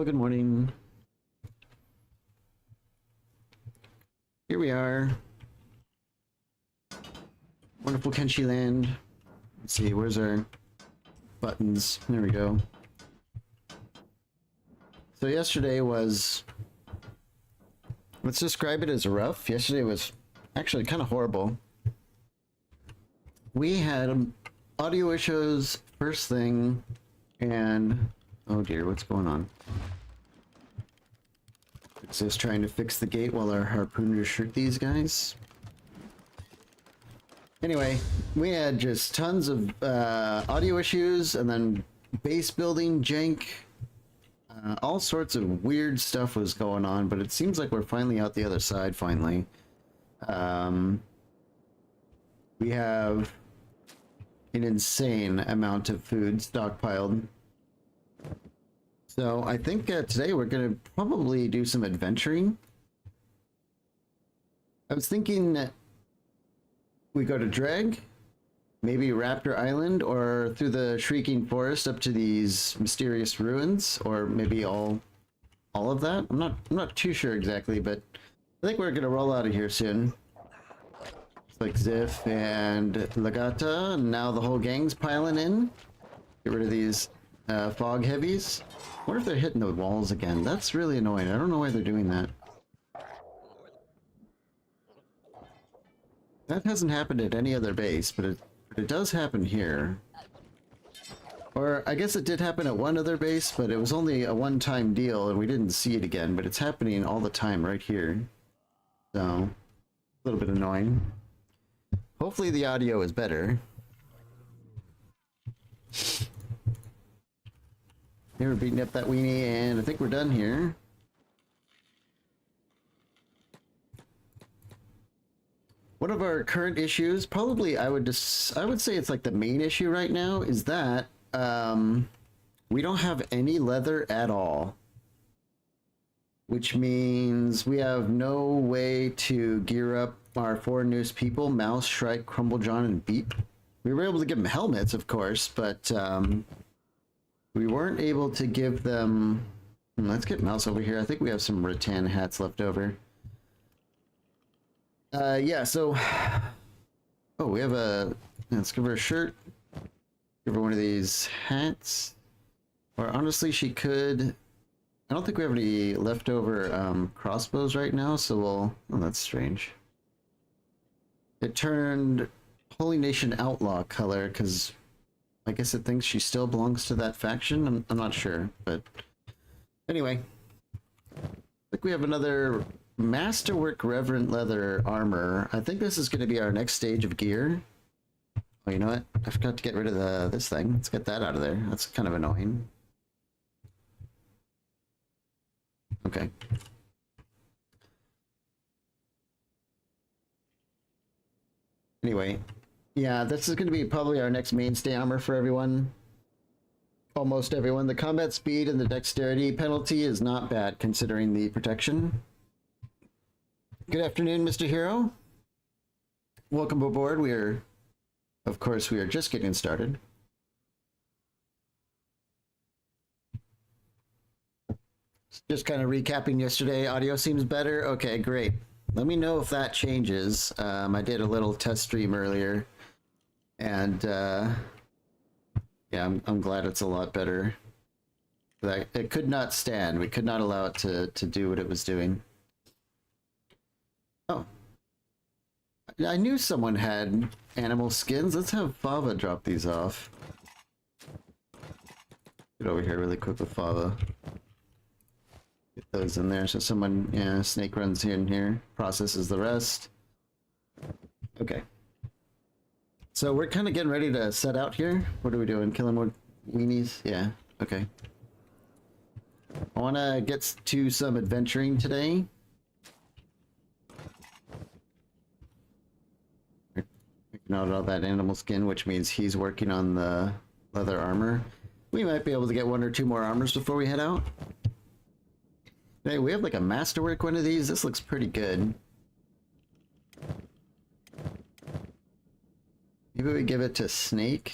good morning. Here we are. Wonderful Kenshi land. Let's see, where's our buttons? There we go. So yesterday was, let's describe it as rough. Yesterday was actually kind of horrible. We had audio issues first thing, and oh dear, what's going on? It's just trying to fix the gate while our harpooners shoot these guys. Anyway, we had just tons of audio issues, and then base building jank. All sorts of weird stuff was going on, but it seems like we're finally out the other side, finally. We have an insane amount of food stockpiled. So I think today we're going to probably do some adventuring. I was thinking that we go to Dreg, maybe Raptor Island, or through the Shrieking Forest up to these mysterious ruins, or maybe all of that. I'm not too sure exactly, but I think we're gonna roll out of here soon. It's like Ziff and Lagata, and now the whole gang's piling in. Get rid of these fog heavies. I wonder if they're hitting the walls again. That's really annoying. I don't know why they're doing that. That hasn't happened at any other base, but it does happen here. Or I guess it did happen at one other base, but it was only a one-time deal and we didn't see it again, but it's happening all the time right here. So, a little bit annoying. Hopefully the audio is better. They were beating up that weenie, and I think we're done here. One of our current issues, probably I would say it's like the main issue right now, is that we don't have any leather at all. Which means we have no way to gear up our four newest people, Mouse, Shrike, Crumblejohn, and Beep. We were able to give them helmets, of course, but we weren't able to give them... Let's get Mouse over here. I think we have some rattan hats left over. Yeah, so... Oh, we have a... Let's give her a shirt. Give her one of these hats. Or honestly, she could... I don't think we have any leftover crossbows right now, so we'll... Oh, that's strange. It turned Holy Nation Outlaw color, because I guess it thinks she still belongs to that faction? I'm not sure, but... Anyway. I think we have another... Masterwork Reverent Leather Armor. I think this is going to be our next stage of gear. Oh, you know what? I forgot to get rid of this thing. Let's get that out of there. That's kind of annoying. Okay. Anyway, yeah, this is going to be probably our next mainstay armor for everyone. Almost everyone. The combat speed and the dexterity penalty is not bad considering the protection. Good afternoon, Mr. Hero. Welcome aboard. Of course, we are just getting started. Just kind of recapping yesterday. Audio seems better. Okay, great. Let me know if that changes. I did a little test stream earlier, and yeah, I'm glad it's a lot better. It could not stand. We could not allow it to do what it was doing. Oh. I knew someone had animal skins. Let's have Fava drop these off. Get over here really quick with Fava. Get those in there so someone, yeah, Snake runs in here, processes the rest. Okay. So we're kind of getting ready to set out here. What are we doing? Killing more weenies? Yeah, okay. I want to get to some adventuring today. Out all that animal skin, which means he's working on the leather armor. We might be able to get one or two more armors before we head out. Hey, we have like a masterwork one of these. This looks pretty good. Maybe we give it to Snake.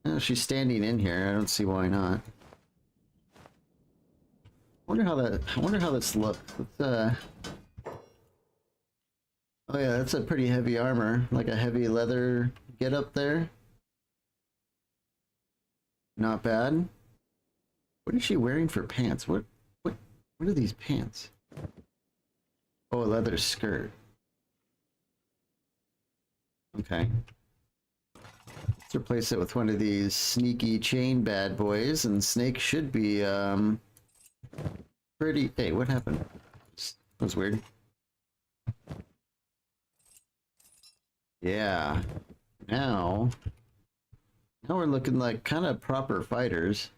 Oh, she's standing in here. I don't see why not. I wonder how this looks. Let's, oh yeah, that's a pretty heavy armor, like a heavy leather get up there. Not bad. What is she wearing for pants? What are these pants? Oh, a leather skirt. Okay. Let's replace it with one of these sneaky chain bad boys, and Snake should be pretty. Hey, what happened? That was weird. Yeah. Now we're looking like kind of proper fighters.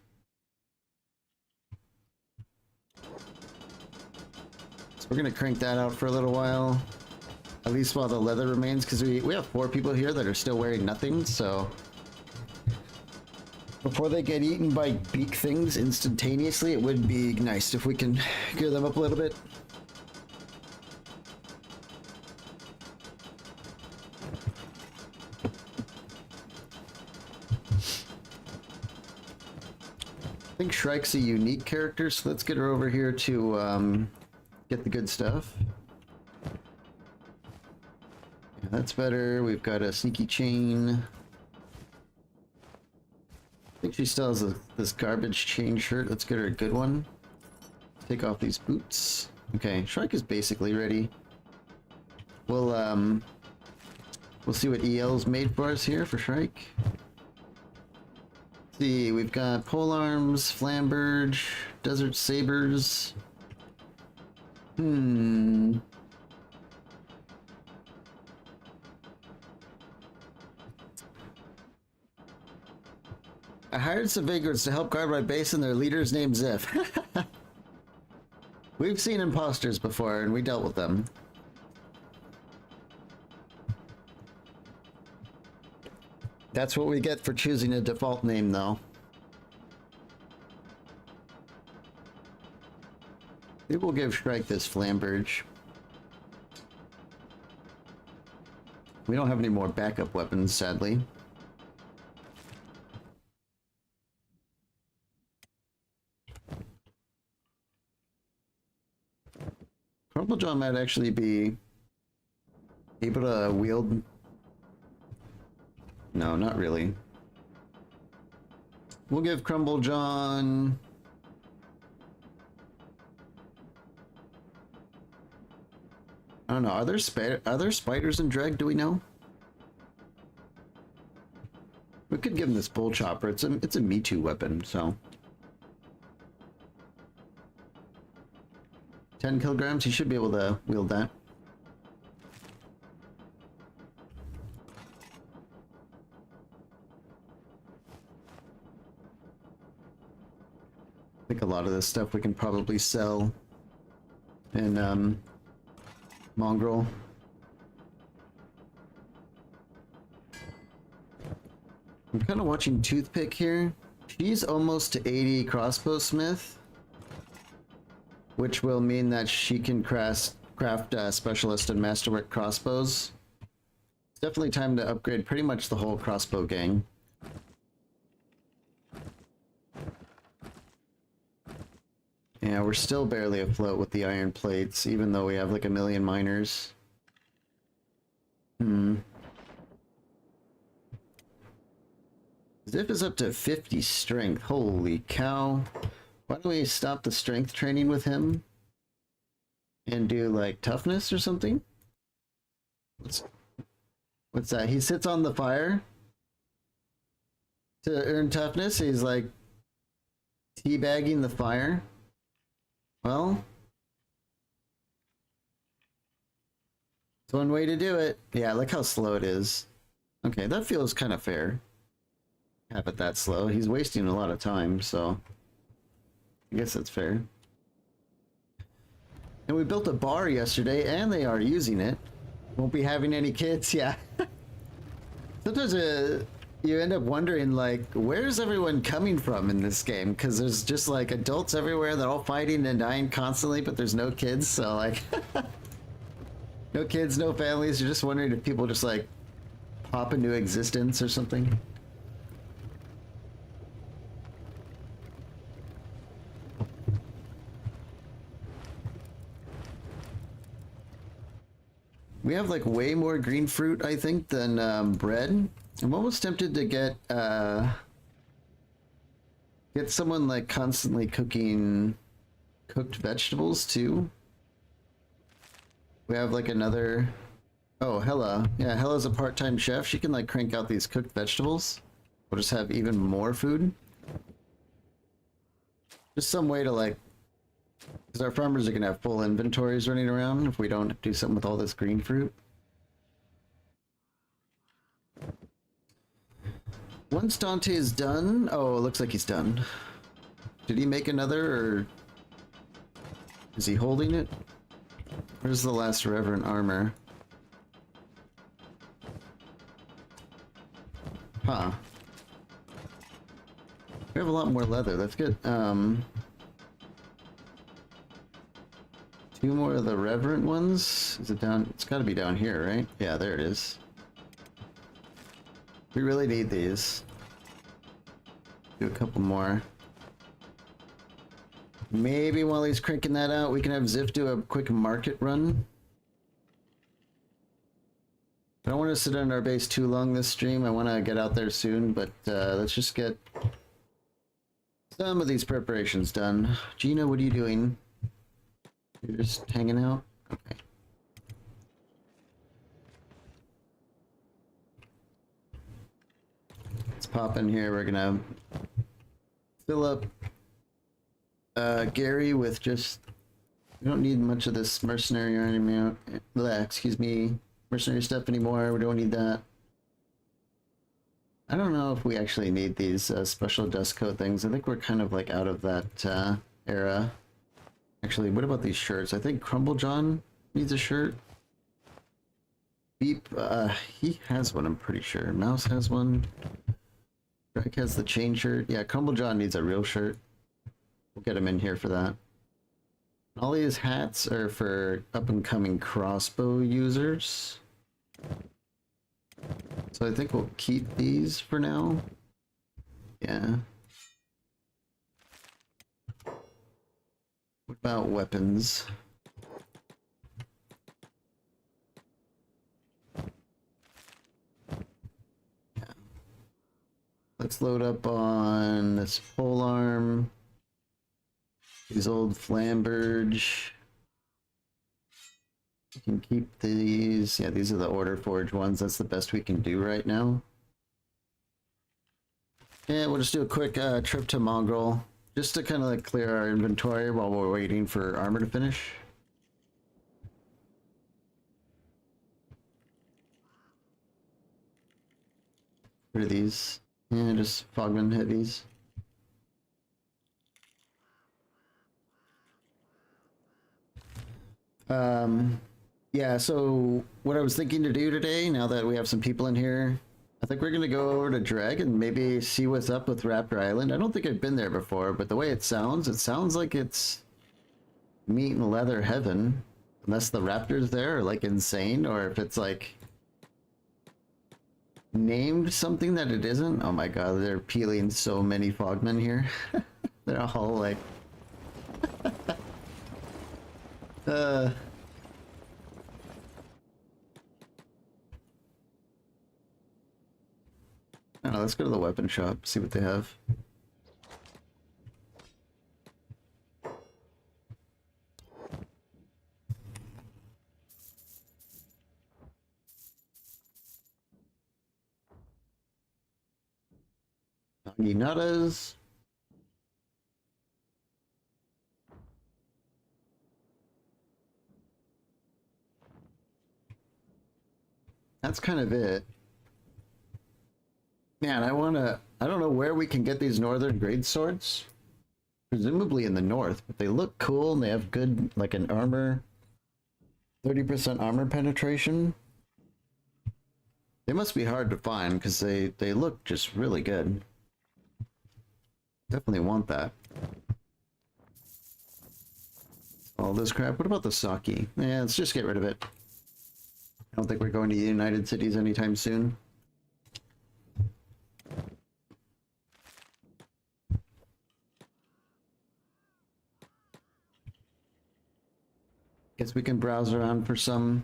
So we're gonna crank that out for a little while. At least while the leather remains, because we have 4 people here that are still wearing nothing, so before they get eaten by beak things instantaneously, it would be nice if we can gear them up a little bit. I think Shrike's a unique character, so let's get her over here to get the good stuff. Yeah, that's better. We've got a sneaky chain. I think she still has this garbage chain shirt. Let's get her a good one. Take off these boots. Okay, Shrike is basically ready. We'll see what EL's made for us here for Shrike. Let's see, we've got pole arms, flamberge, desert sabers. I hired some vagrants to help guard my base, and their leader's named Ziff. We've seen imposters before, and we dealt with them. That's what we get for choosing a default name, though. Maybe we'll give Shrike this flamberge. We don't have any more backup weapons, sadly. Crumple John might actually be able to wield... No, not really. We'll give Crumble John... I don't know, are there spiders in Dreg, do we know? We could give him this bull chopper, it's a Me Too weapon, so... 10 kilograms, he should be able to wield that. I think a lot of this stuff we can probably sell in Mongrel. I'm kind of watching Toothpick here. She's almost to 80 crossbow smith, which will mean that she can craft specialist and masterwork crossbows. It's definitely time to upgrade pretty much the whole crossbow gang. Yeah, we're still barely afloat with the iron plates, even though we have like 1 million miners. Zip is up to 50 strength. Holy cow. Why don't we stop the strength training with him and do like toughness or something? What's that? He sits on the fire to earn toughness. He's like teabagging the fire. Well, it's one way to do it. Yeah, look how slow it is. Okay, that feels kind of fair. Have it that slow. He's wasting a lot of time, so I guess that's fair. And we built a bar yesterday, and they are using it. Won't be having any kids, yeah. Sometimes you end up wondering, like, where's everyone coming from in this game? Because there's just, like, adults everywhere. They're all fighting and dying constantly, but there's no kids, so, like... no kids, no families. You're just wondering if people just, like, pop into existence or something. We have like way more green fruit, I think, than bread. I'm almost tempted to get someone like constantly cooking cooked vegetables too. We have like another. Oh, Hella. Yeah, Hella's a part-time chef. She can like crank out these cooked vegetables. We'll just have even more food. Just some way to like, because our farmers are gonna have full inventories running around if we don't do something with all this green fruit. Once Dante is done, oh, it looks like he's done. Did he make another, or is he holding it? Where's the last Reverend armor? Huh. We have a lot more leather. That's good. Two more of the Reverend ones. Is it down? It's got to be down here, right? Yeah, there it is. We really need these. Do a couple more. Maybe while he's cranking that out, we can have Ziff do a quick market run. I don't want to sit on our base too long this stream. I want to get out there soon, but let's just get some of these preparations done. Gina, what are you doing? You're just hanging out? Okay. Let's pop in here. We're gonna fill up Gary with just... We don't need much of this mercenary or anything. Excuse me. Mercenary stuff anymore. We don't need that. I don't know if we actually need these special dust coat things. I think we're kind of like out of that era. Actually, what about these shirts? I think Crumble John needs a shirt. Beep, he has one, I'm pretty sure. Mouse has one. Drake has the chain shirt. Yeah, Crumble John needs a real shirt. We'll get him in here for that. All these hats are for up-and-coming crossbow users. So I think we'll keep these for now. Yeah. What about weapons? Yeah. Let's load up on this polearm. These old flamberge. We can keep these. Yeah, these are the order forge ones. That's the best we can do right now. Yeah, we'll just do a quick trip to Mongrel, just to kind of like clear our inventory while we're waiting for armor to finish. What are these? Yeah, just Fogman heavies. Yeah, so what I was thinking to do today, now that we have some people in here, I think we're gonna go over to Dreg and maybe see what's up with Raptor Island. I don't think I've been there before, but the way it sounds like it's meat and leather heaven. Unless the raptors there are like insane, or if it's like named something that it isn't. Oh my god, they're peeling so many Fogmen here. They're all like I don't know, let's go to the weapon shop, see what they have. Naginatas. That's kind of it. Man, I don't know where we can get these northern grade swords. Presumably in the north, but they look cool and they have good, like an armor, 30% armor penetration. They must be hard to find because they look just really good. Definitely want that. All this crap. What about the sake? Yeah, let's just get rid of it. I don't think we're going to the United Cities anytime soon. Guess we can browse around for some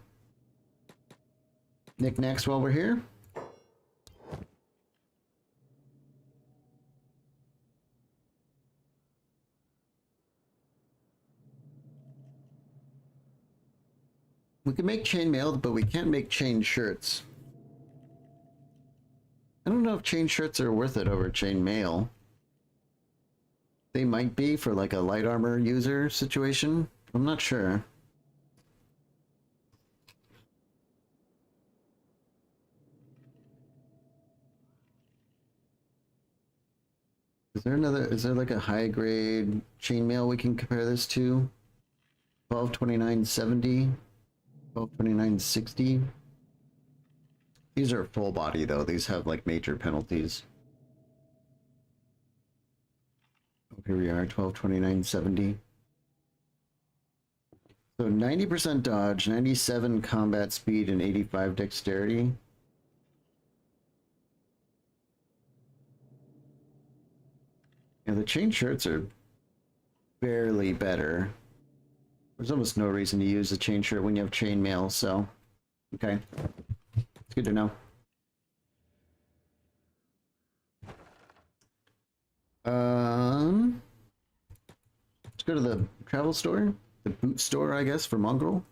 knickknacks while we're here. We can make chainmail, but we can't make chain shirts. I don't know if chain shirts are worth it over chainmail. They might be for like a light armor user situation. I'm not sure. Is there like a high grade chainmail we can compare this to? 1229.70, 1229.60. These are full body though. These have like major penalties. Oh, here we are, 1229.70. So 90% dodge, 97 combat speed, and 85 dexterity. Yeah, the chain shirts are barely better. There's almost no reason to use a chain shirt when you have chainmail, so okay. It's good to know. Let's go to the travel store, the boot store, I guess, for Mongrel.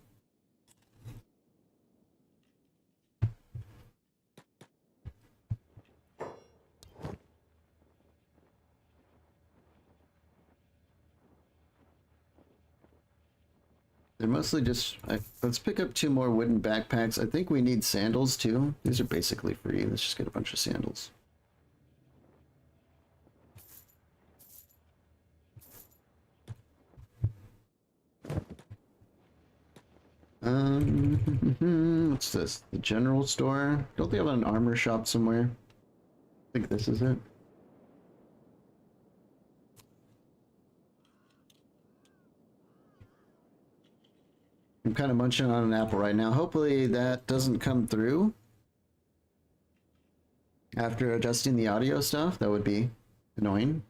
They're mostly just, let's pick up 2 more wooden backpacks. I think we need sandals too. These are basically free. Let's just get a bunch of sandals. What's this? The general store? Don't they have an armor shop somewhere? I think this is it. I'm kind of munching on an apple right now. Hopefully that doesn't come through after adjusting the audio stuff. That would be annoying.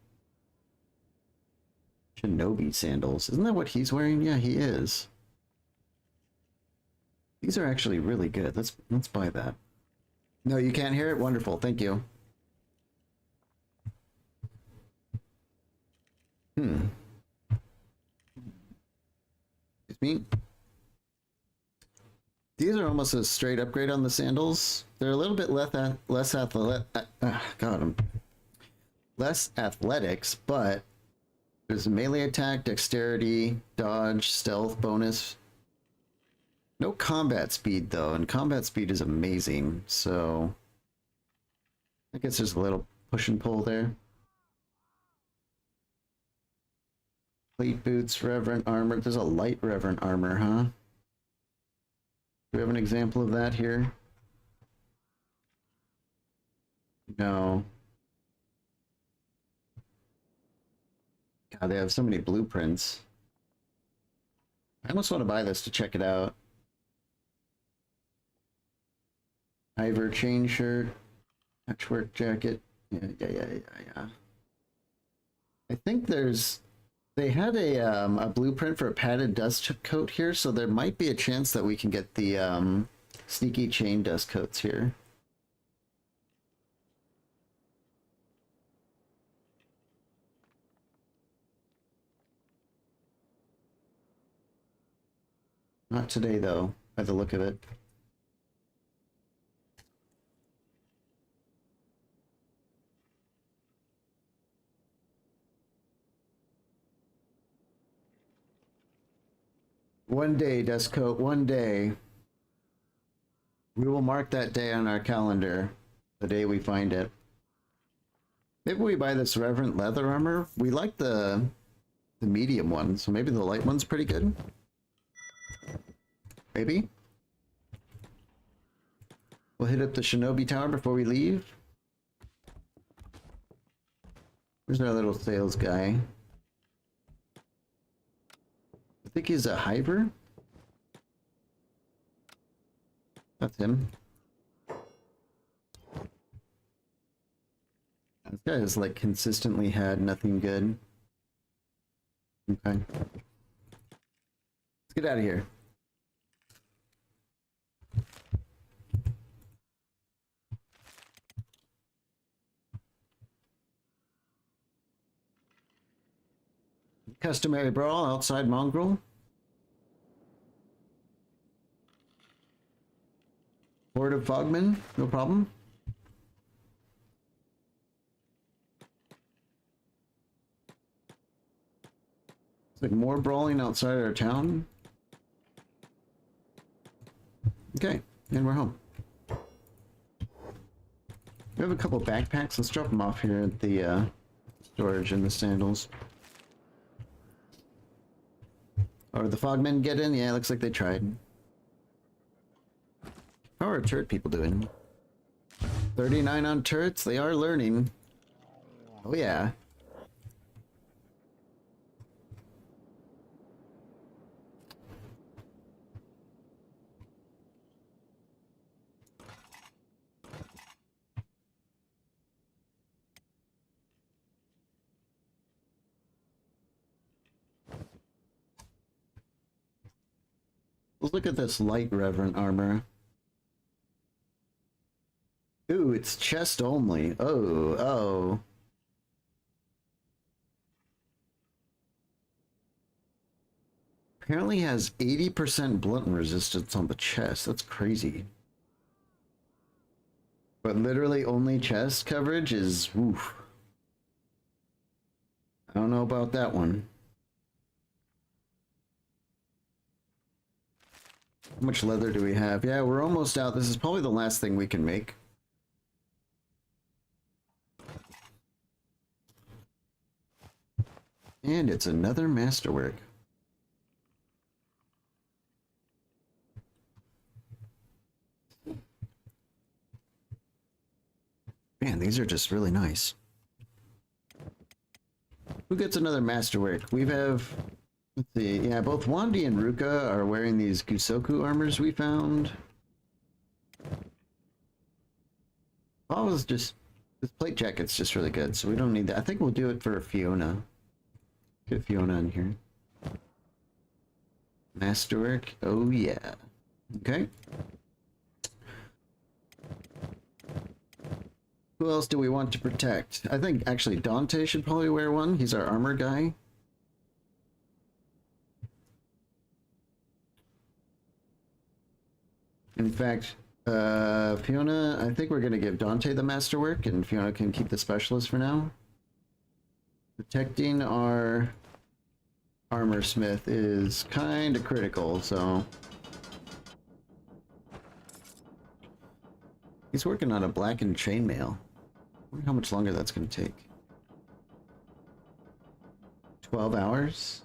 Shinobi sandals. Isn't that what he's wearing? Yeah, he is. These are actually really good. Let's buy that. No, you can't hear it? Wonderful. Thank you. Excuse me. These are almost a straight upgrade on the sandals. They're a little bit less athletics, but there's a melee attack, dexterity, dodge, stealth bonus. No combat speed though, and combat speed is amazing, so I guess there's a little push and pull there. Plate boots, reverent armor. There's a light reverent armor, huh? Do we have an example of that here? No. God, they have so many blueprints. I almost want to buy this to check it out. Ivor chain shirt, patchwork jacket. Yeah. I think they had a blueprint for a padded dust coat here, so there might be a chance that we can get the sneaky chain dust coats here. Not today though, by the look of it. One day, dust coat, one day. We will mark that day on our calendar, the day we find it. Maybe we buy this Reverent leather armor. We like the medium one, so maybe the light one's pretty good. Maybe. We'll hit up the Shinobi Tower before we leave. Where's our little sales guy? I think he's a hiver. That's him. This guy has like consistently had nothing good. Okay. Let's get out of here. Customary brawl outside mongrel. Horde of Fogmen, no problem. It's like more brawling outside our town. Okay, and we're home. We have a couple backpacks. Let's drop them off here at the storage and the sandals. Or the Fogmen get in? Yeah, looks like they tried. How are turret people doing? 39 on turrets? They are learning. Oh yeah. Let's look at this light reverent armor. Ooh, it's chest only. Oh, oh. Apparently has 80% blunt resistance on the chest. That's crazy. But literally only chest coverage is oof. I don't know about that one. How much leather do we have? Yeah, we're almost out. This is probably the last thing we can make. And it's another masterwork. Man, these are just really nice. Who gets another masterwork? We have, let's see, yeah, both Wandi and Ruka are wearing these Gusoku armors we found. Oh, was just, this plate jacket's just really good, so we don't need that. I think we'll do it for Fiona. Get Fiona in here. Masterwork, oh yeah. Okay. Who else do we want to protect? I think actually Dante should probably wear one. He's our armor guy. In fact, Fiona, I think we're going to give Dante the masterwork, and Fiona can keep the specialist for now. Protecting our armor smith is kind of critical, so... He's working on a blackened chainmail. I wonder how much longer that's going to take. 12 hours?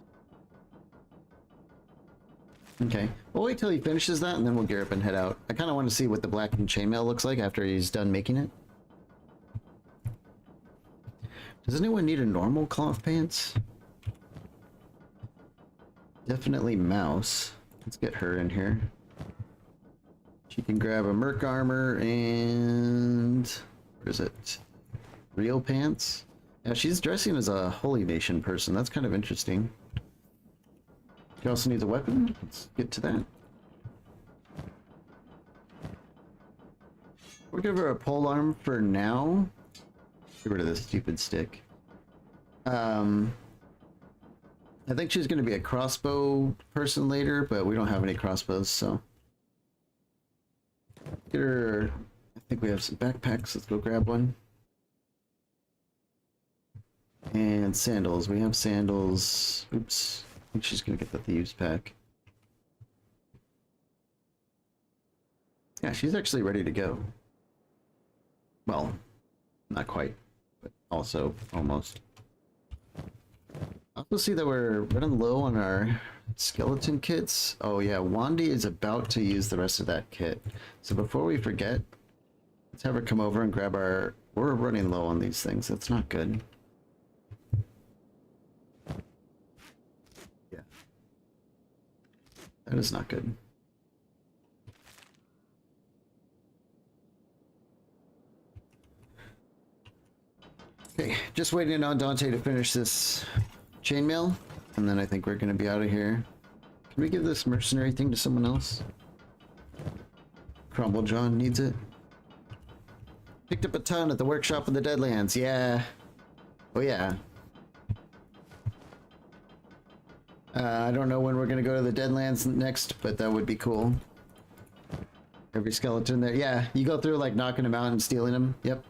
Okay. We'll wait till he finishes that and then we'll gear up and head out. I kind of want to see what the blackened chainmail looks like after he's done making it. Does anyone need a normal cloth pants? Definitely Mouse. Let's get her in here. She can grab a merc armor and... where is it? Real pants? Yeah, she's dressing as a Holy Nation person. That's kind of interesting. She also needs a weapon. Let's get to that. We'll give her a polearm for now. Get rid of this stupid stick. I think she's going to be a crossbow person later, but we don't have any crossbows, so... Get her... I think we have some backpacks. Let's go grab one. And sandals. We have sandals. Oops. I think she's going to get the Thieves pack. Yeah, she's actually ready to go. Well, not quite, but also almost. I also see that we're running low on our skeleton kits. Oh yeah, Wandi is about to use the rest of that kit. So before we forget, let's have her come over and grab our... We're running low on these things. That's not good. Yeah. That is not good. Okay, just waiting on Dante to finish this chainmail, and then I think we're going to be out of here. Can we give this mercenary thing to someone else? Crumble John needs it. Picked up a ton at the workshop in the Deadlands, yeah. Oh yeah. I don't know when we're gonna go to the Deadlands next, but that would be cool. Every skeleton there. Yeah, you go through like knocking them out and stealing them. Yep.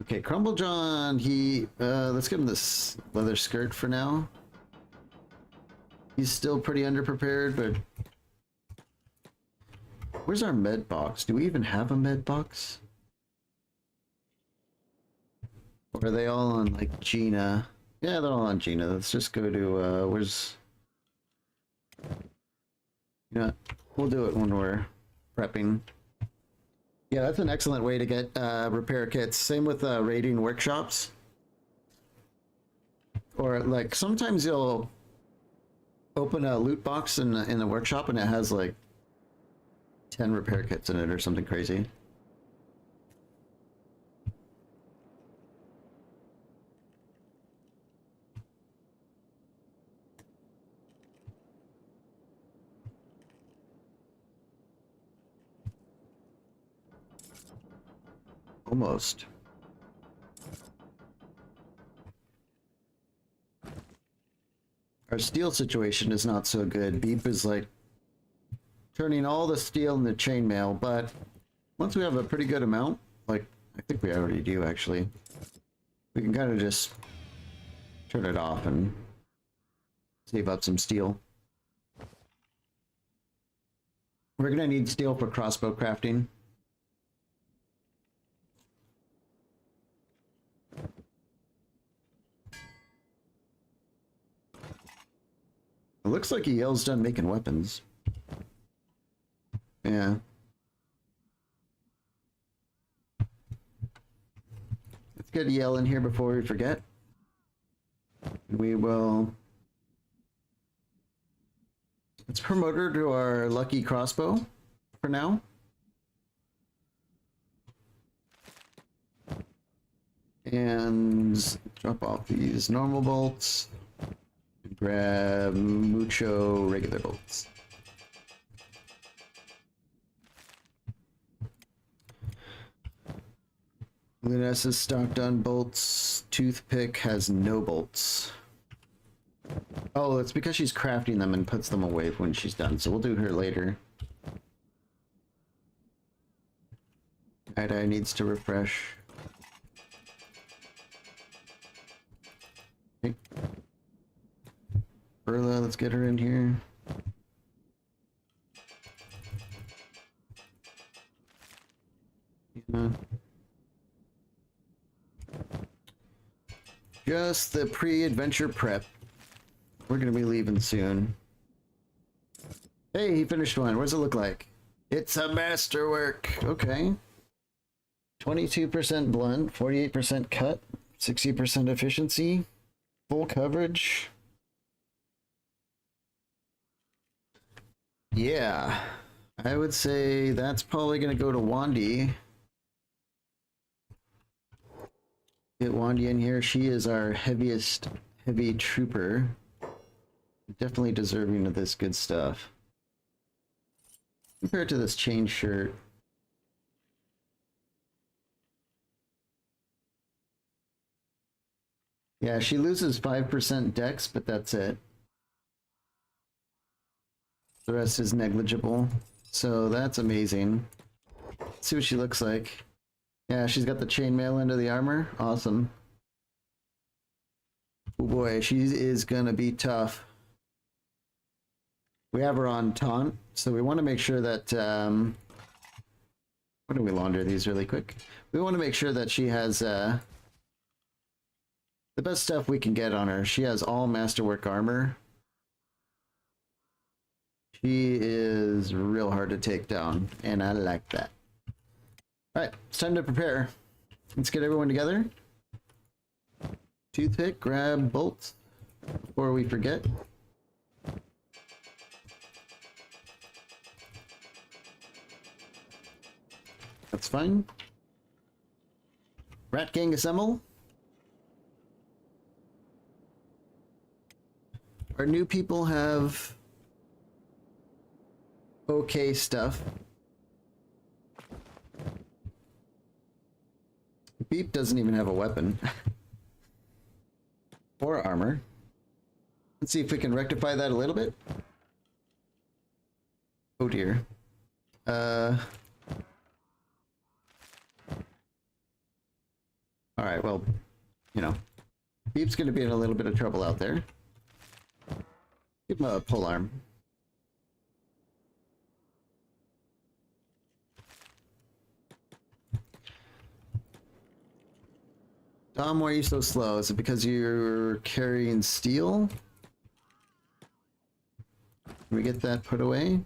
Okay, Crumble John, he, let's give him this leather skirt for now. He's still pretty underprepared, but... Where's our med box? Do we even have a med box? Or are they all on, like, Gina? Yeah, they're all on Gina. Let's just go to, where's... You know what? We'll do it when we're prepping. Yeah, that's an excellent way to get repair kits. Same with raiding workshops. Or, like, sometimes you'll open a loot box in the workshop and it has, like, 10 repair kits in it or something crazy. Almost. Our steel situation is not so good. Beep is like turning all the steel into chainmail, but once we have a pretty good amount, like I think we already do actually, we can kind of just turn it off and save up some steel. We're gonna need steel for crossbow crafting. It looks like Yale's done making weapons. Yeah. Let's get Yale in here before we forget. We will... Let's promote her to our lucky crossbow for now. And drop off these normal bolts. Grab mucho regular bolts. Lunes is stocked on bolts. Toothpick has no bolts. Oh, it's because she's crafting them and puts them away when she's done, so we'll do her later. Eye needs to refresh. Okay. Berla, let's get her in here. Yeah. Just the pre-adventure prep. We're gonna be leaving soon. Hey, he finished one. What does it look like? It's a masterwork. Okay. 22% blunt, 48% cut, 60% efficiency, full coverage. Yeah, I would say that's probably gonna go to Wandy. Get Wandy in here. She is our heaviest heavy trooper. Definitely deserving of this good stuff. Compared to this chain shirt. Yeah, she loses 5% dex, but that's it. The rest is negligible. So that's amazing. Let's see what she looks like. Yeah, she's got the chainmail under the armor. Awesome. Oh boy, she is gonna be tough. We have her on taunt, so we want to make sure that why don't we launder these really quick? We want to make sure that she has the best stuff we can get on her. She has all masterwork armor. She is real hard to take down, and I like that. Alright, it's time to prepare. Let's get everyone together. Toothpick, grab bolts before we forget. That's fine. Rat Gang assemble. Our new people have okay stuff. Beep doesn't even have a weapon. or armor. Let's see if we can rectify that a little bit. Oh dear. Alright, well, you know. Beep's gonna be in a little bit of trouble out there. Give him a pole arm. Dom, why are you so slow? Is it because you're carrying steel? Can we get that put away? In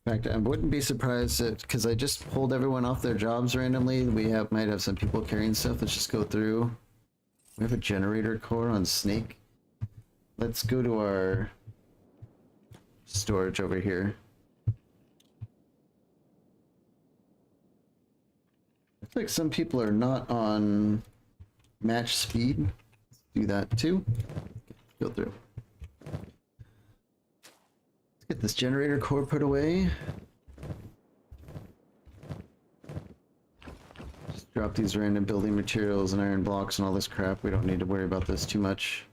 fact, I wouldn't be surprised that, because I just pulled everyone off their jobs randomly, might have some people carrying stuff. Let's just go through. We have a generator core on Snake. Let's go to our storage over here. Looks like some people are not on match speed. Let's do that too. Go through. Let's get this generator core put away. Just drop these random building materials and iron blocks and all this crap. We don't need to worry about this too much.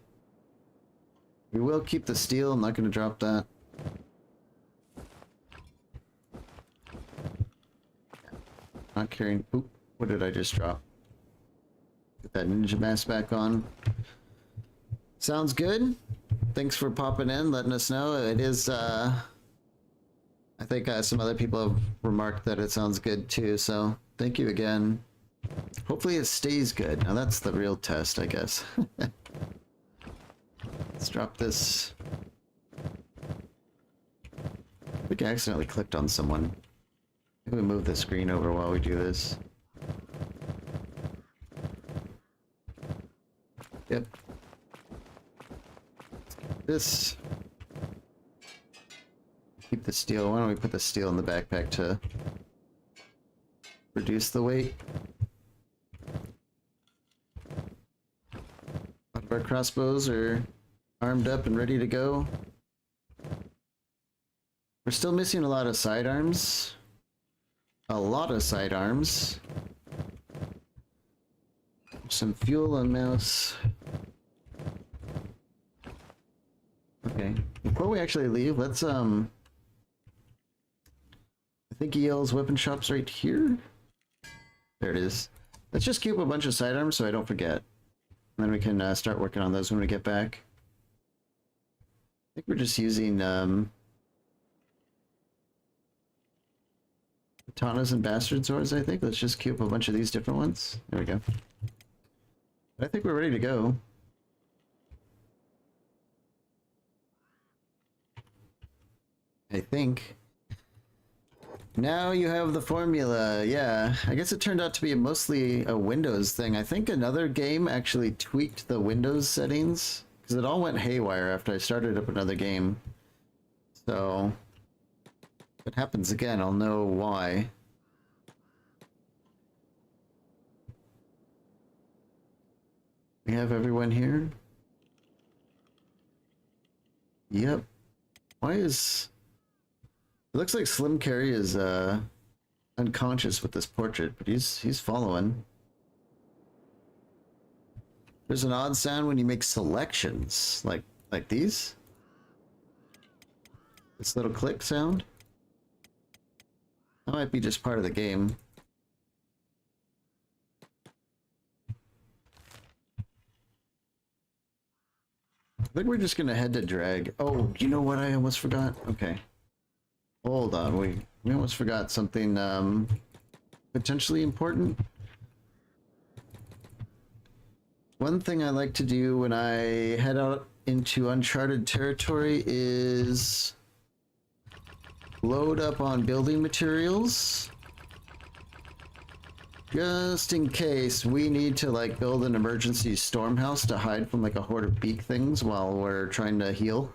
We will keep the steel. I'm not going to drop that. Not carrying... Oop. What did I just drop? Get that ninja mask back on. Sounds good. Thanks for popping in, letting us know. It is, I think some other people have remarked that it sounds good too, so thank you again. Hopefully it stays good. Now that's the real test, I guess. Let's drop this. I think I accidentally clicked on someone. Maybe we move the screen over while we do this. Yep. This. Keep the steel. Why don't we put the steel in the backpack to reduce the weight? All of our crossbows are armed up and ready to go. We're still missing a lot of sidearms. A lot of sidearms. Some fuel and mouse. Okay. Before we actually leave, let's I think EL's weapon shop's right here. There it is. Let's just keep a bunch of sidearms so I don't forget. And then we can start working on those when we get back. I think we're just using katanas and bastard swords, I think. Let's just queue up a bunch of these different ones. There we go. I think we're ready to go. I think. Now you have the formula. Yeah, I guess it turned out to be mostly a Windows thing. I think another game actually tweaked the Windows settings because it all went haywire after I started up another game. So if it happens again, I'll know why. We have everyone here? Yep. Why is... It looks like Slim Carry is unconscious with this portrait, but he's following. There's an odd sound when you make selections, like these. This little click sound. That might be just part of the game. I think we're just gonna head to drag. Oh, you know what? I almost forgot. Okay. Hold on, we almost forgot something potentially important. One thing I like to do when I head out into uncharted territory is load up on building materials. Just in case we need to like build an emergency storm house to hide from like a horde of beak things while we're trying to heal.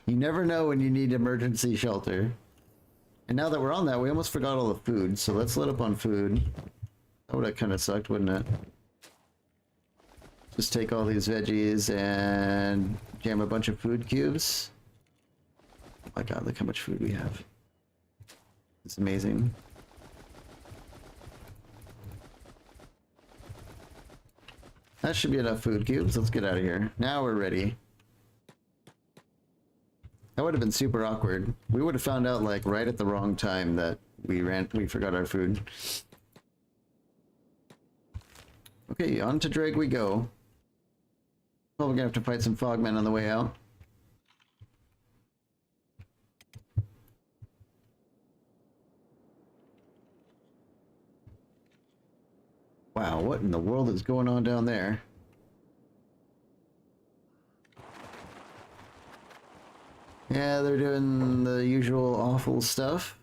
You never know when you need emergency shelter. And now that we're on that, we almost forgot all the food, so let's load up on food. That would have kind of sucked, wouldn't it? Just take all these veggies and jam a bunch of food cubes. Oh my god, look how much food we have. It's amazing. That should be enough food cubes. Let's get out of here. Now we're ready. That would have been super awkward. We would have found out like right at the wrong time that we forgot our food. Okay, on to Dreg we go. Well, we're gonna have to fight some fogmen on the way out. Wow, what in the world is going on down there? Yeah, they're doing the usual awful stuff.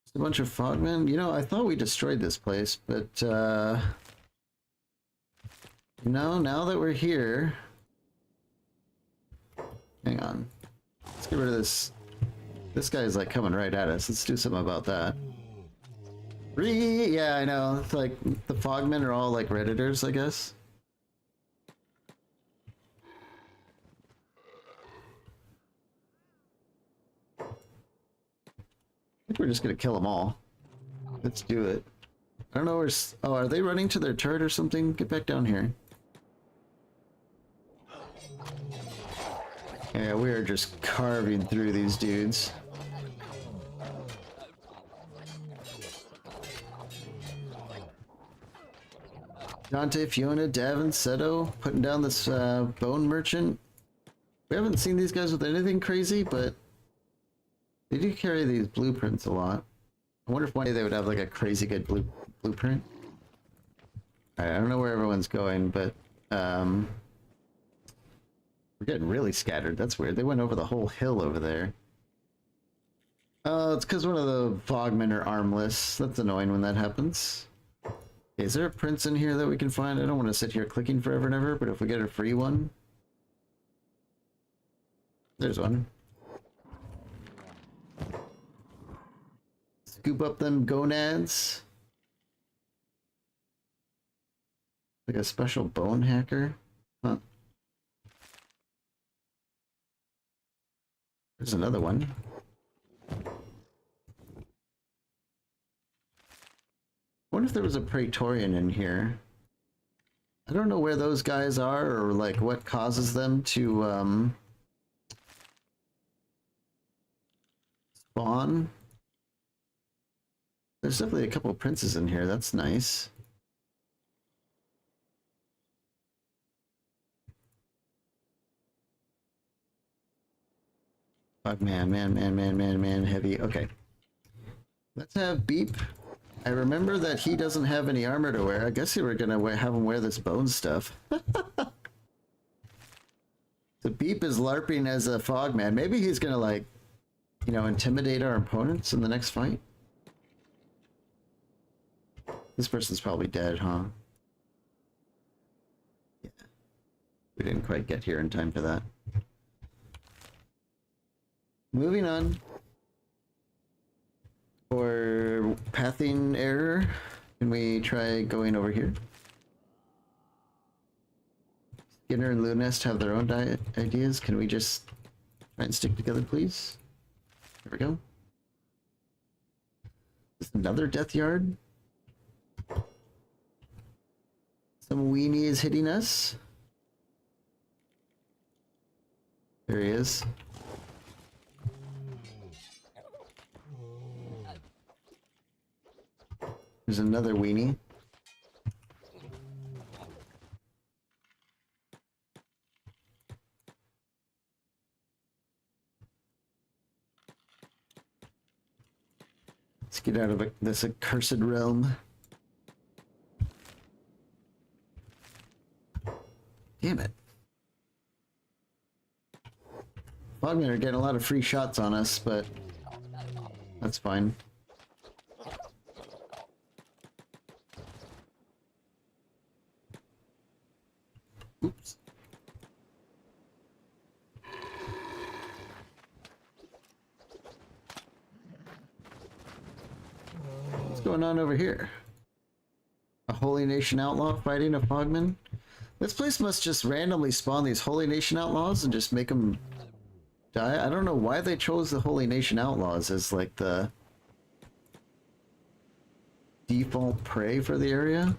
Just a bunch of fogmen. You know, I thought we destroyed this place, but you know, now that we're here, hang on. Let's get rid of this. This guy's like coming right at us. Let's do something about that. Yeah, I know. It's like the fogmen are all like Redditors, I guess. I think we're just gonna kill them all. Let's do it. I don't know where. Oh, are they running to their turret or something? Get back down here. Yeah, we are just carving through these dudes. Dante, Fiona, Davin, Seto, putting down this bone merchant. We haven't seen these guys with anything crazy, but they do carry these blueprints a lot. I wonder if one day they would have like a crazy good blueprint. Alright, I don't know where everyone's going, but we're getting really scattered. That's weird. They went over the whole hill over there. Oh, it's because one of the fogmen are armless. That's annoying when that happens. Is there a prince in here that we can find? I don't want to sit here clicking forever and ever, but if we get a free one... There's one. Scoop up them gonads. Like a special bone hacker. Huh. There's another one. I wonder if there was a Praetorian in here. I don't know where those guys are or like what causes them to spawn. There's definitely a couple of princes in here. That's nice. Fuck, man, heavy. Okay. Let's have Beep. I remember that he doesn't have any armor to wear. I guess we were gonna have him wear this bone stuff. So Beep is LARPing as a fogman. Maybe he's gonna like, you know, intimidate our opponents in the next fight. This person's probably dead, huh? Yeah. We didn't quite get here in time for that. Moving on. For pathing error, can we try going over here? Skinner and Lunest have their own ideas. Can we just try and stick together, please? There we go. Is this another death yard? Some weenie is hitting us. There he is. There's another weenie. Let's get out of this accursed realm. Damn it. Fogmen are getting a lot of free shots on us, but that's fine. Oops. What's going on over here? A Holy Nation outlaw fighting a fogman? This place must just randomly spawn these Holy Nation outlaws and just make them die. I don't know why they chose the Holy Nation outlaws as like the default prey for the area.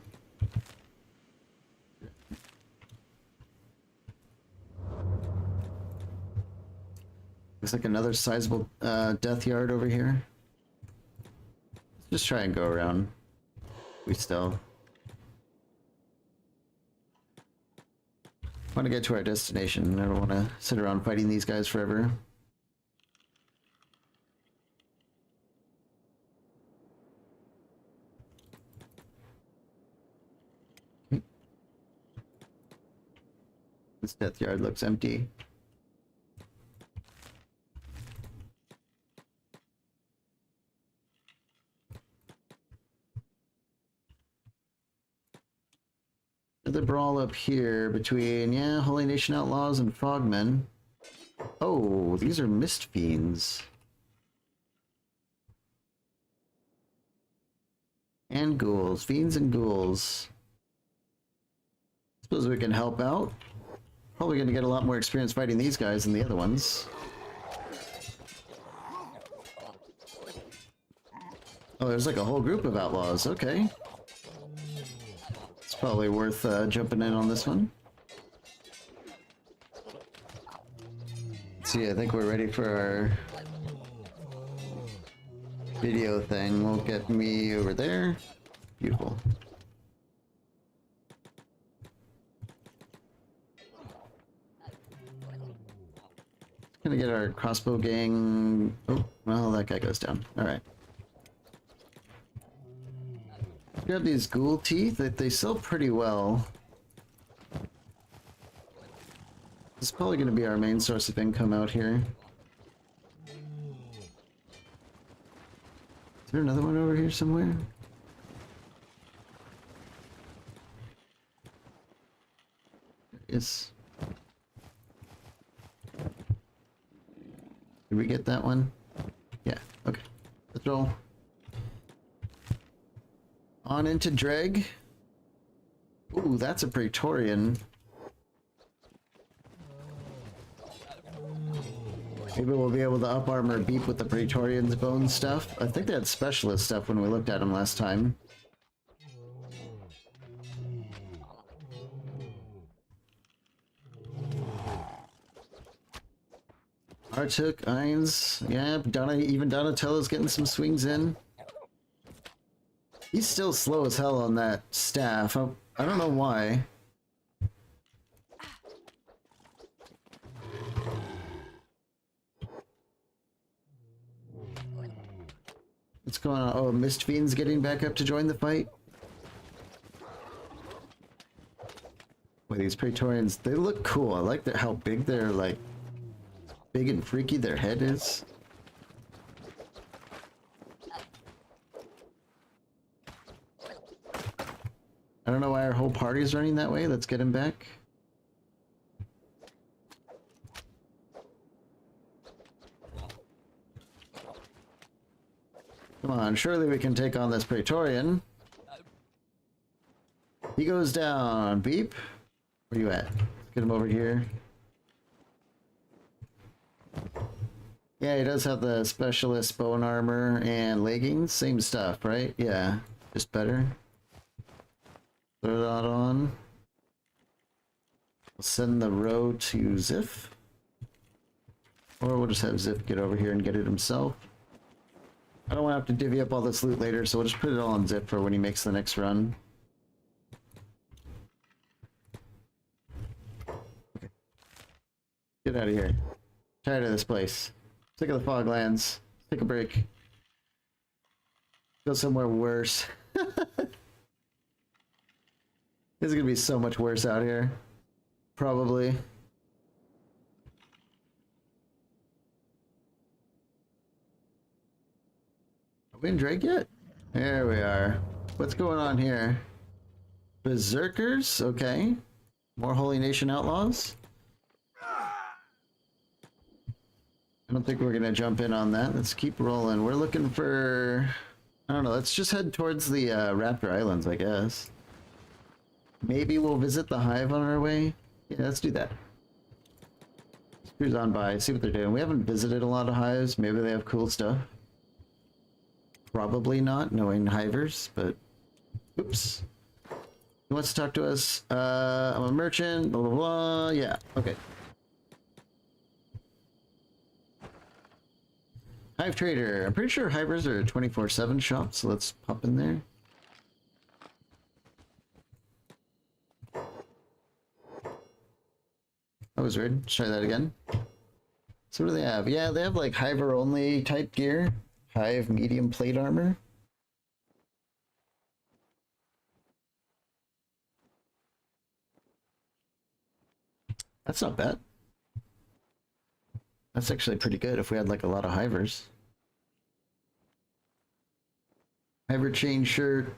Looks like another sizable death yard over here. Let's just try and go around. We still want to get to our destination. I don't want to sit around fighting these guys forever. This death yard looks empty. The brawl up here between, yeah, Holy Nation Outlaws and Fogmen. Oh, these are Mist Fiends. And ghouls. Fiends and ghouls. Suppose we can help out. Probably going to get a lot more experience fighting these guys than the other ones. Oh, there's like a whole group of outlaws. Okay. It's probably worth jumping in on this one. Let's see, I think we're ready for our video thing. We'll get me over there. Beautiful. Gonna get our crossbow gang. Oh, well, that guy goes down. Alright. Grab these ghoul teeth. They sell pretty well. This is probably going to be our main source of income out here. Is there another one over here somewhere? Yes. Did we get that one? Yeah, okay. Let's roll. On into Dreg. Ooh, that's a Praetorian. Maybe we'll be able to up armor beep with the Praetorian's bone stuff. I think they had specialist stuff when we looked at them last time. Artuk, Ainz, yeah, even Donatello's getting some swings in. He's still slow as hell on that staff. I don't know why. What's going on? Oh, Mist Fiend's getting back up to join the fight? Boy, these Praetorians, they look cool. I like how big they're, like, big and freaky their head is. I don't know why our whole party is running that way. Let's get him back. Come on, surely we can take on this Praetorian. He goes down. Beep. Where you at? Let's get him over here. Yeah, he does have the specialist bone armor and leggings. Same stuff, right? Yeah, just better. Throw that on. We'll send the row to Ziff. Or we'll just have Ziff get over here and get it himself. I don't want to have to divvy up all this loot later, so we'll just put it all on Ziff for when he makes the next run. Okay. Get out of here. Tired of this place. Sick of the Foglands. Take a break. Go somewhere worse. It's gonna be so much worse out here. Probably. Are we in Drake yet? There we are. What's going on here? Berserkers? Okay. More Holy Nation Outlaws? I don't think we're gonna jump in on that. Let's keep rolling. We're looking for... I don't know, let's just head towards the Raptor Islands, I guess. Maybe we'll visit the Hive on our way. Yeah, let's do that. Let's cruise on by, see what they're doing. We haven't visited a lot of hives. Maybe they have cool stuff. Probably not, knowing hivers, but oops. He wants to talk to us. I'm a merchant, blah, blah, blah. Yeah, okay. Hive Trader. I'm pretty sure hivers are a 24/7 shop, so let's pop in there. That was weird. Let's try that again. So what do they have? Yeah, they have like hiver only type gear. Hive medium plate armor. That's not bad. That's actually pretty good if we had like a lot of hivers. Hiver chain shirt.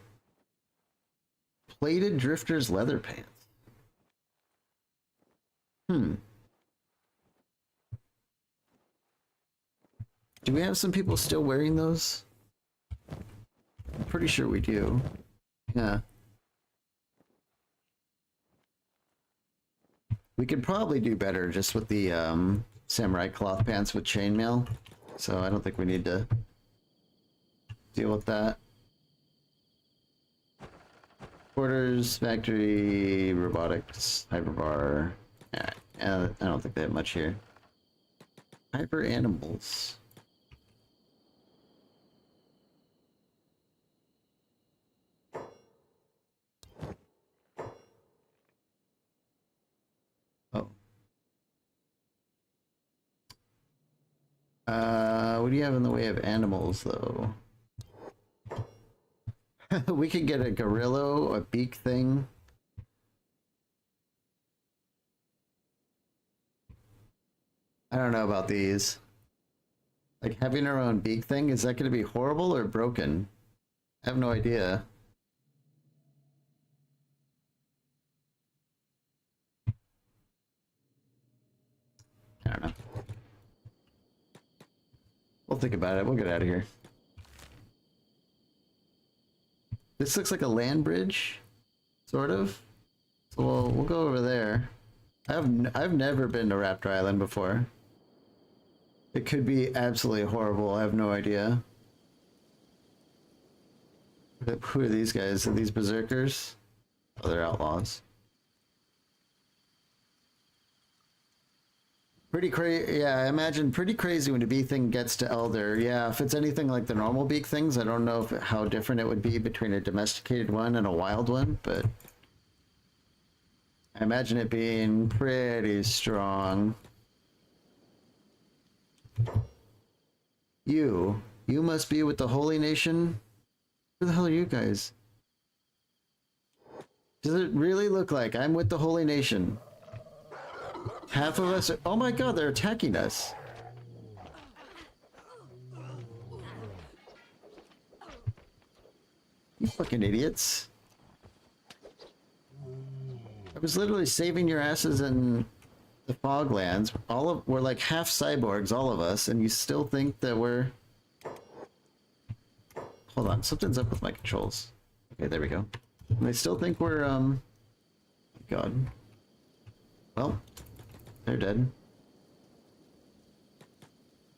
Plated drifters leather pants. Do we have some people still wearing those? I'm pretty sure we do. Yeah. We could probably do better just with the samurai cloth pants with chainmail. So I don't think we need to deal with that. Quarters, factory, robotics, hyperbar. Yeah, I don't think they have much here. Hyper animals. Oh. What do you have in the way of animals, though? We could get a gorilla, a beak thing. I don't know about these. Like, having our own beak thing, is that going to be horrible or broken? I have no idea. I don't know. We'll think about it. We'll get out of here. This looks like a land bridge, sort of. So we'll go over there. I've never been to Raptor Island before. It could be absolutely horrible. I have no idea. Who are these guys? Are these berserkers? Oh, they're outlaws. Pretty crazy. Yeah, I imagine pretty crazy when a bee thing gets to Elder. Yeah, if it's anything like the normal beak things, I don't know how different it would be between a domesticated one and a wild one, but I imagine it being pretty strong. You must be with the Holy Nation? Who the hell are you guys? Does it really look like I'm with the Holy Nation? Half of us are, oh my god, they're attacking us. You fucking idiots. I was literally saving your asses in the Foglands. We're like half cyborgs, all of us, and you still think that we're... Hold on, something's up with my controls. Okay, there we go. And they still think we're, God. Well, they're dead.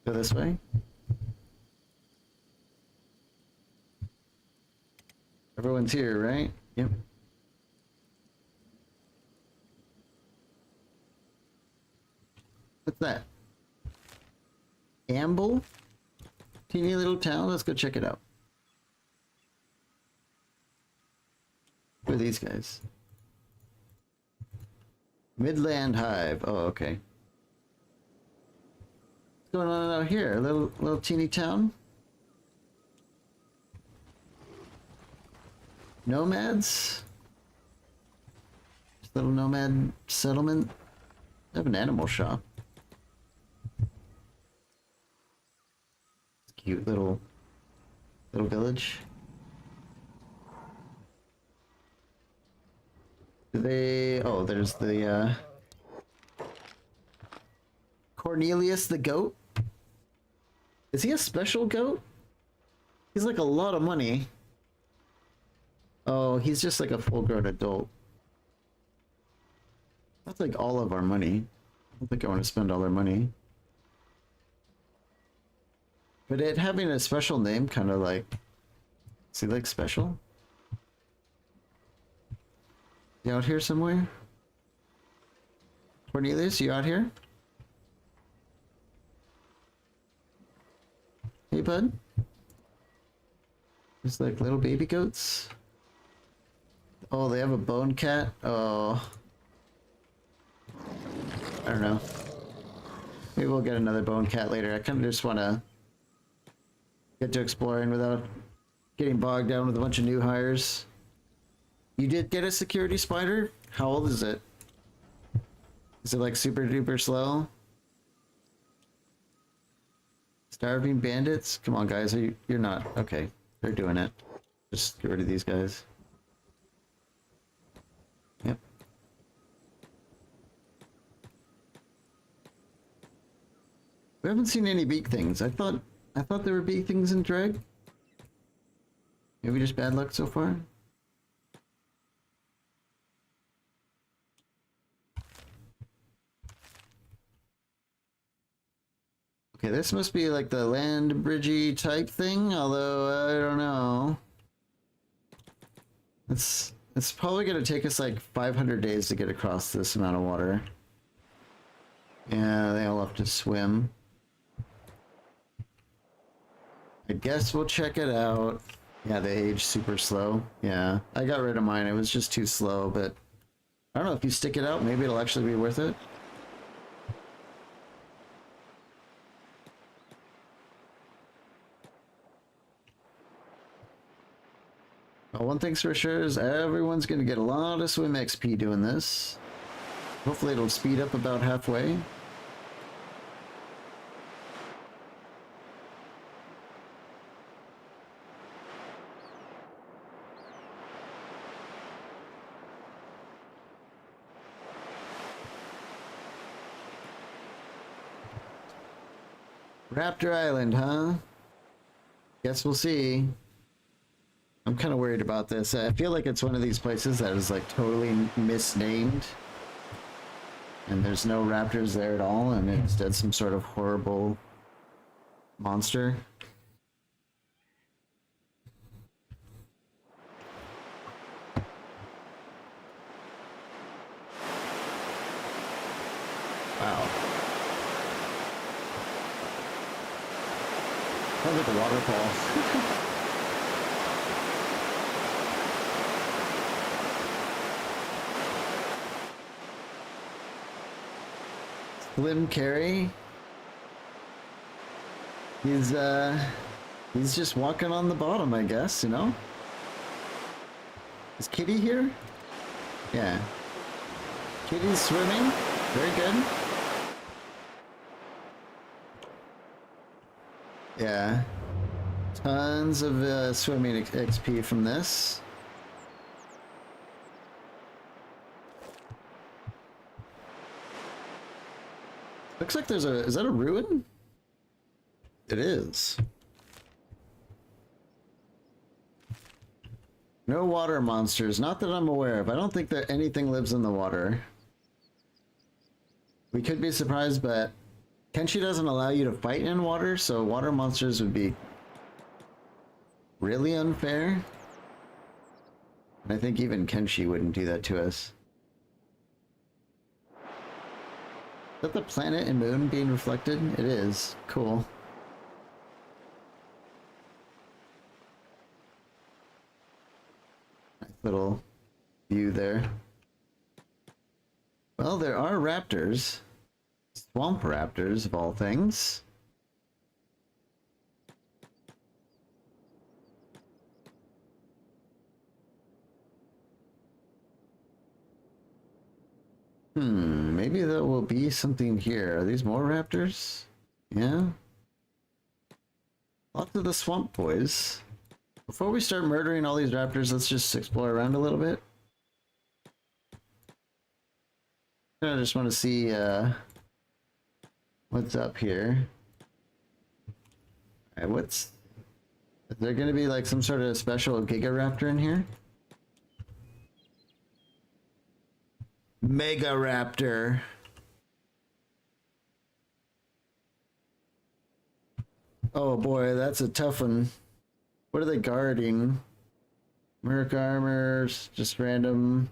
Go this way. Everyone's here, right? Yep. What's that? Amble? Teeny little town? Let's go check it out. Who are these guys? Midland Hive. Oh, okay. What's going on out here? A little teeny town? Nomads? Just a little nomad settlement? They have an animal shop. Cute little village. Do they... Oh, there's the Cornelius the goat. Is he a special goat? He's like a lot of money. Oh, he's just like a full-grown adult. That's like all of our money. I don't think I want to spend all our money. But it having a special name kind of like Is he like special? You out here somewhere? Cornelius, you out here? Hey, bud. There's like little baby goats. Oh, they have a bone cat? Oh. I don't know. Maybe we'll get another bone cat later. I kind of just want to get to exploring without getting bogged down with a bunch of new hires. You did get a security spider? How old is it? Is it like super duper slow? Starving bandits? Come on, guys. You're not. Okay. They're doing it. Just get rid of these guys. Yep. We haven't seen any beak things. I thought there were beak things in Drag. Maybe just bad luck so far. Okay, this must be like the land bridgey type thing, although I don't know. It's probably gonna take us like 500 days to get across this amount of water. Yeah, they all have to swim. I guess we'll check it out. Yeah, they age super slow. Yeah, I got rid of mine. It was just too slow, but I don't know, if you stick it out, maybe it'll actually be worth it. Well, one thing's for sure is everyone's going to get a lot of swim XP doing this. Hopefully it'll speed up about halfway. Raptor Island, huh? Guess we'll see. I'm kind of worried about this. I feel like it's one of these places that is like totally misnamed. And there's no raptors there at all, and instead some sort of horrible monster. Wow. Sounds like a waterfall. Slim Carry. He's just walking on the bottom, I guess, you know? Is Kitty here? Yeah. Kitty's swimming. Very good. Yeah. Tons of swimming XP from this. Looks like there's a... Is that a ruin? It is. No water monsters. Not that I'm aware of. I don't think that anything lives in the water. We could be surprised, but Kenshi doesn't allow you to fight in water, so water monsters would be really unfair. And I think even Kenshi wouldn't do that to us. Is that the planet and moon being reflected? It is. Cool. Nice little view there. Well, there are raptors. Swamp raptors, of all things. Maybe there will be something here. Are these more raptors? Yeah. Lots of the swamp boys. Before we start murdering all these raptors, let's just explore around a little bit. I just want to see what's up here. Alright, is there gonna be like some sort of special Giga Raptor in here? Mega Raptor. Oh boy, that's a tough one. What are they guarding? Merc armors, just random.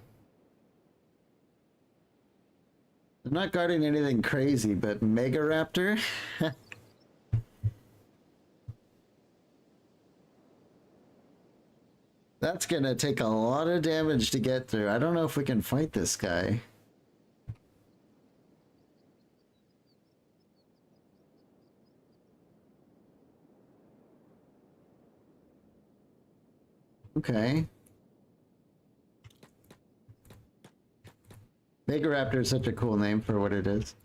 They're not guarding anything crazy, but Mega Raptor? That's gonna take a lot of damage to get through. I don't know if we can fight this guy. Okay. Mega Raptor is such a cool name for what it is.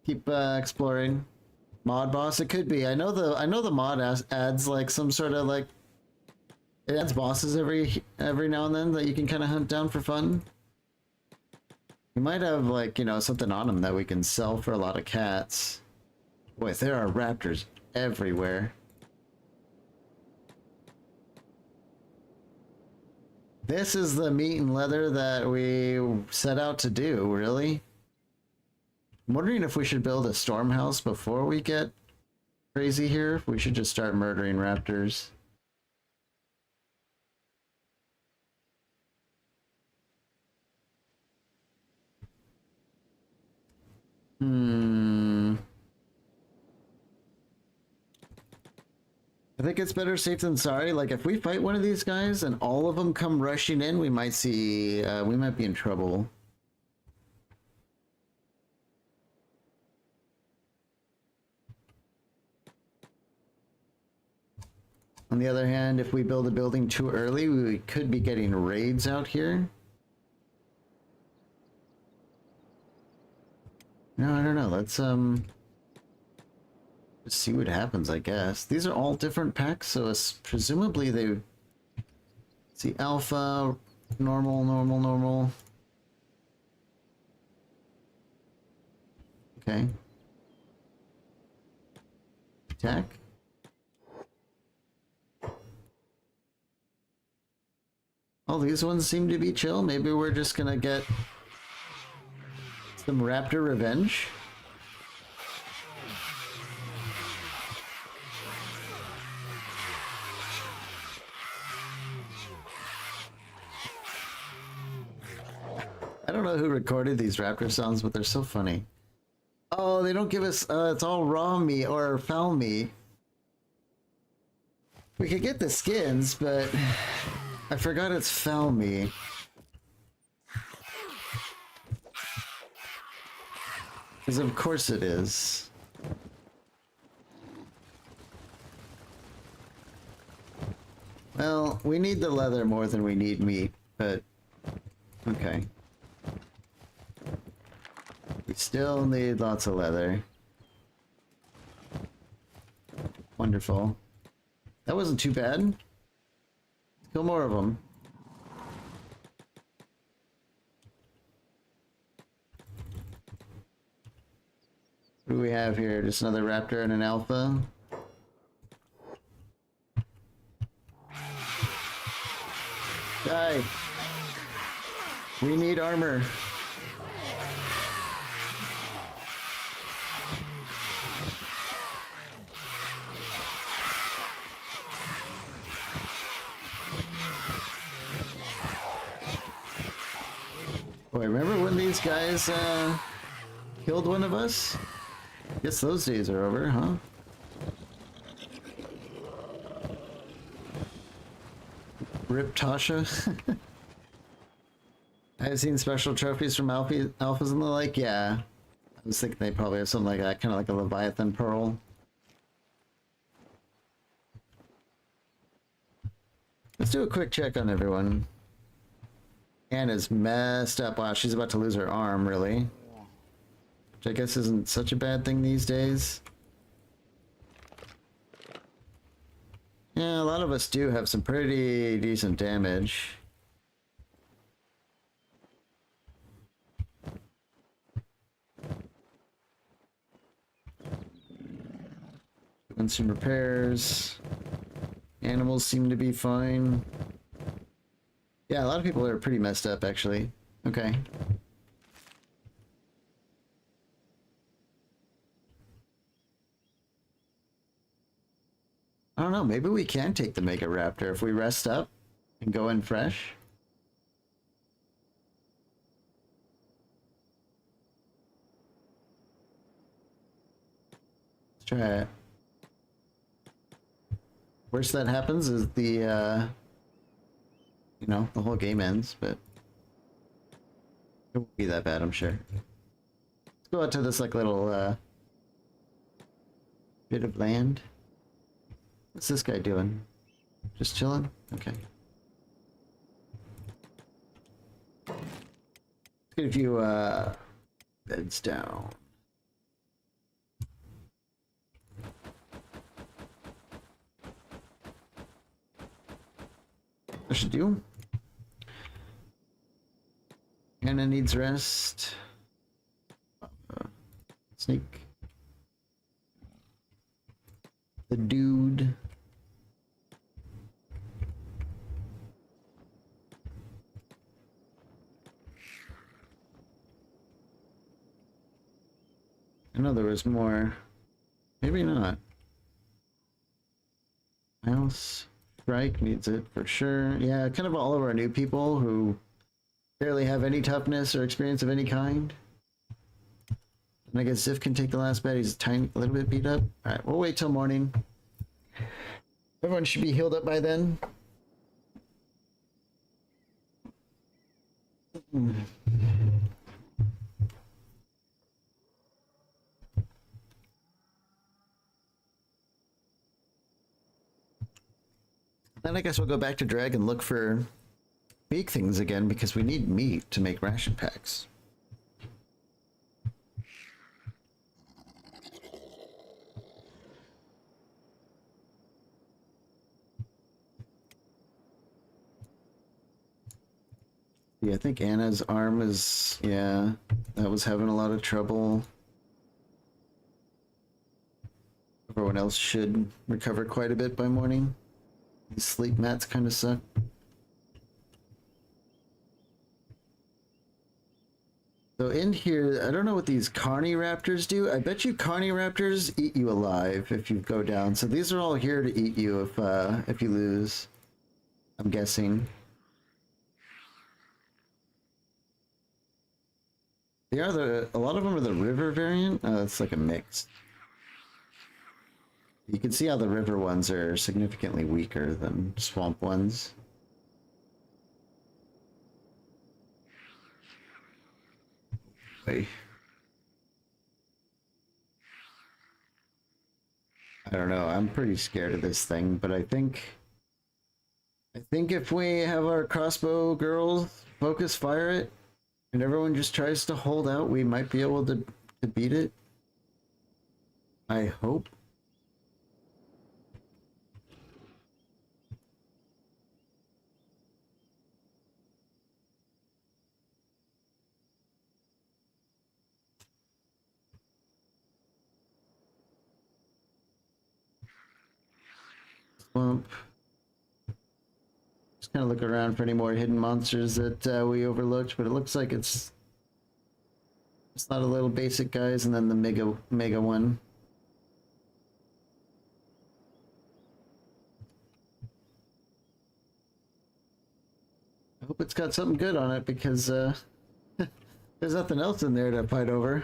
Keep exploring. Mod boss, it could be. I know the mod adds like some sort of like it adds bosses every now and then that you can kind of hunt down for fun. We might have like, you know, something on them that we can sell for a lot of cats. Boy, there are raptors everywhere. This is the meat and leather that we set out to do, really? I'm wondering if we should build a storm house before we get crazy here. If we should just start murdering raptors. I think it's better safe than sorry. Like, if we fight one of these guys and all of them come rushing in, we might see, we might be in trouble. On the other hand, if we build a building too early, we could be getting raids out here. No, I don't know. Let's just see what happens, I guess. These are all different packs, so it's presumably they see alpha, normal, normal, normal. Okay. Attack. Oh, these ones seem to be chill. Maybe we're just gonna get some raptor revenge. I don't know who recorded these raptor sounds, but they're so funny. Oh, they don't give us, it's all raw meat or foul meat. We could get the skins, but I forgot it's foul meat. Because of course it is. Well, we need the leather more than we need meat, but okay. We still need lots of leather. Wonderful. That wasn't too bad. Kill more of them. What do we have here? Just another raptor and an alpha. Die! We need armor. Boy, remember when these guys killed one of us? Guess those days are over, huh? Rip Tasha. I've seen special trophies from alphas and the like. Yeah, I was thinking they probably have something like that, kind of like a Leviathan Pearl. Let's do a quick check on everyone. Anna's messed up. Wow, she's about to lose her arm, really. Which I guess isn't such a bad thing these days. Yeah, a lot of us do have some pretty decent damage. Doing some repairs. Animals seem to be fine. Yeah, a lot of people are pretty messed up, actually. Okay. I don't know, maybe we can take the Mega Raptor if we rest up and go in fresh. Let's try it. Worst that happens is the, you know, the whole game ends, but it won't be that bad, I'm sure. Let's go out to this, like, little, bit of land. What's this guy doing? Just chilling? Okay. Let's get a few, beds down. I should do. Anna needs rest. Sneak. The dude. I know there was more. Maybe not. Mouse. Strike needs it for sure. Yeah, kind of all of our new people who barely have any toughness or experience of any kind. And I guess Ziff can take the last bet. He's a little bit beat up. Alright, we'll wait till morning. Everyone should be healed up by then. Then I guess we'll go back to Drag and look for big things again because we need meat to make ration packs. Yeah, I think Anna's arm is, yeah, that was having a lot of trouble. Everyone else should recover quite a bit by morning. These sleep mats kind of suck. So in here, I don't know what these Carni Raptors do. I bet you Carni Raptors eat you alive if you go down. So these are all here to eat you if you lose. I'm guessing. They are a lot of them are the river variant. It's like a mix. You can see how the river ones are significantly weaker than swamp ones. Wait. I don't know. I'm pretty scared of this thing, but I think if we have our crossbow girls focus fire it, and everyone just tries to hold out, we might be able to beat it. I hope. Swamp. Just kind of look around for any more hidden monsters that we overlooked, but it looks like it's not a little basic guys, and then the mega one. I hope it's got something good on it because there's nothing else in there to fight over.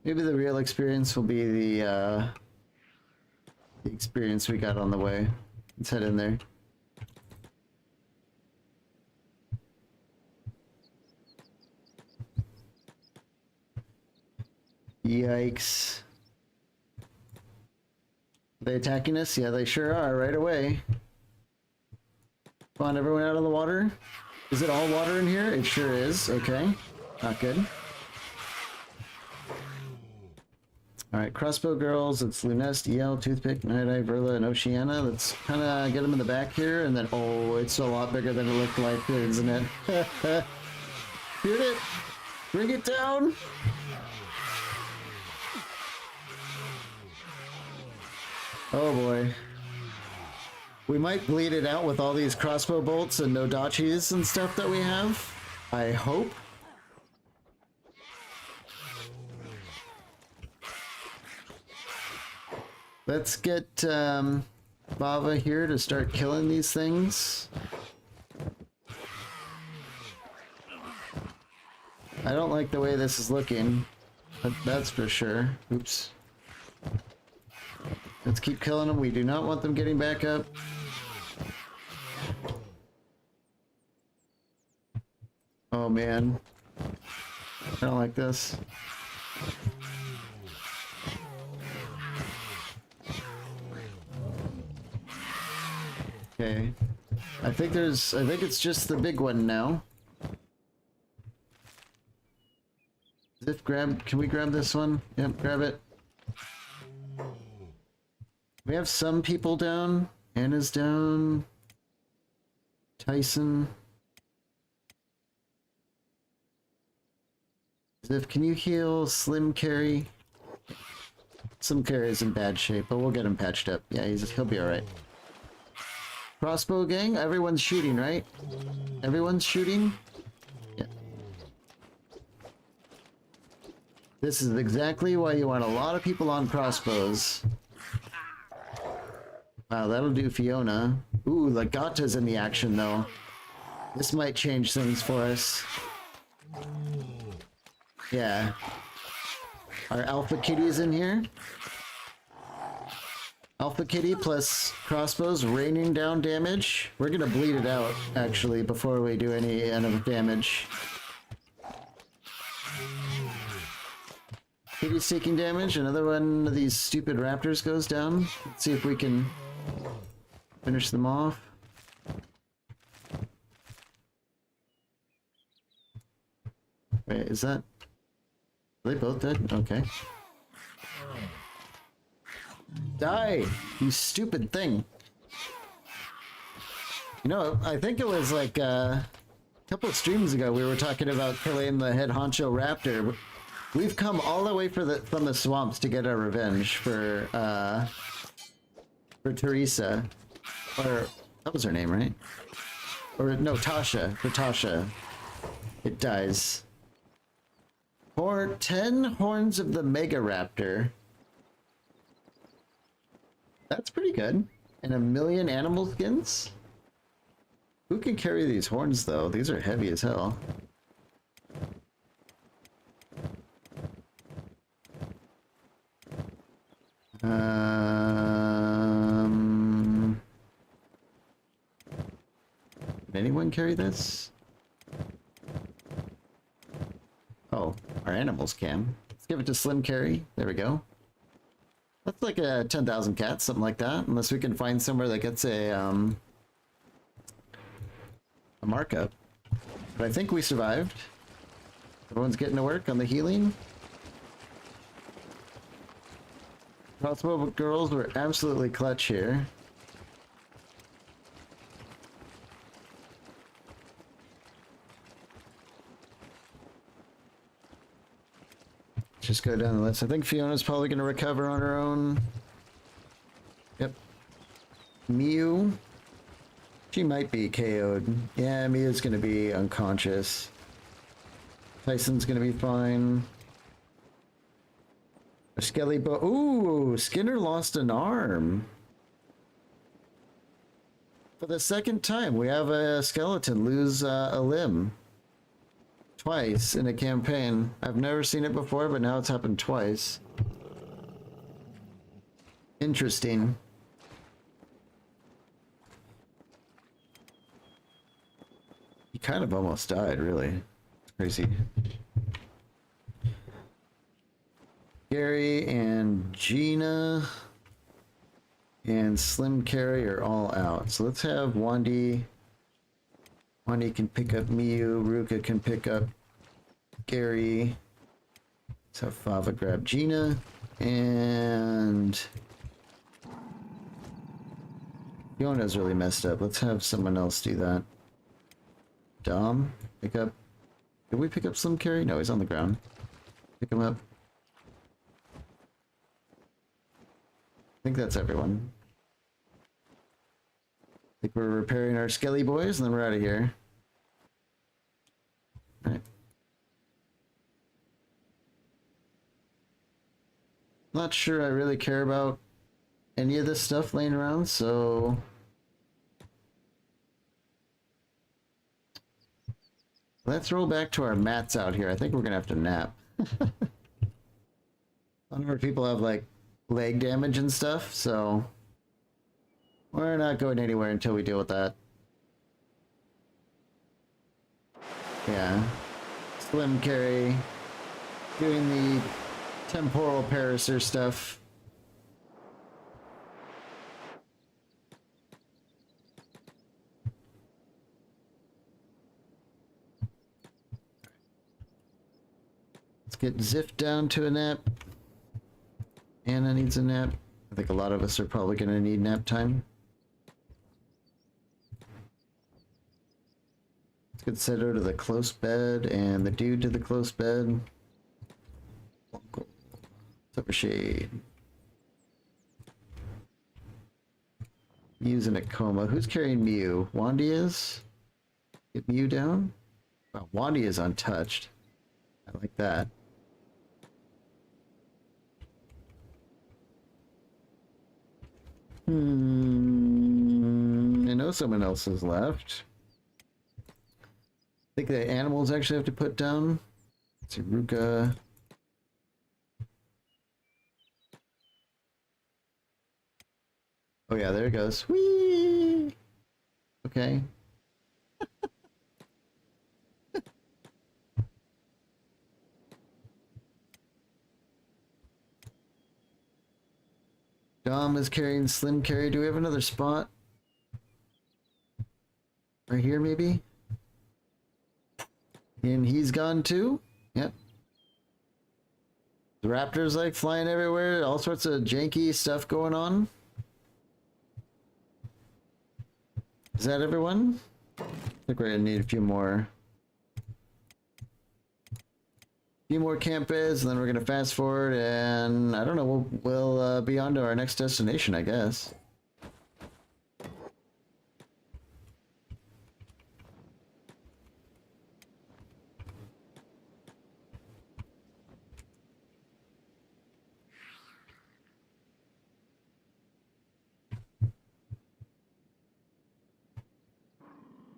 Maybe the real experience will be the experience we got on the way. Let's head in there. Yikes. Are they attacking us? Yeah, they sure are, right away. Come on, everyone out of the water. Is it all water in here? It sure is. Okay. Not good. Alright, crossbow girls, it's Lunest, EL, Toothpick, Night-Eye, Verla, and Oceana. Let's kind of get them in the back here, and then, oh, it's a lot bigger than it looked like, isn't it? Shoot it! Bring it down! Oh boy. We might bleed it out with all these crossbow bolts and Nodachis and stuff that we have. I hope. Let's get Bava here to start killing these things. I don't like the way this is looking, but that's for sure. Oops. Let's keep killing them. We do not want them getting back up. Oh man. I don't like this. Okay. I think it's just the big one now. Can we grab this one? Yep, grab it. We have some people down. Anna's down. Tyson. Ziff, can you heal Slim Carry? Slim Carry is in bad shape, but we'll get him patched up. Yeah, he'll be alright. Crossbow gang, everyone's shooting, right? Everyone's shooting? Yeah. This is exactly why you want a lot of people on crossbows. Wow, that'll do Fiona. Ooh, Lagata's in the action though. This might change things for us. Yeah. Our Alpha Kitty's in here. Alpha Kitty plus crossbows raining down damage. We're gonna bleed it out, actually, before we do any damage. Kitty's taking damage. Another one of these stupid raptors goes down. Let's see if we can finish them off. Wait, is that... Are they both dead? Okay. Die, you stupid thing. You know, I think it was like a couple of streams ago we were talking about killing the head honcho raptor. We've come all the way from the swamps to get our revenge for Teresa. Or that was her name, right? Or no, Tasha. For Tasha. It dies. For 10 horns of the Mega Raptor. That's pretty good. And 1 million animal skins? Who can carry these horns, though? These are heavy as hell. Can anyone carry this? Oh, our animals can. Let's give it to Slim Carry. There we go. That's like a 10,000 cats, something like that. Unless we can find somewhere that gets a markup. But I think we survived. Everyone's getting to work on the healing. Crossbow girls were absolutely clutch here. Just go down the list. I think Fiona's probably going to recover on her own. Yep. Mew. She might be KO'd. Yeah, Mew's going to be unconscious. Tyson's going to be fine. Skelly Ooh, Skinner lost an arm. For the second time, we have a skeleton lose a limb. Twice in a campaign. I've never seen it before, but now it's happened twice. Interesting. He kind of almost died, really. It's crazy. Gary and Gina and Slim Carry are all out. So let's have Wandy. Wandy can pick up Miyu. Ruka can pick up Gary. Let's have Fava grab Gina. And Fiona's really messed up. Let's have someone else do that. Dom, pick up. Did we pick up Slim Carry? No, he's on the ground. Pick him up. I think that's everyone. I think we're repairing our Skelly boys and then we're out of here. Alright. Not sure I really care about any of this stuff laying around, so let's roll back to our mats out here. I think we're gonna have to nap. A lot of our people have like leg damage and stuff, so we're not going anywhere until we deal with that. Yeah. Slim carry. Doing the temporal paraser stuff. Let's get Ziff down to a nap. Anna needs a nap. I think a lot of us are probably going to need nap time. Let's get Seto to the close bed and the dude to the close bed. Suffer shade. Mew's in a coma. Who's carrying Mew? Wandy is? Get Mew down? Wow, Wandy is untouched. I like that. I know someone else has left. I think the animals actually have to put down. Let's see, Ruka. Oh yeah, there it goes. Whee! Okay. Dom is carrying Slim carry. Do we have another spot? Right here, maybe? And he's gone too? Yep. The raptors like flying everywhere. All sorts of janky stuff going on. Is that everyone? I think we're gonna need a few more. Few more camp beds, and then we're gonna fast forward, and I don't know. We'll be on to our next destination, I guess.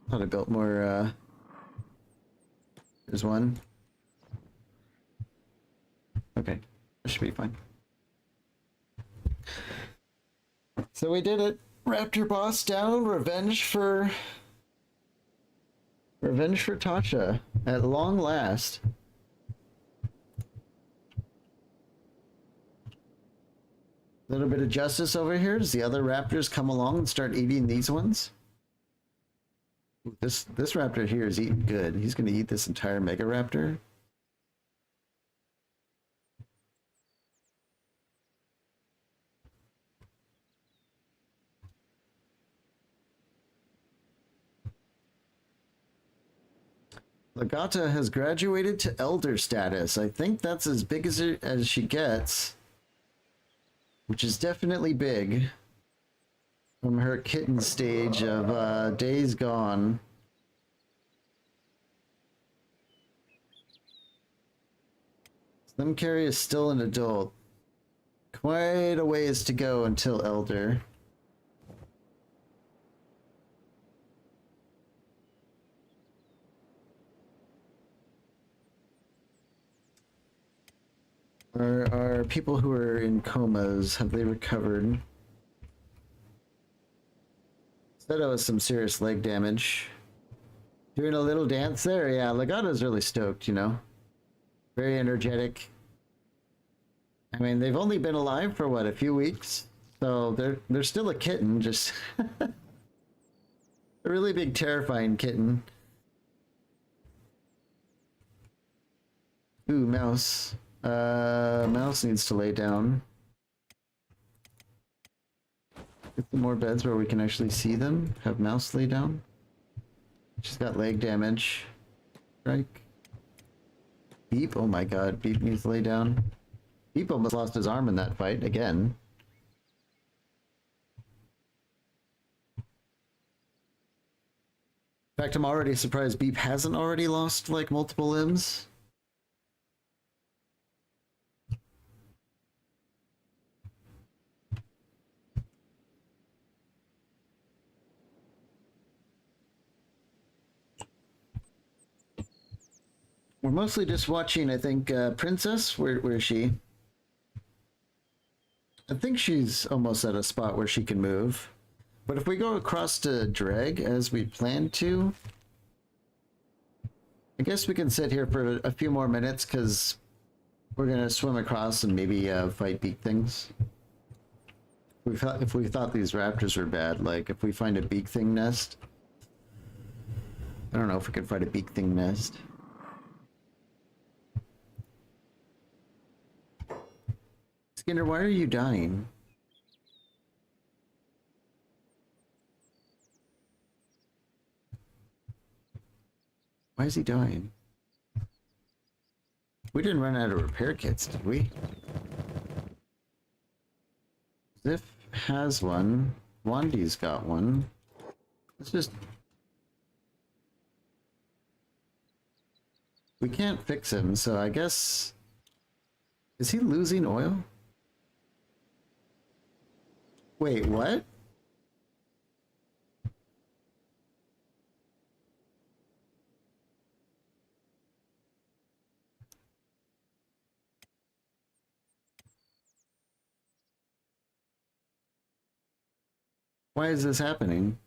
Thought I built more. There's one. Okay, that should be fine. So we did it. Raptor boss down. Revenge for Tasha at long last. A little bit of justice over here. Does the other raptors come along and start eating these ones? This raptor here is eating good. He's going to eat this entire mega raptor. Legata has graduated to elder status. I think that's as big as she gets, which is definitely big from her kitten stage of days gone. Slim Carry is still an adult. Quite a ways to go until elder. Are people who are in comas, have they recovered? Seto has some serious leg damage. Doing a little dance there? Yeah, Legato's really stoked, you know? Very energetic. I mean, they've only been alive for what, a few weeks? So they're still a kitten, just a really big terrifying kitten. Ooh, mouse. Mouse needs to lay down. Get some more beds where we can actually see them. Have mouse lay down. She's got leg damage. Strike. Beep, oh my god, Beep needs to lay down. Beep almost lost his arm in that fight, again. In fact, I'm already surprised Beep hasn't already lost, like, multiple limbs. We're mostly just watching, I think, Princess. Where is she? I think she's almost at a spot where she can move. But if we go across to Dreg as we planned to, I guess we can sit here for a few more minutes because we're gonna swim across and maybe fight beak things. If we thought these raptors were bad, like if we find a beak thing nest, I don't know if we can find a beak thing nest. Skinner, why are you dying? Why is he dying? We didn't run out of repair kits, did we? Ziff has one. Wandy's got one. Let's just... We can't fix him, so I guess... Is he losing oil? Wait, what? Why is this happening?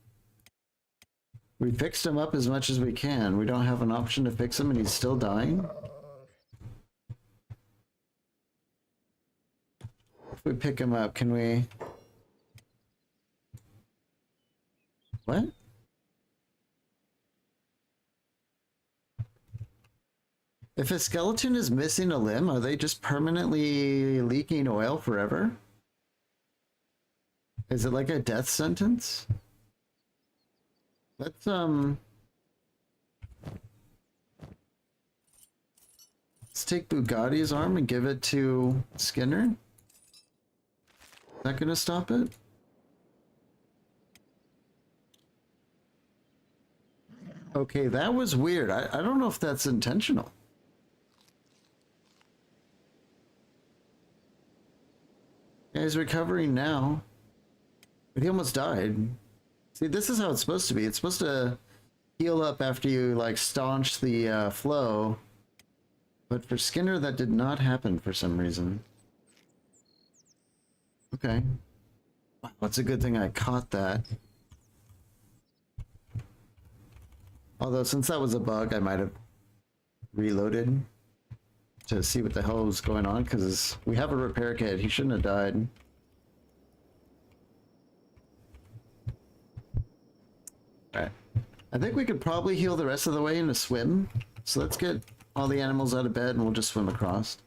We fixed him up as much as we can. We don't have an option to fix him and he's still dying? If we pick him up, can we... What? If a skeleton is missing a limb, are they just permanently leaking oil forever? Is it like a death sentence? Let's take Bugatti's arm and give it to Skinner. Is that gonna stop it? Okay, that was weird. I don't know if that's intentional. Yeah, he's recovering now. But he almost died. See, this is how it's supposed to be. It's supposed to heal up after you, like, staunch the flow. But for Skinner, that did not happen for some reason. Okay. Wow, it's a good thing I caught that. Although, since that was a bug, I might have reloaded to see what the hell was going on, because we have a repair kit. He shouldn't have died. Alright. I think we could probably heal the rest of the way in a swim. So let's get all the animals out of bed and we'll just swim across.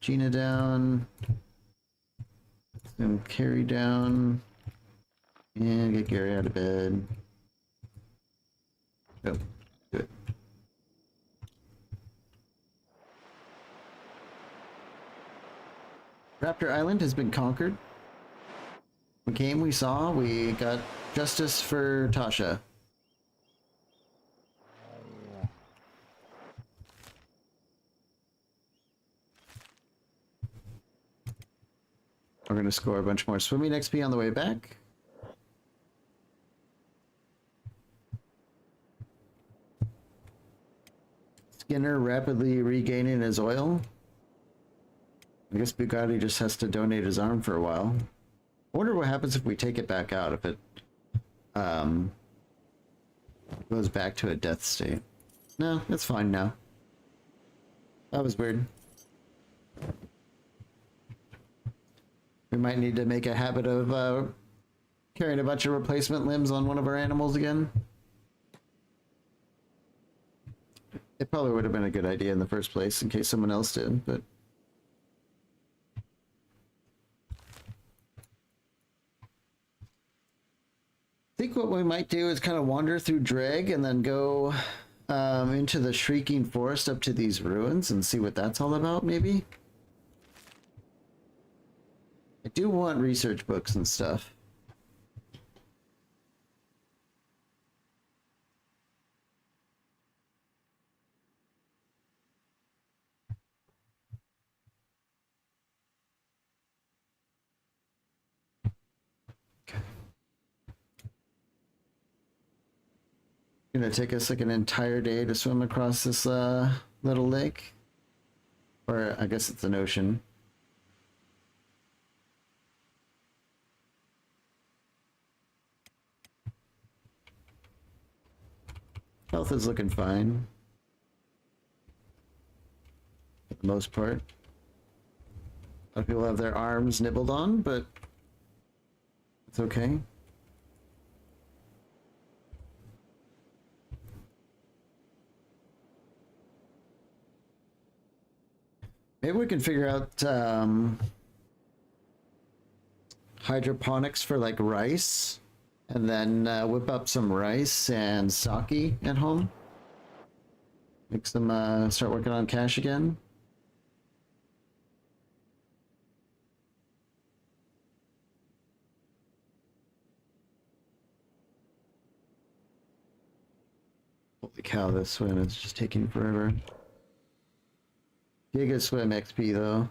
Gina down. And Carrie down. And get Gary out of bed. Go. Do it. Raptor Island has been conquered. We came, we saw, we got justice for Tasha. We're gonna score a bunch more swimming XP on the way back. Skinner rapidly regaining his oil. I guess Bugatti just has to donate his arm for a while. I wonder what happens if we take it back out, if it goes back to a death state. No, it's fine now. That was weird. We might need to make a habit of carrying a bunch of replacement limbs on one of our animals again. It probably would have been a good idea in the first place in case someone else did, but... I think what we might do is kind of wander through Dreg and then go into the Shrieking Forest up to these ruins and see what that's all about, maybe? I do want research books and stuff. Okay. Gonna take us like an entire day to swim across this little lake. Or I guess it's an ocean. Health is looking fine. For the most part. A lot of people have their arms nibbled on, but it's okay. Maybe we can figure out hydroponics for like rice, and then whip up some rice and sake at home. Make them start working on cash again. Holy cow, this swim is just taking forever. Giga swim XP though.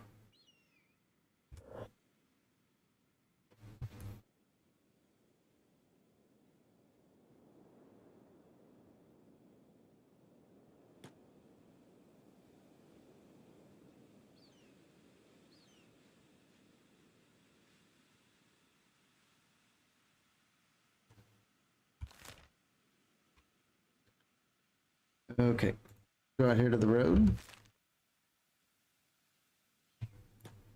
Okay, go out here to the road.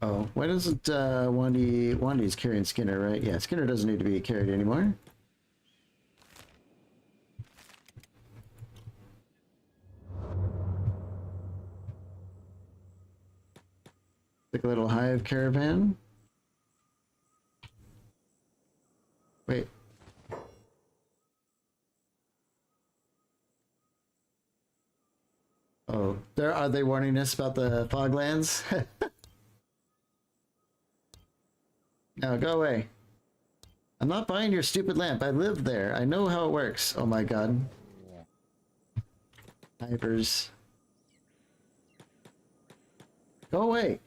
Oh, why doesn't Wandy's carrying Skinner, right? Yeah, Skinner doesn't need to be carried anymore. Like a little hive caravan. Wait. Oh, are they warning us about the foglands? No, go away. I'm not buying your stupid lamp. I live there. I know how it works. Oh my god. Hivers. Go away.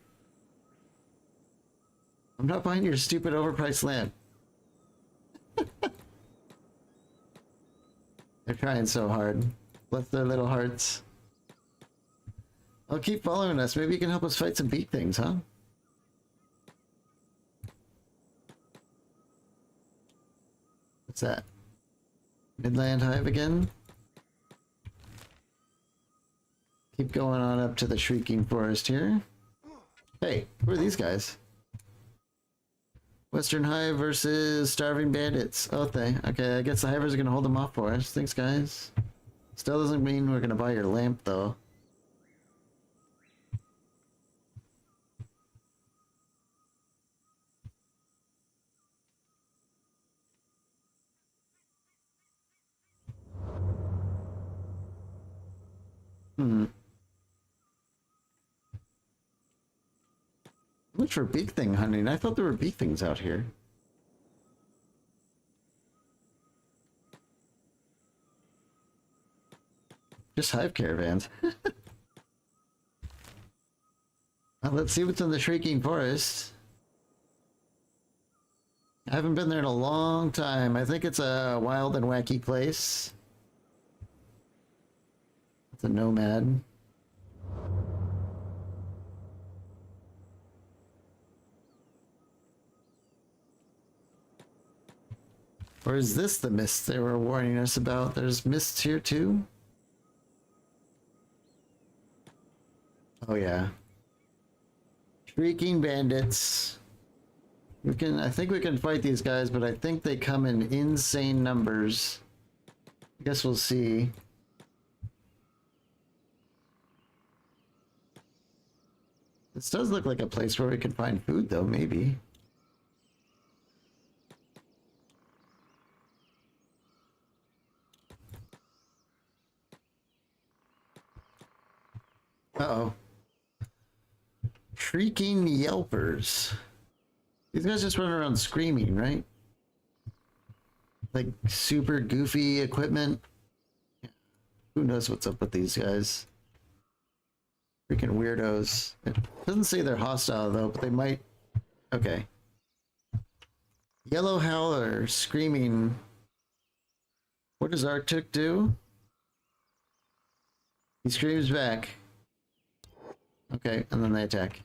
I'm not buying your stupid overpriced lamp. They're trying so hard. Bless their little hearts. I'll keep following us. Maybe you can help us fight some beak things, huh? What's that? Midland Hive again? Keep going on up to the Shrieking Forest here. Hey, who are these guys? Western Hive versus Starving Bandits. Oh, okay, I guess the Hivers are gonna hold them off for us. Thanks, guys. Still doesn't mean we're gonna buy your lamp, though. Much for beak thing hunting. I thought there were beak things out here. Just hive caravans. Well, let's see what's in the Shrieking Forest. I haven't been there in a long time. I think it's a wild and wacky place. It's a nomad. Or is this the mist they were warning us about? There's mists here too? Oh yeah. Shrieking bandits. I think we can fight these guys, but I think they come in insane numbers. I guess we'll see. This does look like a place where we can find food though, maybe. Uh-oh. Shrieking Yelpers. These guys just run around screaming, right? Like super goofy equipment. Who knows what's up with these guys? Freaking weirdos. It doesn't say they're hostile though, but they might. Okay. Yellow Howler screaming. What does Arctic do? He screams back. Okay, and then they attack.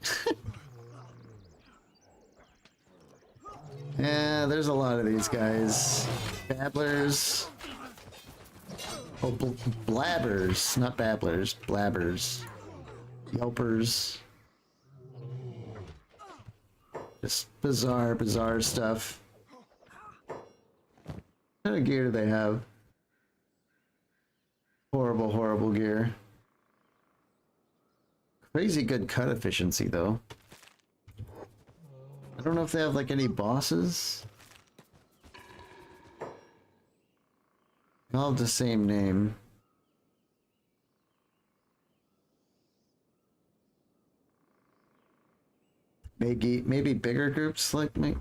Yeah, there's a lot of these guys. Babblers. Oh, blabbers, not babblers. Blabbers. Yelpers. Just bizarre, bizarre stuff. What kind of gear do they have? Horrible, horrible gear. Crazy good cut efficiency, though. I don't know if they have, like, any bosses. They all have the same name. Maybe bigger groups like might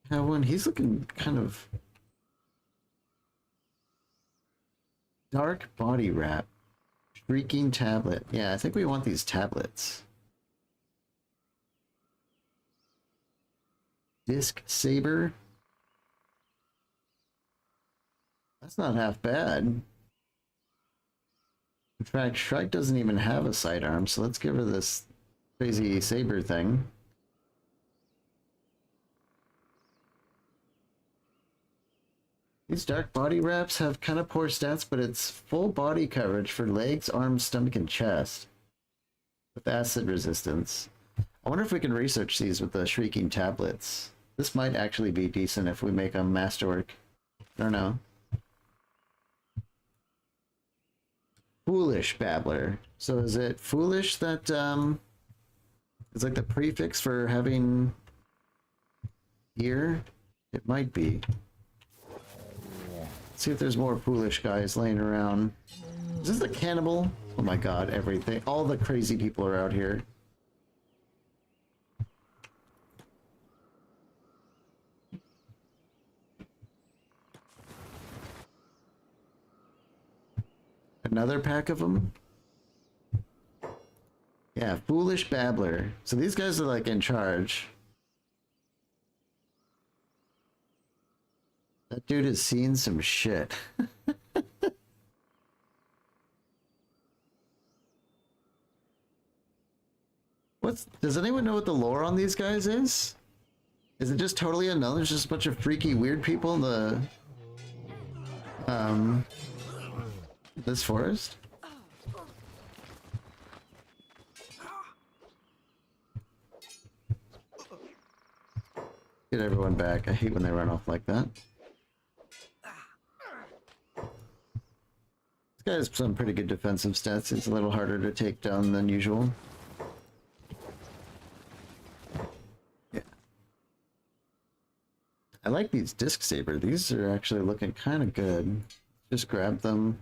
have one. He's looking kind of dark body wrap. Shrieking tablet. Yeah, I think we want these tablets. Disc saber. That's not half bad. In fact, Shrike doesn't even have a sidearm, so let's give her this crazy saber thing. These dark body wraps have kind of poor stats, but it's full body coverage for legs, arms, stomach, and chest. With acid resistance. I wonder if we can research these with the shrieking tablets. This might actually be decent if we make them masterwork. I don't know. Foolish babbler. So is it foolish that it's like the prefix for having ear? It might be. Let's see if there's more foolish guys laying around. Is this a cannibal? Oh my god, everything. All the crazy people are out here. Another pack of them? Yeah, foolish babbler. So these guys are like in charge. That dude has seen some shit. Does anyone know what the lore on these guys is? Is it just totally unknown? There's just a bunch of freaky weird people in the this forest? Get everyone back. I hate when they run off like that. This guy has some pretty good defensive stats. It's a little harder to take down than usual. Yeah. I like these disc saber. These are actually looking kind of good. Just grab them.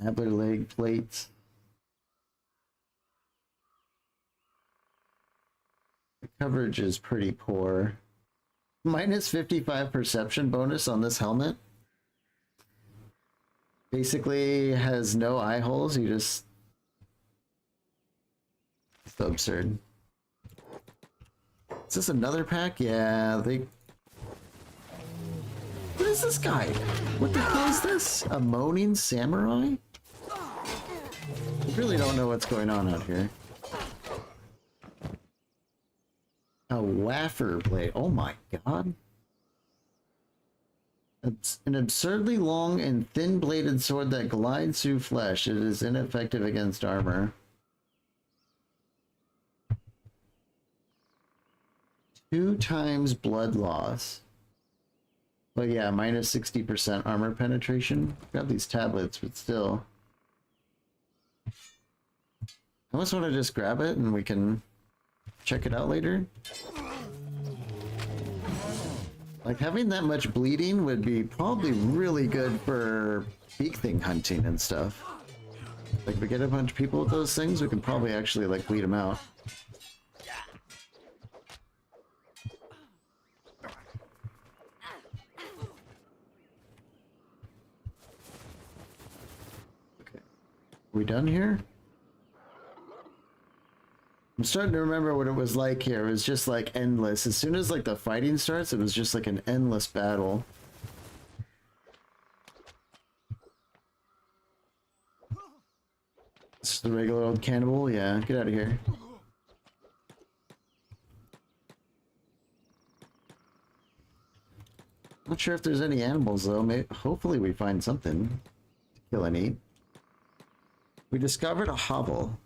Babbler leg plates. The coverage is pretty poor. Minus 55 perception bonus on this helmet. Basically has no eye holes, you just... It's so absurd. Is this another pack? Yeah, they... What is this guy? What the hell is this? A moaning samurai? I really don't know what's going on out here. A waffer blade. Oh my god. It's an absurdly long and thin-bladed sword that glides through flesh. It is ineffective against armor. 2 times blood loss. But yeah, minus 60% armor penetration. Got these tablets, but still. I almost want to just grab it and we can check it out later. Like, having that much bleeding would be probably really good for beak thing hunting and stuff. Like, if we get a bunch of people with those things, we can probably actually, like, bleed them out. Okay. Are we done here? I'm starting to remember what it was like here. It was just like endless. As soon as like the fighting starts, it was just like an endless battle. It's just a regular old cannibal. Yeah, get out of here. Not sure if there's any animals though. Maybe, hopefully we find something to kill and eat. We discovered a hovel.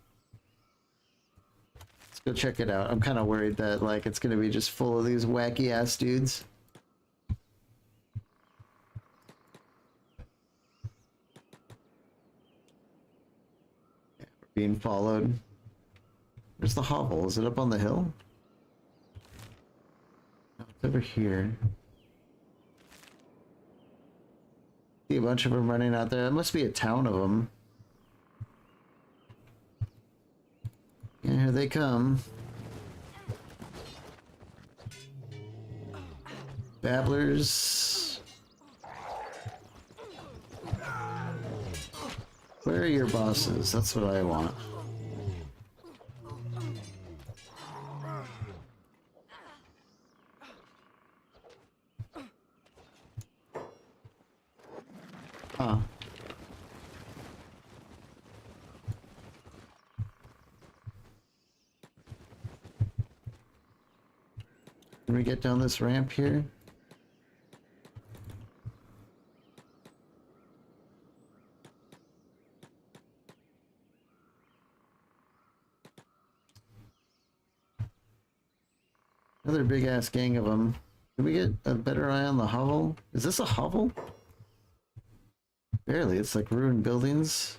Let's go check it out. I'm kind of worried that like it's gonna be just full of these wacky ass dudes. Yeah, we're being followed. Where's the hovel? Is it up on the hill? No, it's over here. See a bunch of them running out there. There must be a town of them. Yeah, here they come. Babblers. Where are your bosses? That's what I want. Huh. Can we get down this ramp here? Another big ass gang of them. Can we get a better eye on the hovel? Is this a hovel? Barely, it's like ruined buildings.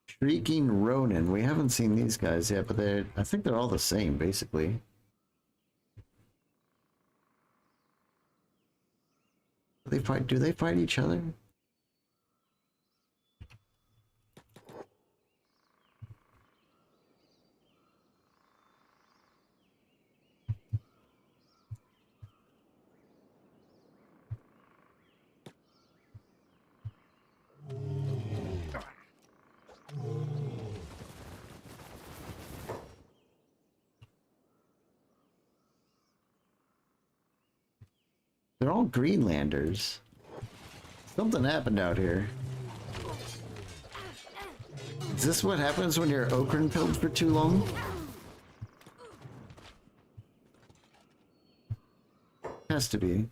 Shrieking Ronin. We haven't seen these guys yet, but I think they're all the same, basically. Do they fight each other? They're all Greenlanders. Something happened out here. Is this what happens when you're okran pilled for too long? Has to be.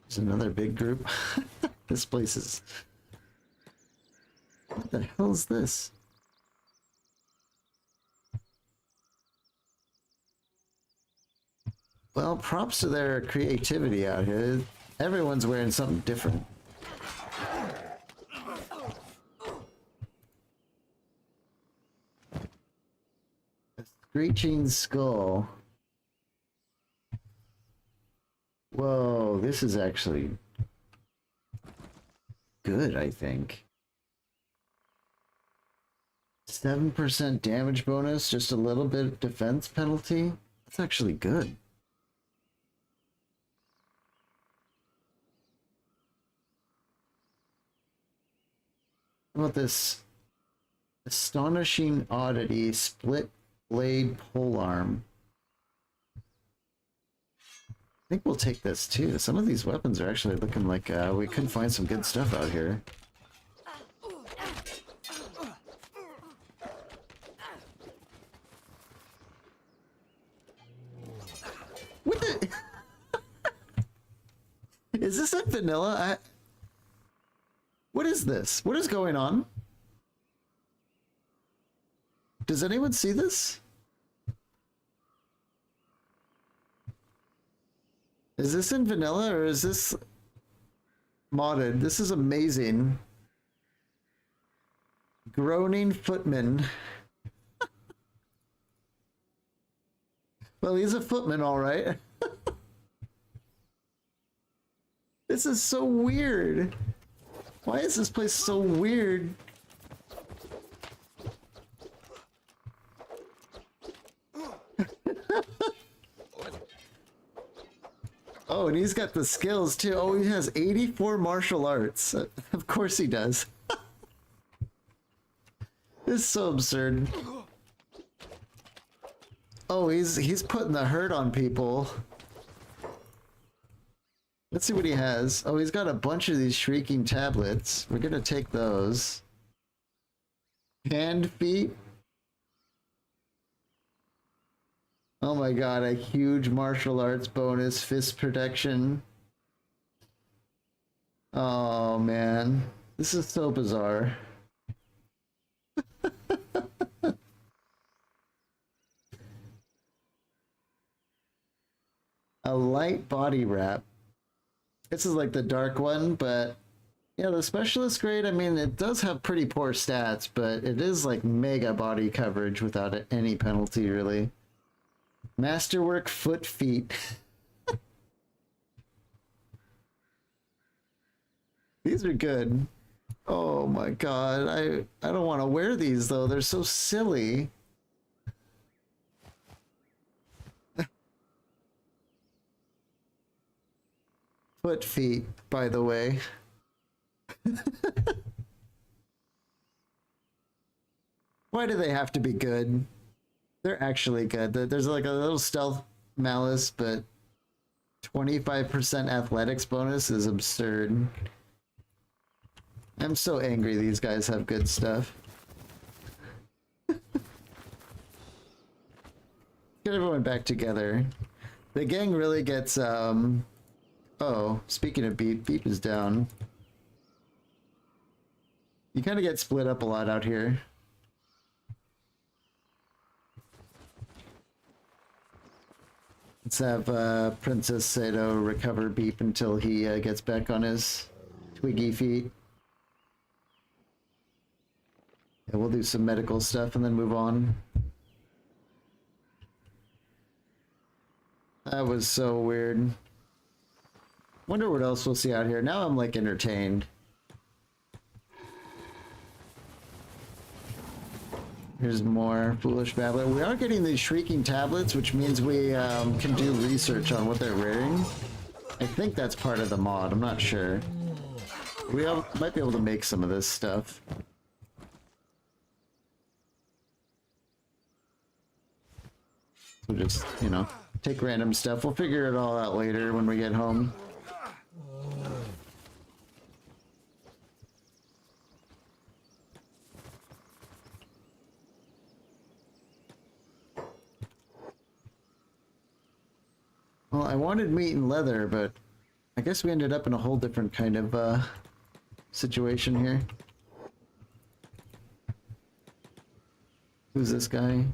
There's another big group. This place is... What the hell is this? Well, props to their creativity out here. Everyone's wearing something different. A screeching skull. Whoa, this is actually good, I think. 7% damage bonus, just a little bit of defense penalty. That's actually good. How about this astonishing oddity split blade polearm? I think we'll take this too. Some of these weapons are actually looking like we could find some good stuff out here. What the? Is this like vanilla? What is this? What is going on? Does anyone see this? Is this in vanilla or is this modded? This is amazing. Groaning footman. Well, he's a footman, all right. This is so weird. Why is this place so weird? Oh, and he's got the skills too. Oh, he has 84 martial arts. Of course he does. This is so absurd. Oh, he's putting the hurt on people. Let's see what he has. Oh, he's got a bunch of these shrieking tablets. We're gonna take those. Hand feet. Oh my god, a huge martial arts bonus, fist protection. Oh man, this is so bizarre. A light body wrap. This is like the dark one, but yeah, the specialist grade, I mean, it does have pretty poor stats, but it is like mega body coverage without any penalty, really. Masterwork foot feet. These are good. Oh my god, I don't want to wear these though. They're so silly. Foot feet, by the way. Why do they have to be good? They're actually good. There's like a little stealth malice, but 25% athletics bonus is absurd. I'm so angry these guys have good stuff. Get everyone back together. The gang really gets, oh, speaking of beep, beep is down. You kind of get split up a lot out here. Let's have Princess Sato recover Beep until he gets back on his twiggy feet. Yeah, we'll do some medical stuff and then move on. That was so weird. Wonder what else we'll see out here. Now I'm like entertained. Here's more foolish babbler. We are getting these shrieking tablets, which means we can do research on what they're wearing. I think that's part of the mod. I'm not sure. We might be able to make some of this stuff. We'll just, you know, take random stuff. We'll figure it all out later when we get home. Well, I wanted meat and leather, but I guess we ended up in a whole different kind of situation here. Who's this guy?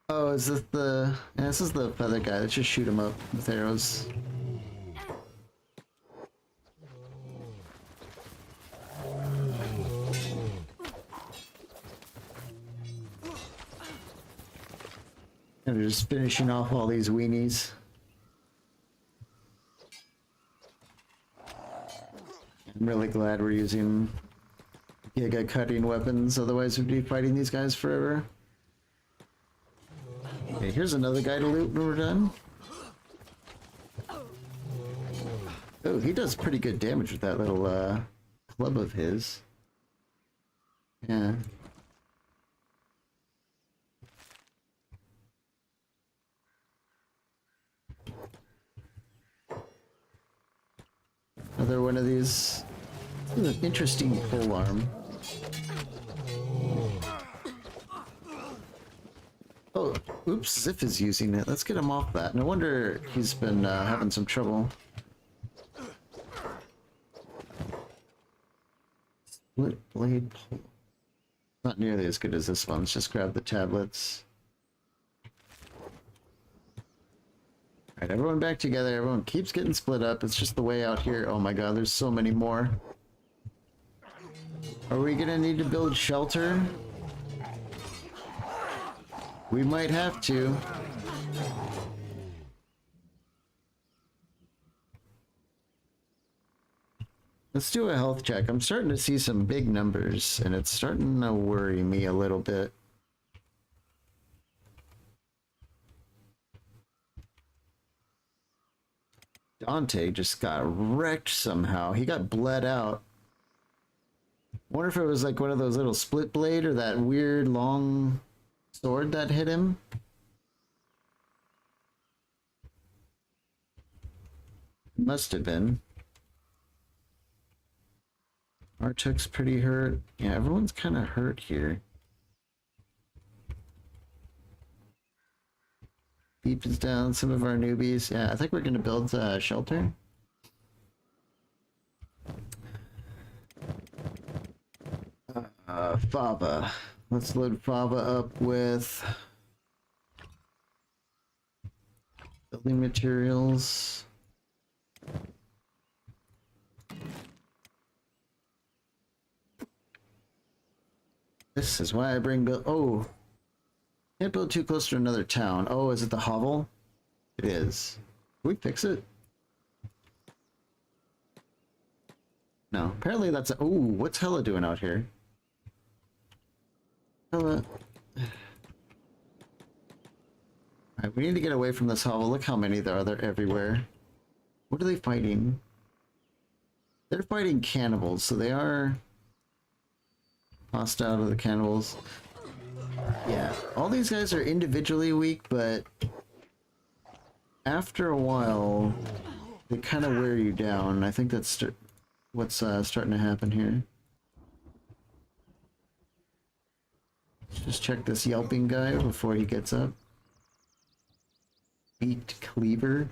Oh, is this the... Yeah, this is the feather guy. Let's just shoot him up with arrows. And we're just finishing off all these weenies. I'm really glad we're using giga cutting weapons, otherwise we'd be fighting these guys forever. Okay, here's another guy to loot when we're done. Oh, he does pretty good damage with that little club of his. Yeah. Another one of these. This is an interesting pole arm. Oh, oops, Ziff is using it. Let's get him off that. No wonder he's been having some trouble. Split blade pole. Not nearly as good as this one. Let's just grab the tablets. Alright, everyone back together. Everyone keeps getting split up. It's just the way out here. Oh my god, there's so many more. Are we gonna need to build shelter? We might have to. Let's do a health check. I'm starting to see some big numbers, and it's starting to worry me a little bit. Dante just got wrecked somehow. He got bled out. Wonder if it was like one of those little split blade or that weird long sword that hit him. Must have been. Artuk's pretty hurt. Yeah, everyone's kind of hurt here. Beep is down, some of our newbies. Yeah, I think we're going to build a shelter. Fava. Let's load Fava up with building materials. This is why I bring build. Oh, can't build too close to another town. Oh, is it the hovel? It is. Can we fix it? No. Apparently that's a. Ooh, what's Hella doing out here? Hella. Alright, we need to get away from this hovel. Look how many there are everywhere. What are they fighting? They're fighting cannibals, so they are hostile to the cannibals. Yeah, all these guys are individually weak, but after a while, they kind of wear you down. I think that's what's starting to happen here. Let's just check this yelping guy before he gets up. Beaked cleaver.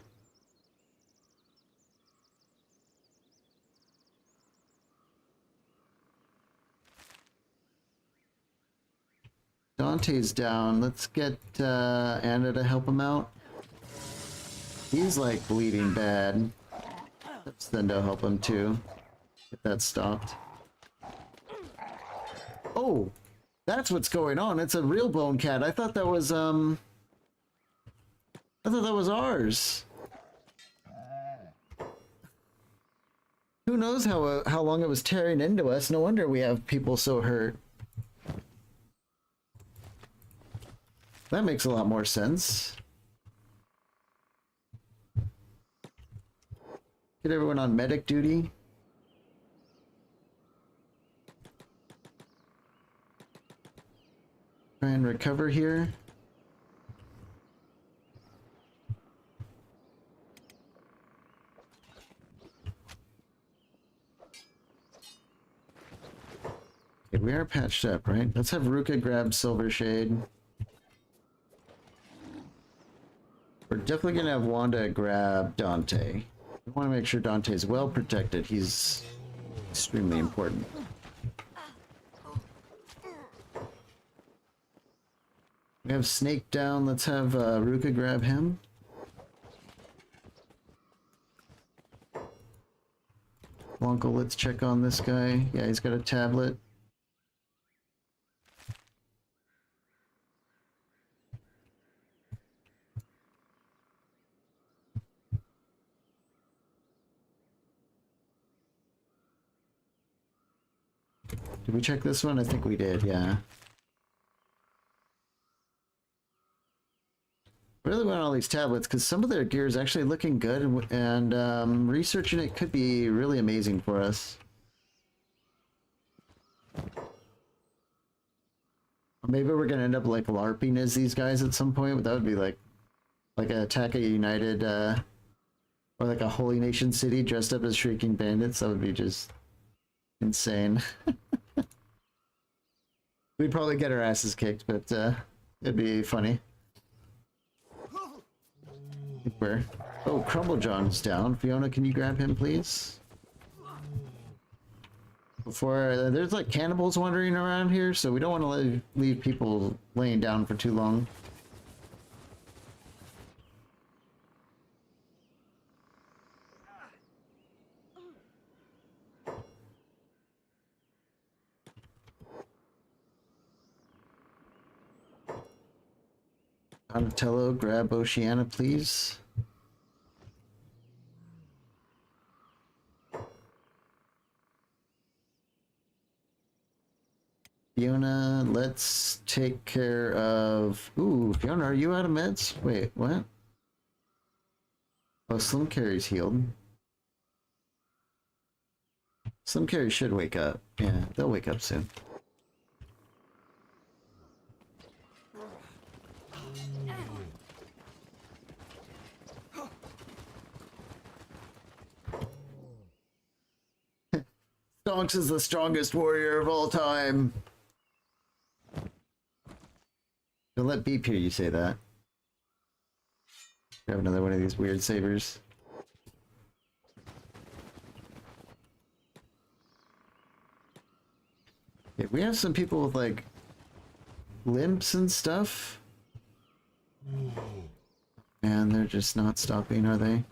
Dante's down. Let's get Anna to help him out. He's like bleeding bad. Let's Thendo help him too. Get that stopped. Oh, that's what's going on. It's a real bone cat. I thought that was ours. Who knows how long it was tearing into us? No wonder we have people so hurt. That makes a lot more sense. Get everyone on medic duty. Try and recover here. Okay, we are patched up, right? Let's have Ruka grab Silver Shade. We're definitely gonna have Wanda grab Dante. We want to make sure Dante is well protected. He's extremely important. We have Snake down. Let's have Ruka grab him. Lonko, let's check on this guy. Yeah, he's got a tablet. Did we check this one? I think we did, yeah. Really want all these tablets because some of their gear is actually looking good, and researching it could be really amazing for us. Or maybe we're gonna end up like LARPing as these guys at some point, but that would be like an Attack of United, or like a Holy Nation City dressed up as Shrieking Bandits. That would be just insane. We'd probably get our asses kicked, but it'd be funny. Where? Oh, Crumblejohn's down. Fiona, can you grab him, please? Before there's like cannibals wandering around here, so we don't want to leave people laying down for too long. Donatello, grab Oceana, please. Fiona, let's take care of... Ooh, Fiona, are you out of meds? Wait, what? Oh, Slim Carry's healed. Slim Carry should wake up. Yeah, they'll wake up soon. Stonks is the strongest warrior of all time. Don't let Beep hear you say that. Grab another one of these weird sabers. Yeah, we have some people with like limps and stuff. And they're just not stopping, are they?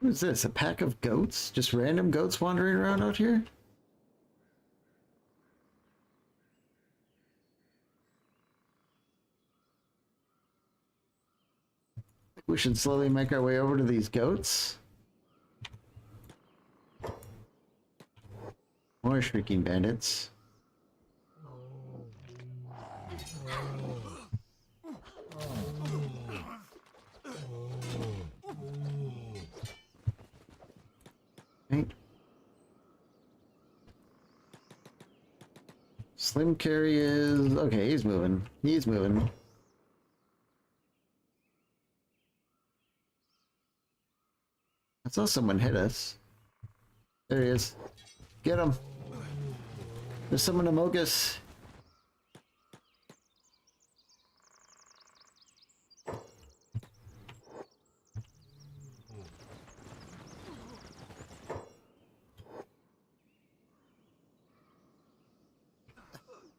What is this? A pack of goats? Just random goats wandering around out here? We should slowly make our way over to these goats. More shrieking bandits. Okay. Slim Carry is... okay, he's moving. He's moving. I saw someone hit us. There he is. Get him. There's someone among us.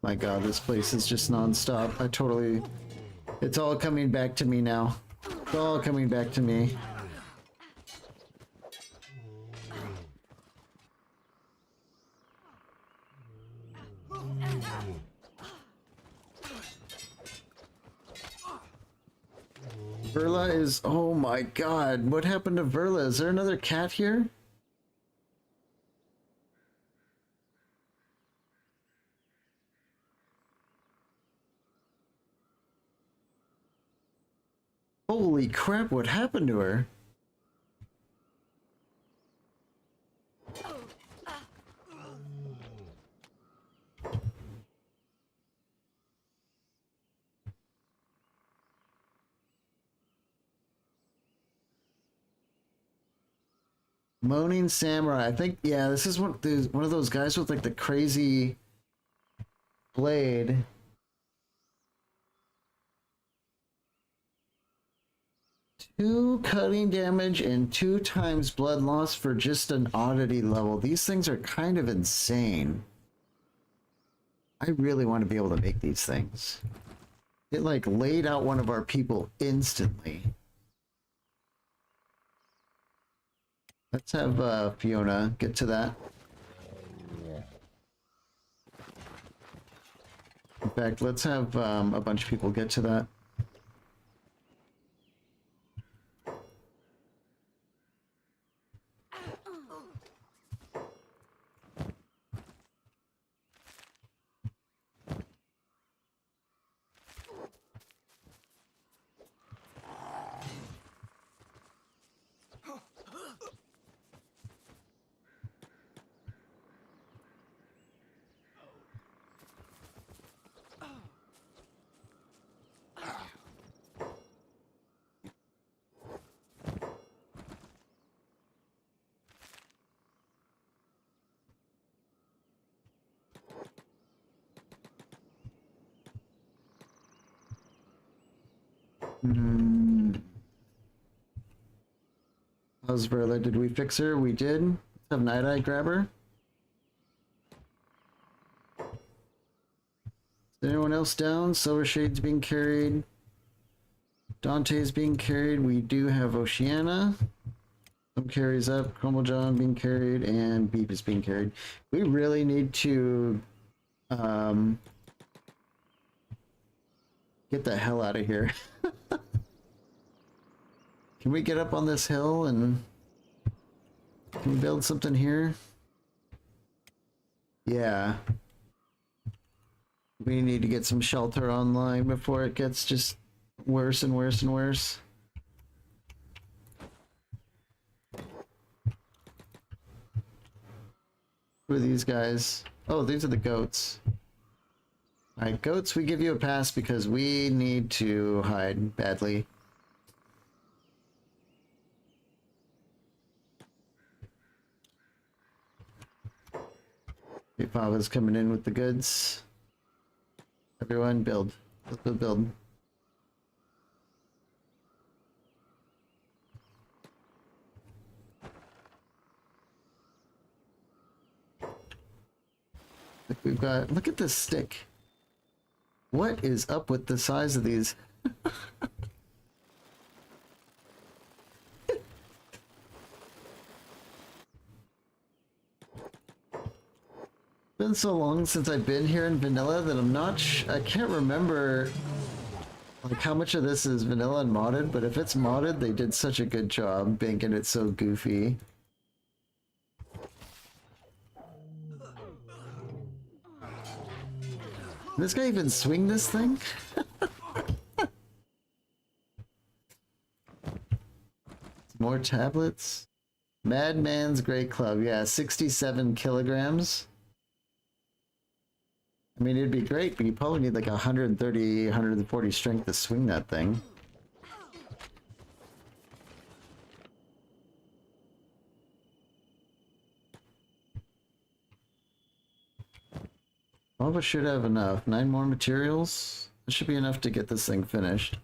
My god, this place is just non-stop. I totally... it's all coming back to me now. It's all coming back to me. Verla is... oh my god, what happened to Verla? Is there another cat here? Holy crap, what happened to her? Moaning Samurai. I think, yeah, this is one of those guys with like the crazy blade. Two cutting damage and 2 times blood loss for just an oddity level. These things are kind of insane. I really want to be able to make these things. It like laid out one of our people instantly. Let's have Fiona get to that. In fact, let's have a bunch of people get to that. How's Verla? Did we fix her? We did. Let's have Night Eye grab her. Is anyone else down? Silver Shade's being carried. Dante's being carried. We do have Oceana. Some carries up. Cromwell John being carried, and Beep is being carried. We really need to get the hell out of here. Can we get up on this hill and can we build something here? Yeah. We need to get some shelter online before it gets just worse and worse and worse. Who are these guys? Oh, these are the goats. Alright, goats, we give you a pass because we need to hide badly. Papa's coming in with the goods. Everyone build. Let's build. We've got, look at this stick. What is up with the size of these? Been so long since I've been here in vanilla that I'm not I can't remember like how much of this is vanilla and modded, but if it's modded, they did such a good job making it so goofy. Can this guy even swing this thing? More tablets. Madman's Great Club, yeah, 67 kilograms. I mean, it'd be great, but you probably need like 130, 140 strength to swing that thing. All of us should have enough. 9 more materials? That should be enough to get this thing finished.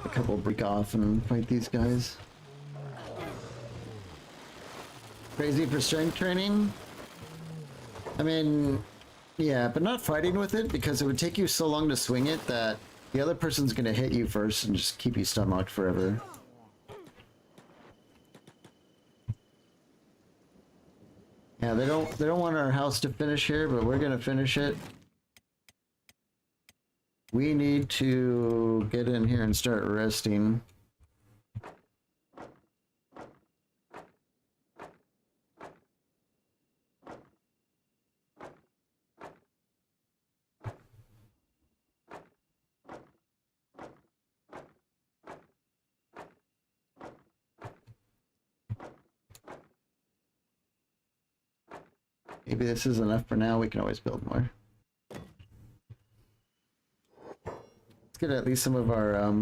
A couple break off and fight these guys. Crazy for strength training? I mean, yeah, but not fighting with it because it would take you so long to swing it that the other person's gonna hit you first and just keep you stun locked forever. Yeah, they don't want our house to finish here, but we're gonna finish it. We need to get in here and start resting. Maybe this is enough for now. We can always build more. Let's get at least some of our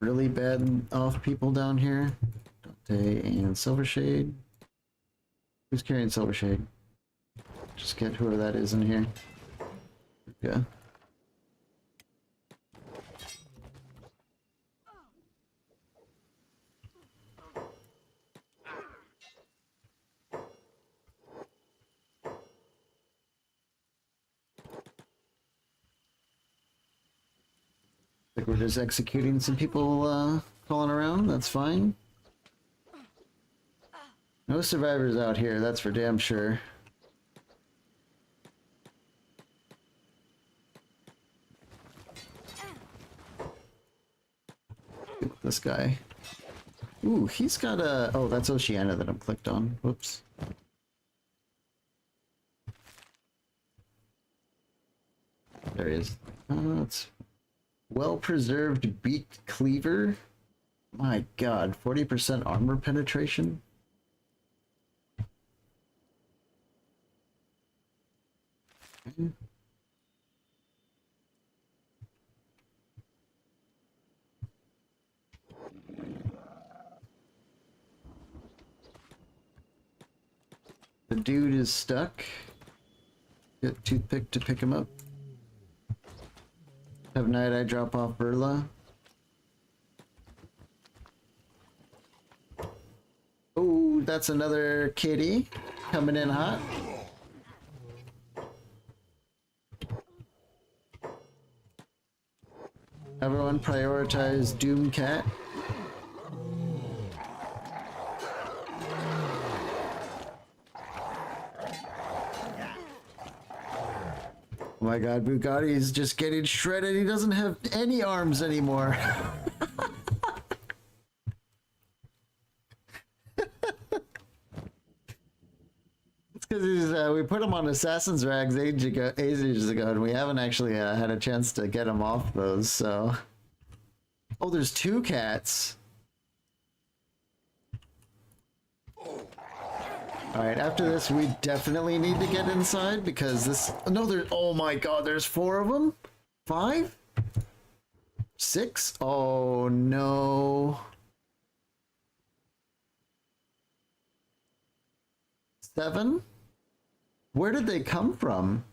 really bad off people down here. Dante and Silvershade. Who's carrying Silvershade? Just get whoever that is in here. Yeah. Like we're just executing some people falling around, that's fine. No survivors out here, that's for damn sure. This guy. Ooh, he's got a... Oh, that's Oceania that I'm clicked on. Whoops. There he is. It's well-preserved beaked cleaver. My god, 40% armor penetration? The dude is stuck. Get a toothpick to pick him up. Have night I drop off Burla. Oh, that's another kitty coming in hot. Everyone prioritize Doom Cat. Oh my god, Bugatti's just getting shredded. He doesn't have any arms anymore. It's because we put him on Assassin's Rags ages ago, and we haven't actually had a chance to get him off those, so... Oh, there's 2 cats. Alright, after this, we definitely need to get inside, because this... No, there... Oh my god, there's 4 of them? 5? 6? Oh, no. 7? Where did they come from?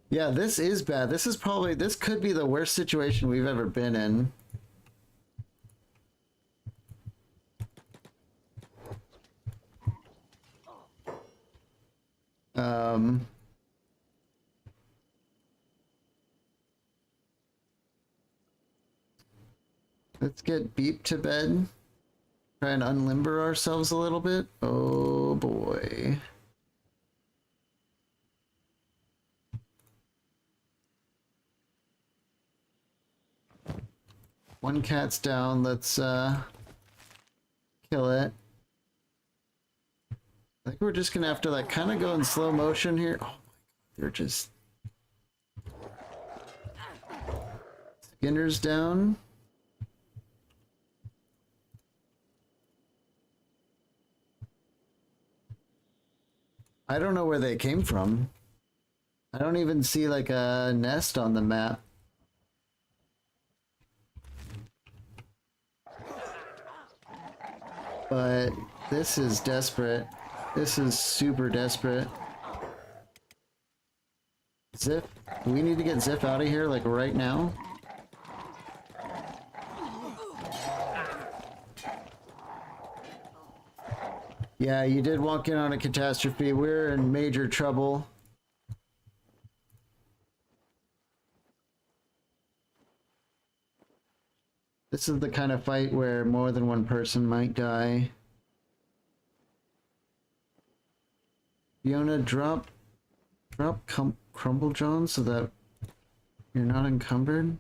Yeah, this is bad. This is probably... This could be the worst situation we've ever been in. Let's get Beep to bed. Try and unlimber ourselves a little bit. Oh boy. One cat's down. Let's kill it. I think we're just gonna have to like kind of go in slow motion here. Oh my god, they're just... Skinner's down. I don't know where they came from. I don't even see like a nest on the map. But this is desperate. This is super desperate. Zip. We need to get Zip out of here like right now. Yeah, you did walk in on a catastrophe. We're in major trouble. This is the kind of fight where more than one person might die. Fiona, drop Crumble John so that you're not encumbered.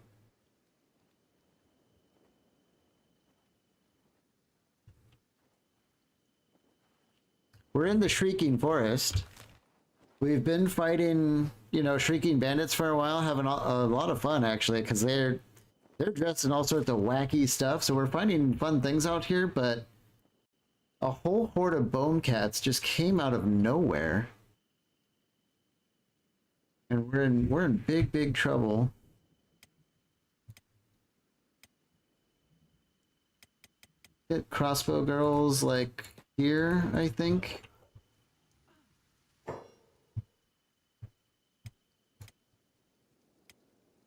We're in the Shrieking Forest. We've been fighting, you know, Shrieking Bandits for a while, having a lot of fun actually, because they're dressed in all sorts of wacky stuff. So we're finding fun things out here, but a whole horde of bone cats just came out of nowhere, and we're in big trouble. Get crossbow girls like here, I think.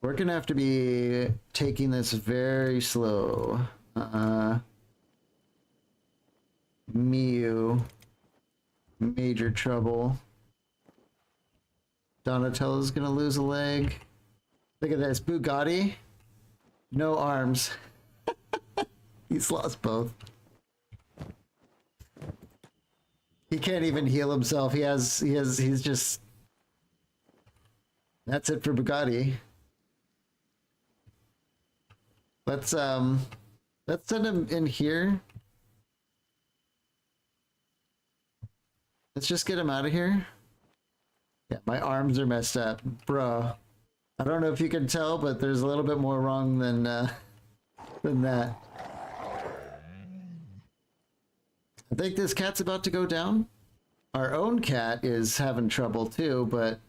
We're gonna have to be taking this very slow. Miu. Major trouble. Donatello's gonna lose a leg. Look at this, Bugatti. No arms. He's lost both. He can't even heal himself. He's just... That's it for Bugatti. Let's send him in here. Let's just get him out of here. Yeah, my arms are messed up, bro. I don't know if you can tell, but there's a little bit more wrong than that. I think this cat's about to go down. Our own cat is having trouble too, but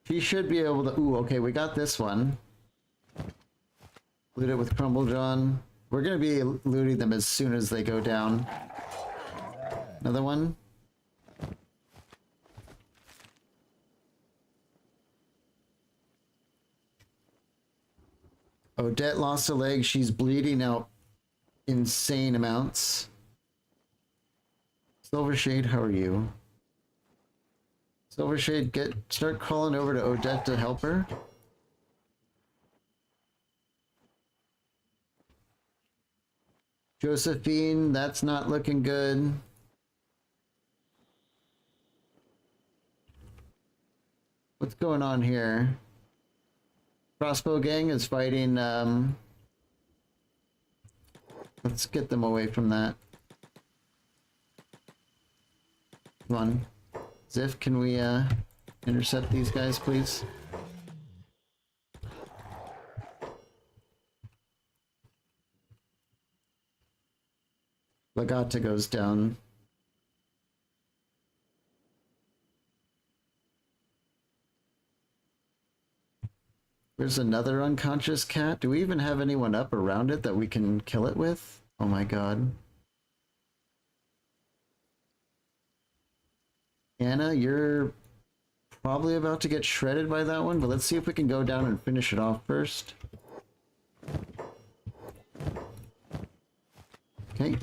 she should be able to... Ooh, okay, we got this one. Loot it with Crumble John. We're gonna be looting them as soon as they go down. Another one. Odette lost a leg. She's bleeding out insane amounts. Silvershade, how are you? Silvershade, start crawling over to Odette to help her. Josephine, that's not looking good. What's going on here? Crossbow gang is fighting, let's get them away from that. Come on. Ziff, can we, intercept these guys, please? Legata goes down. There's another unconscious cat. Do we even have anyone up around it that we can kill it with? Oh my god. Anna, you're probably about to get shredded by that one, but let's see if we can go down and finish it off first. Okay.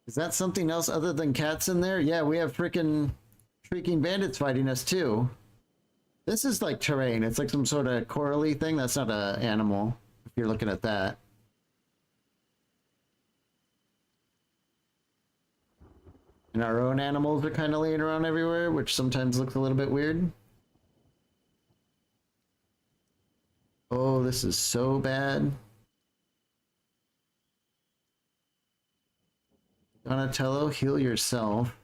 Is that something else other than cats in there? Yeah, we have freaking shrieking bandits fighting us too. This is like terrain. It's like some sort of corally thing. That's not an animal, if you're looking at that. And our own animals are kind of laying around everywhere, which sometimes looks a little bit weird. Oh, this is so bad. Donatello, heal yourself.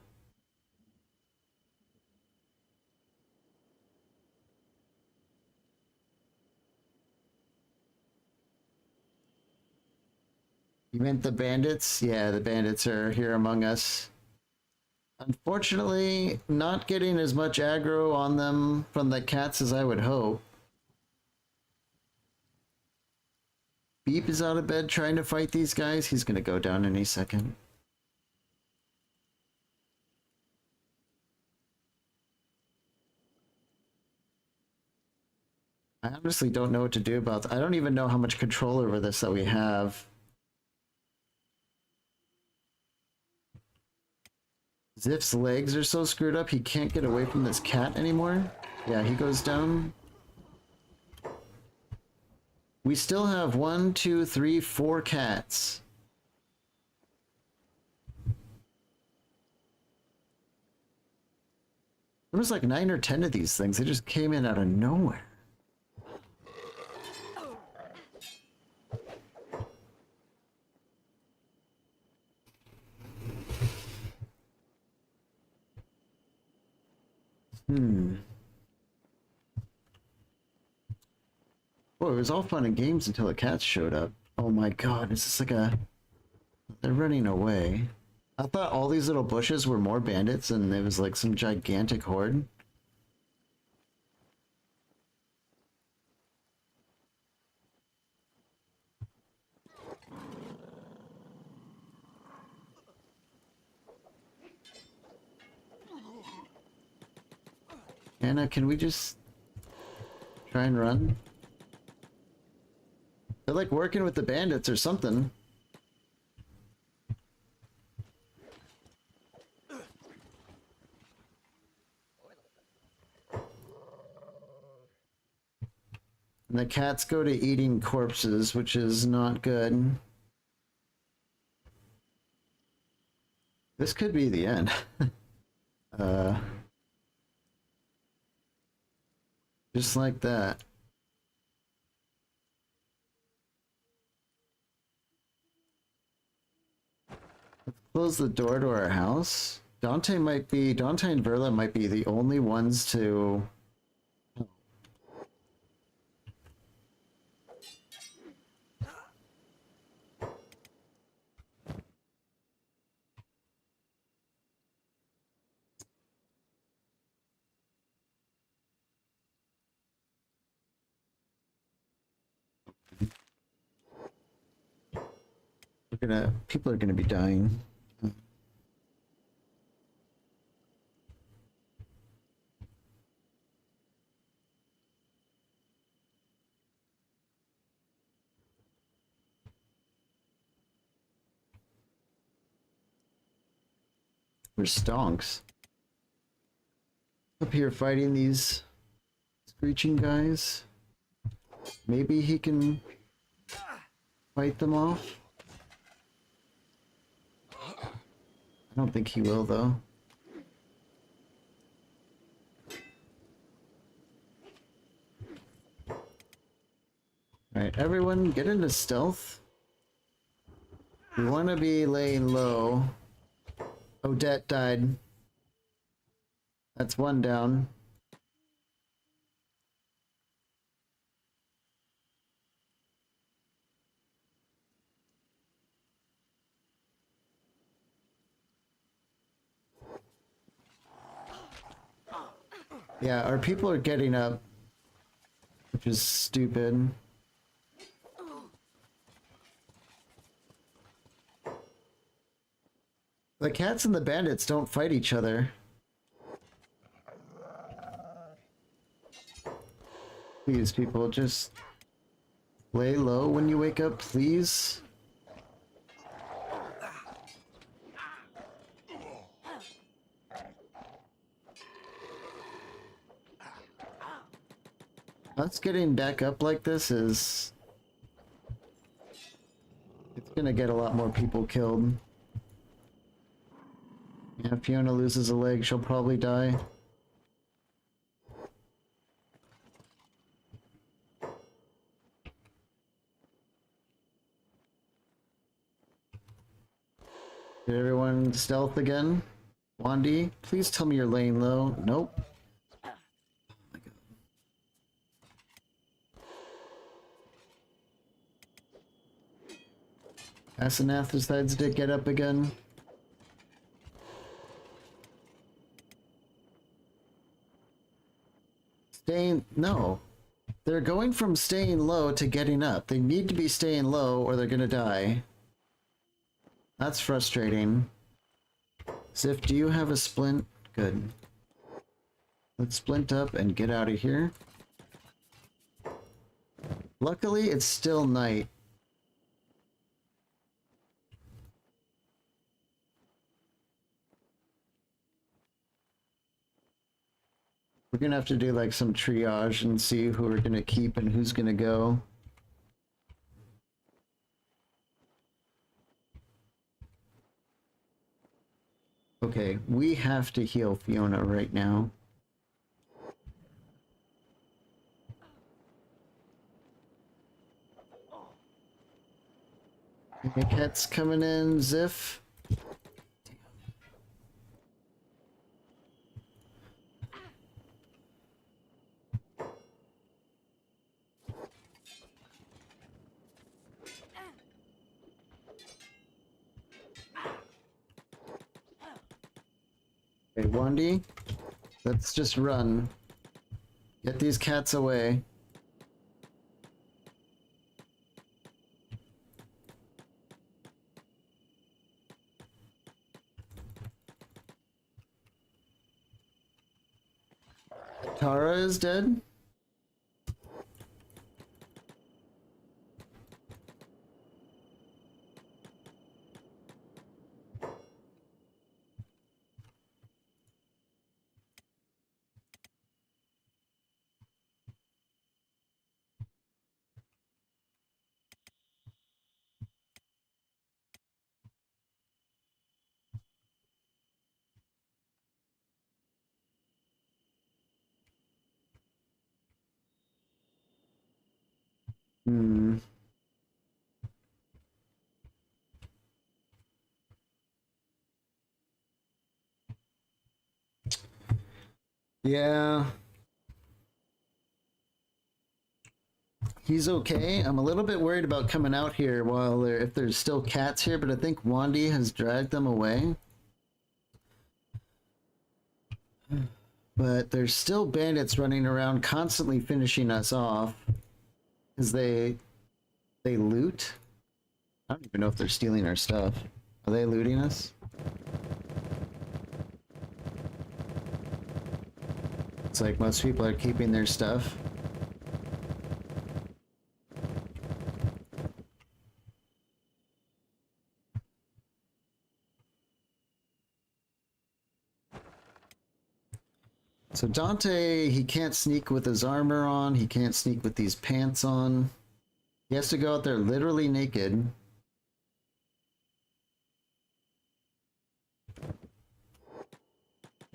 You meant the bandits? Yeah, the bandits are here among us. Unfortunately, not getting as much aggro on them from the cats as I would hope. Beep is out of bed trying to fight these guys. He's gonna go down any second. I honestly don't know what to do about I don't even know how much control over this that we have. Ziff's legs are so screwed up he can't get away from this cat anymore. Yeah, he goes down. We still have 1, 2, 3, 4 cats. There was like 9 or 10 of these things. They just came in out of nowhere. Boy, it was all fun and games until the cats showed up. Oh my god, is this like a... They're running away. I thought all these little bushes were more bandits and it was like some gigantic horde. Anna, can we just try and run? They're like working with the bandits or something. And the cats go to eating corpses, which is not good. This could be the end. Just like that. Let's close the door to our house. Dante and Verla might be the only ones to... People are gonna be dying. We're stonks. Up here fighting these screeching guys. Maybe he can... fight them off. I don't think he will, though. Alright, everyone get into stealth. We want to be laying low. Odette died. That's one down. Yeah, our people are getting up, which is stupid. The cats and the bandits don't fight each other. Please, people, just lay low when you wake up, please. Us getting back up like this is... it's gonna get a lot more people killed. Yeah, if Fiona loses a leg, she'll probably die. Did everyone stealth again? Wandy, please tell me you're laying low. Nope. Oh my god. Asenath decides to get up again. No. They're going from staying low to getting up. They need to be staying low or they're gonna die. That's frustrating. Ziff, do you have a splint? Good. Let's splint up and get out of here. Luckily, it's still night. We're gonna have to do like some triage and see who we're gonna keep and who's gonna go. Okay, we have to heal Fiona right now. Cat's coming in, Ziff. Okay, Wandy, let's just run. Get these cats away. Tara is dead? Hmm. Yeah. He's okay. I'm a little bit worried about coming out here while if there's still cats here, but I think Wandy has dragged them away. But there's still bandits running around constantly finishing us off. Because they loot? I don't even know if they're stealing our stuff. Are they looting us? It's like most people are keeping their stuff. So Dante, he can't sneak with his armor on, he can't sneak with these pants on. He has to go out there literally naked.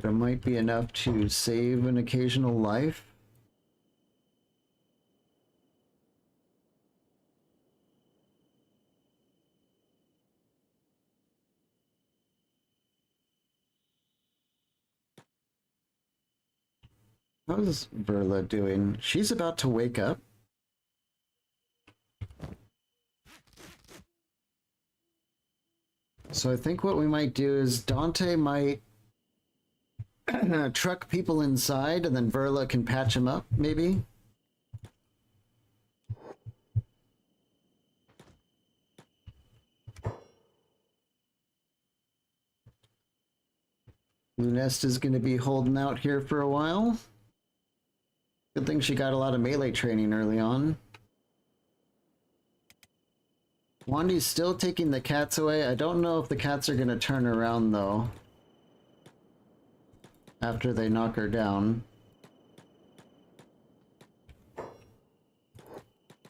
That might be enough to save an occasional life. How's Verla doing? She's about to wake up. So I think what we might do is Dante might truck people inside and then Verla can patch him up, maybe? Lunest is going to be holding out here for a while. Good thing she got a lot of melee training early on. Wandy's still taking the cats away. I don't know if the cats are going to turn around, though, after they knock her down.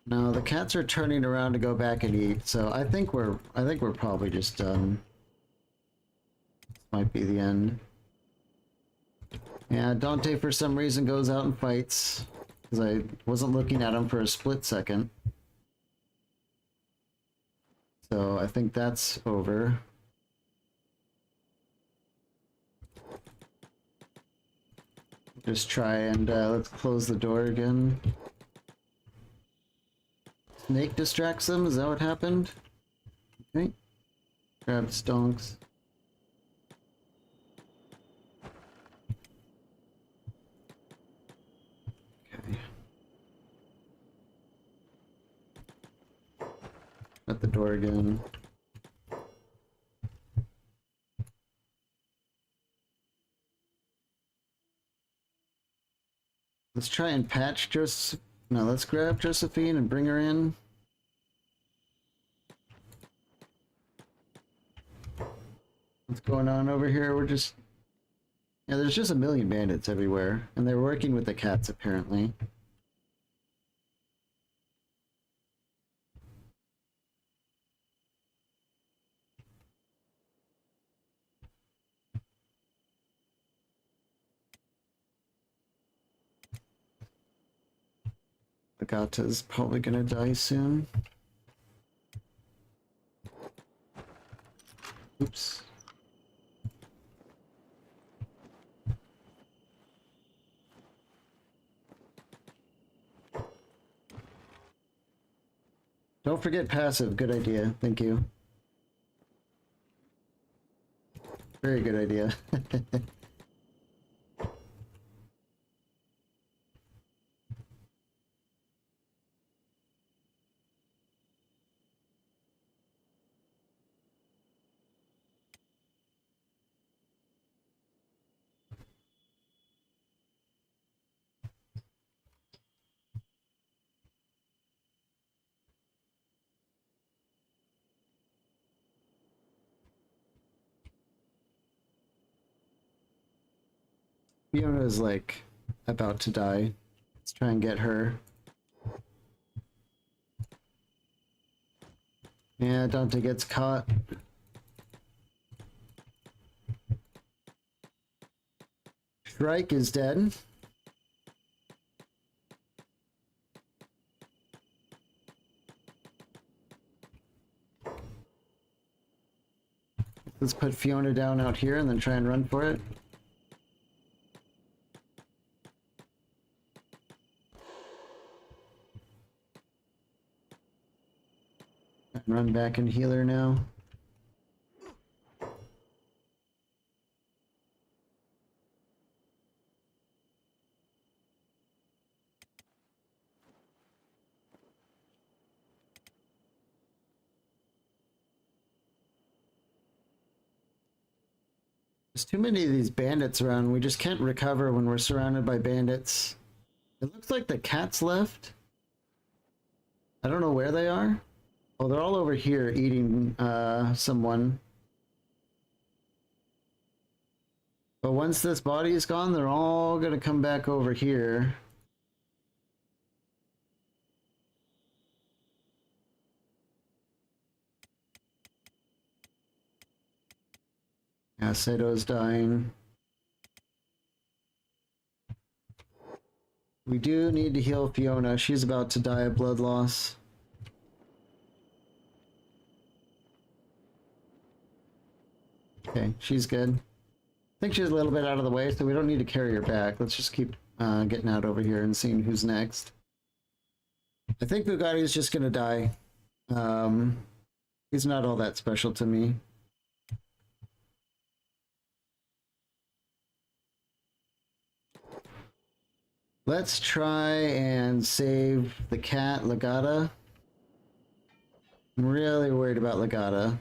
No, the cats are turning around to go back and eat, so I think we're probably just done. This might be the end. Yeah, Dante for some reason goes out and fights, because I wasn't looking at him for a split second. So I think that's over. Just try and let's close the door again. Snake distracts them, is that what happened? Okay. Grab stonks. Okay. At the door again. Let's try and patch Joseph. No, let's grab Josephine and bring her in. What's going on over here? We're just... Yeah, there's just a million bandits everywhere. And they're working with the cats, apparently. Agata's probably gonna die soon. Oops. Don't forget passive. Good idea. Thank you. Very good idea. Fiona is like about to die. Let's try and get her. Yeah, Dante gets caught. Shrike is dead. Let's put Fiona down out here and then try and run for it. Run back and heal her now. There's too many of these bandits around. We just can't recover when we're surrounded by bandits. It looks like the cats left. I don't know where they are. Oh, they're all over here eating someone. But once this body is gone, they're all gonna come back over here. Yeah, Sato's dying. We do need to heal Fiona. She's about to die of blood loss. Okay, she's good. I think she's a little bit out of the way, so we don't need to carry her back. Let's just keep getting out over here and seeing who's next. I think Bugatti's just gonna die. He's not all that special to me. Let's try and save the cat, Legata. I'm really worried about Legata.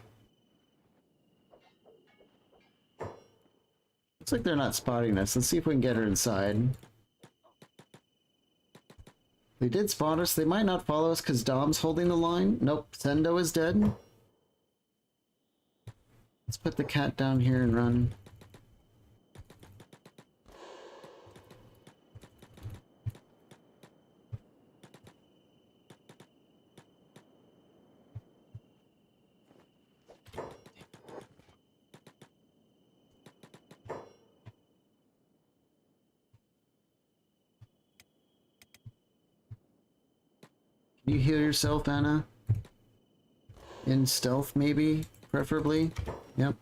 Looks like they're not spotting us. Let's see if we can get her inside. They did spot us. They might not follow us because Dom's holding the line. Nope, Sendo is dead. Let's put the cat down here and run. Can you heal yourself, Anna? In stealth, maybe? Preferably? Yep.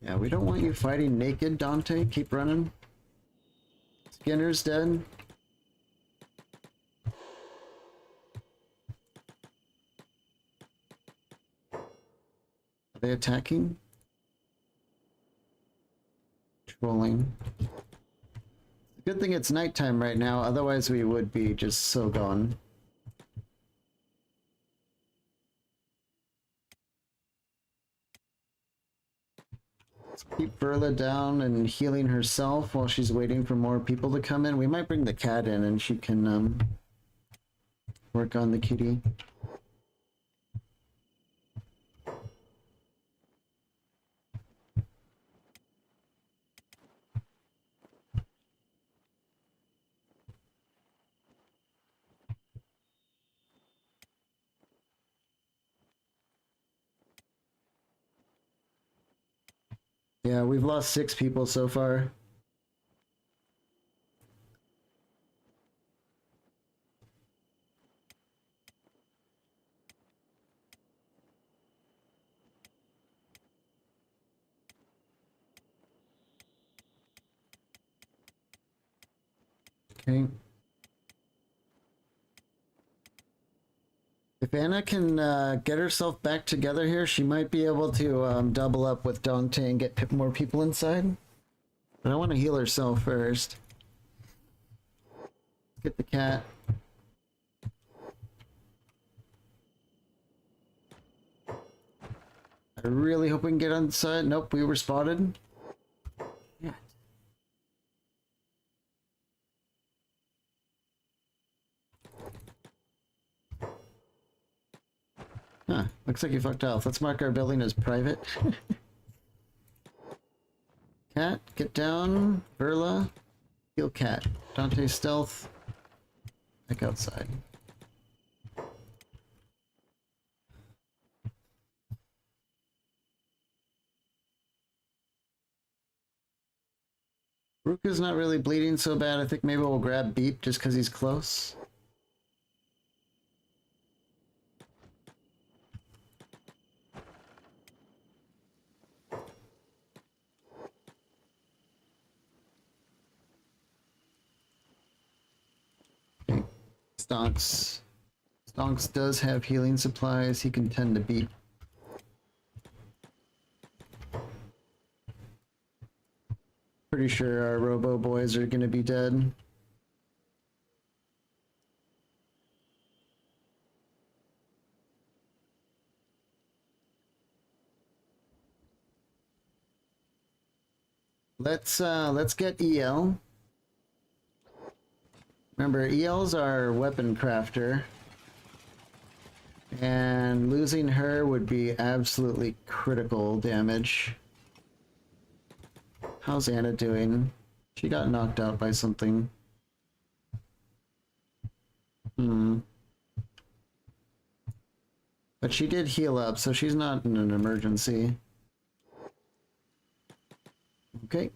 Yeah, we don't want you fighting naked, Dante. Keep running. Skinner's dead. Are they attacking? Trolling. Good thing it's nighttime right now, otherwise we would be just so gone. Let's keep Verla down and healing herself while she's waiting for more people to come in. We might bring the cat in and she can work on the kitty. Yeah, we've lost 6 people so far. Okay. If Anna can get herself back together here, she might be able to double up with Dante and get more people inside. But I want to heal herself first. Get the cat. I really hope we can get inside. Nope, we were spotted. Yeah. Huh, looks like you fucked off. Let's mark our building as private. Cat, get down. Verla, heal cat. Dante stealth. Back outside. Ruka's not really bleeding so bad. I think maybe we'll grab Beep just because he's close. Okay. Stonks. Stonks does have healing supplies. He can tend to Beep. Pretty sure our Robo boys are gonna be dead. Let's get EL. Remember, EL's our weapon crafter. And losing her would be absolutely critical damage. How's Anna doing? She got knocked out by something. But she did heal up, so she's not in an emergency. Okay.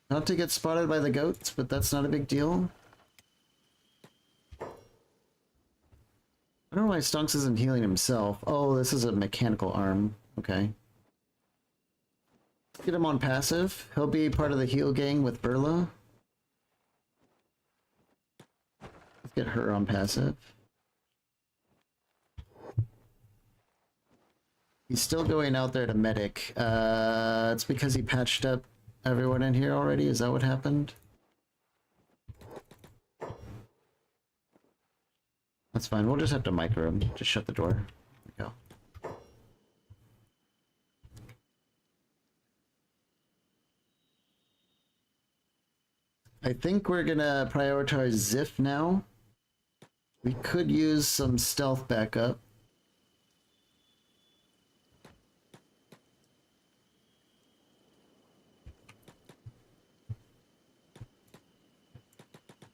Not to get spotted by the goats, but that's not a big deal. I don't know why Stonks isn't healing himself. Oh, this is a mechanical arm. Okay. Get him on passive. He'll be part of the heal gang with Burla. Let's get her on passive. He's still going out there to medic. It's because he patched up everyone in here already? Is that what happened? That's fine. We'll just have to micro him. Just shut the door. There we go. I think we're gonna prioritize Ziff now. We could use some stealth backup.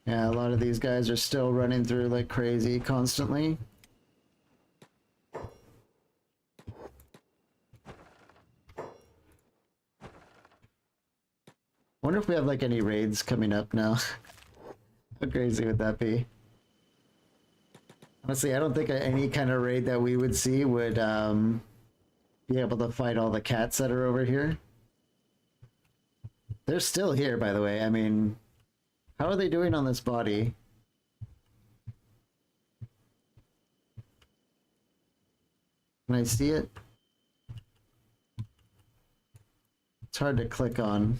Yeah, a lot of these guys are still running through like crazy constantly. Wonder if we have like any raids coming up now. How crazy would that be? Honestly, I don't think any kind of raid that we would see would be able to fight all the cats that are over here. They're still here, by the way. I mean, how are they doing on this body? Can I see it? It's hard to click on.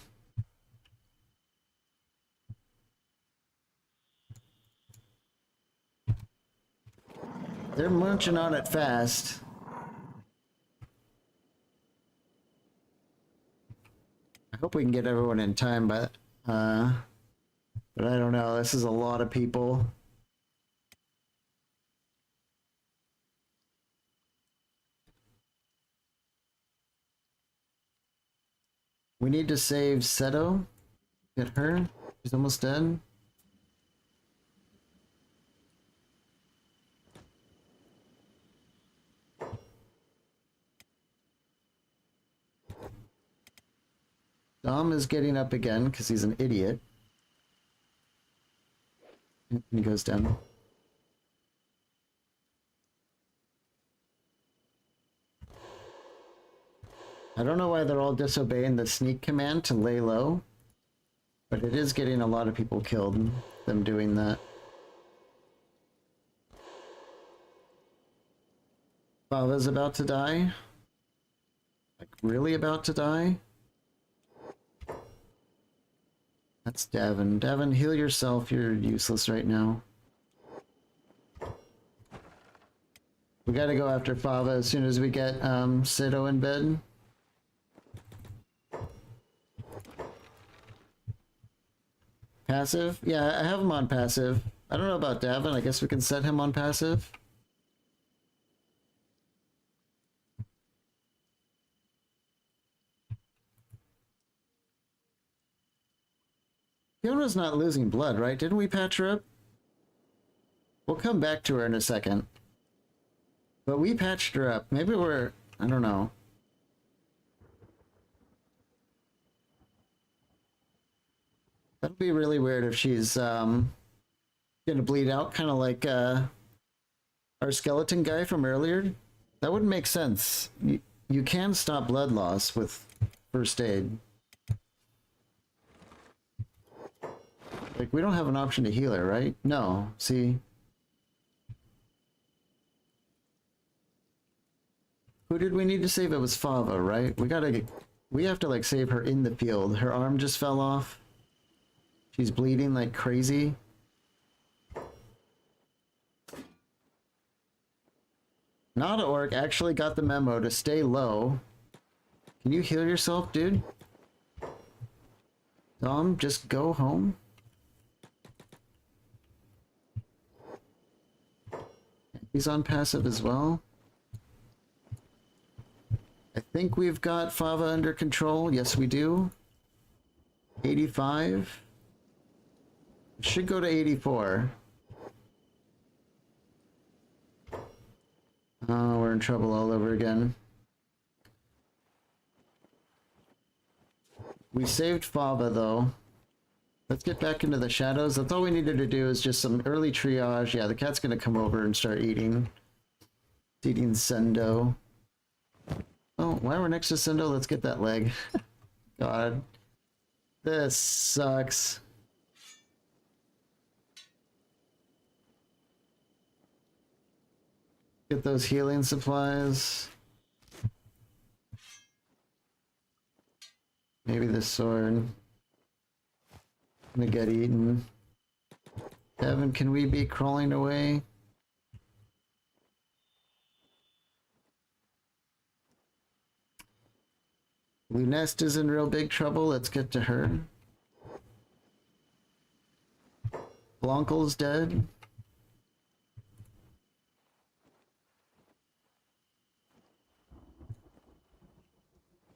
They're munching on it fast. I hope we can get everyone in time, but I don't know. This is a lot of people. We need to save Seto. Get her. She's almost dead. Dom is getting up again because he's an idiot. And he goes down. I don't know why they're all disobeying the sneak command to lay low, but it is getting a lot of people killed, them doing that. Bava's about to die. Like, really about to die? That's Davin. Davin, heal yourself. You're useless right now. We gotta go after Fava as soon as we get Sito in bed. Passive? Yeah, I have him on passive. I don't know about Davin. I guess we can set him on passive. Fiona's not losing blood, right? Didn't we patch her up? We'll come back to her in a second. But we patched her up. Maybe we're... I don't know. That'd be really weird if she's gonna bleed out, kind of like our skeleton guy from earlier. That wouldn't make sense. You can stop blood loss with first aid. Like, we don't have an option to heal her, right? No, see? Who did we need to save? It was Fava, right? We have to, like, save her in the field. Her arm just fell off. She's bleeding like crazy. Not Orc actually got the memo to stay low. Can you heal yourself, dude? Dom, just go home. He's on passive as well. I think we've got Fava under control. Yes, we do. 85. It should go to 84. Oh, we're in trouble all over again. We saved Fava though. Let's get back into the shadows. That's all we needed to do is just some early triage. Yeah, the cat's gonna come over and start eating. It's eating Sendo. Oh, while we're next to Sendo, let's get that leg. God. This sucks. Get those healing supplies. Maybe this sword. Gonna get eaten. Devin, can we be crawling away? Lunest is in real big trouble. Let's get to her. Blankel's dead.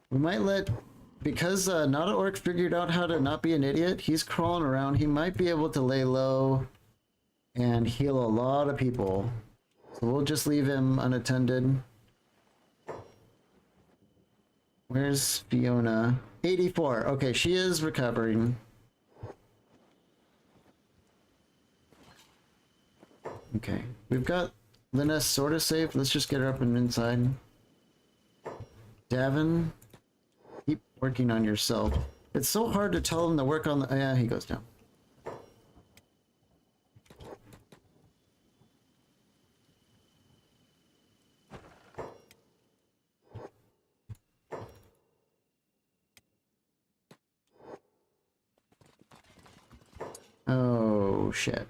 We might let... Because Not an Orc figured out how to not be an idiot, he's crawling around. He might be able to lay low and heal a lot of people. So we'll just leave him unattended. Where's Fiona? 84. Okay, she is recovering. Okay, we've got Linus sort of safe. Let's just get her up and inside. Davin, keep working on yourself. It's so hard to tell him to work on the... Yeah, he goes down. Oh, shit.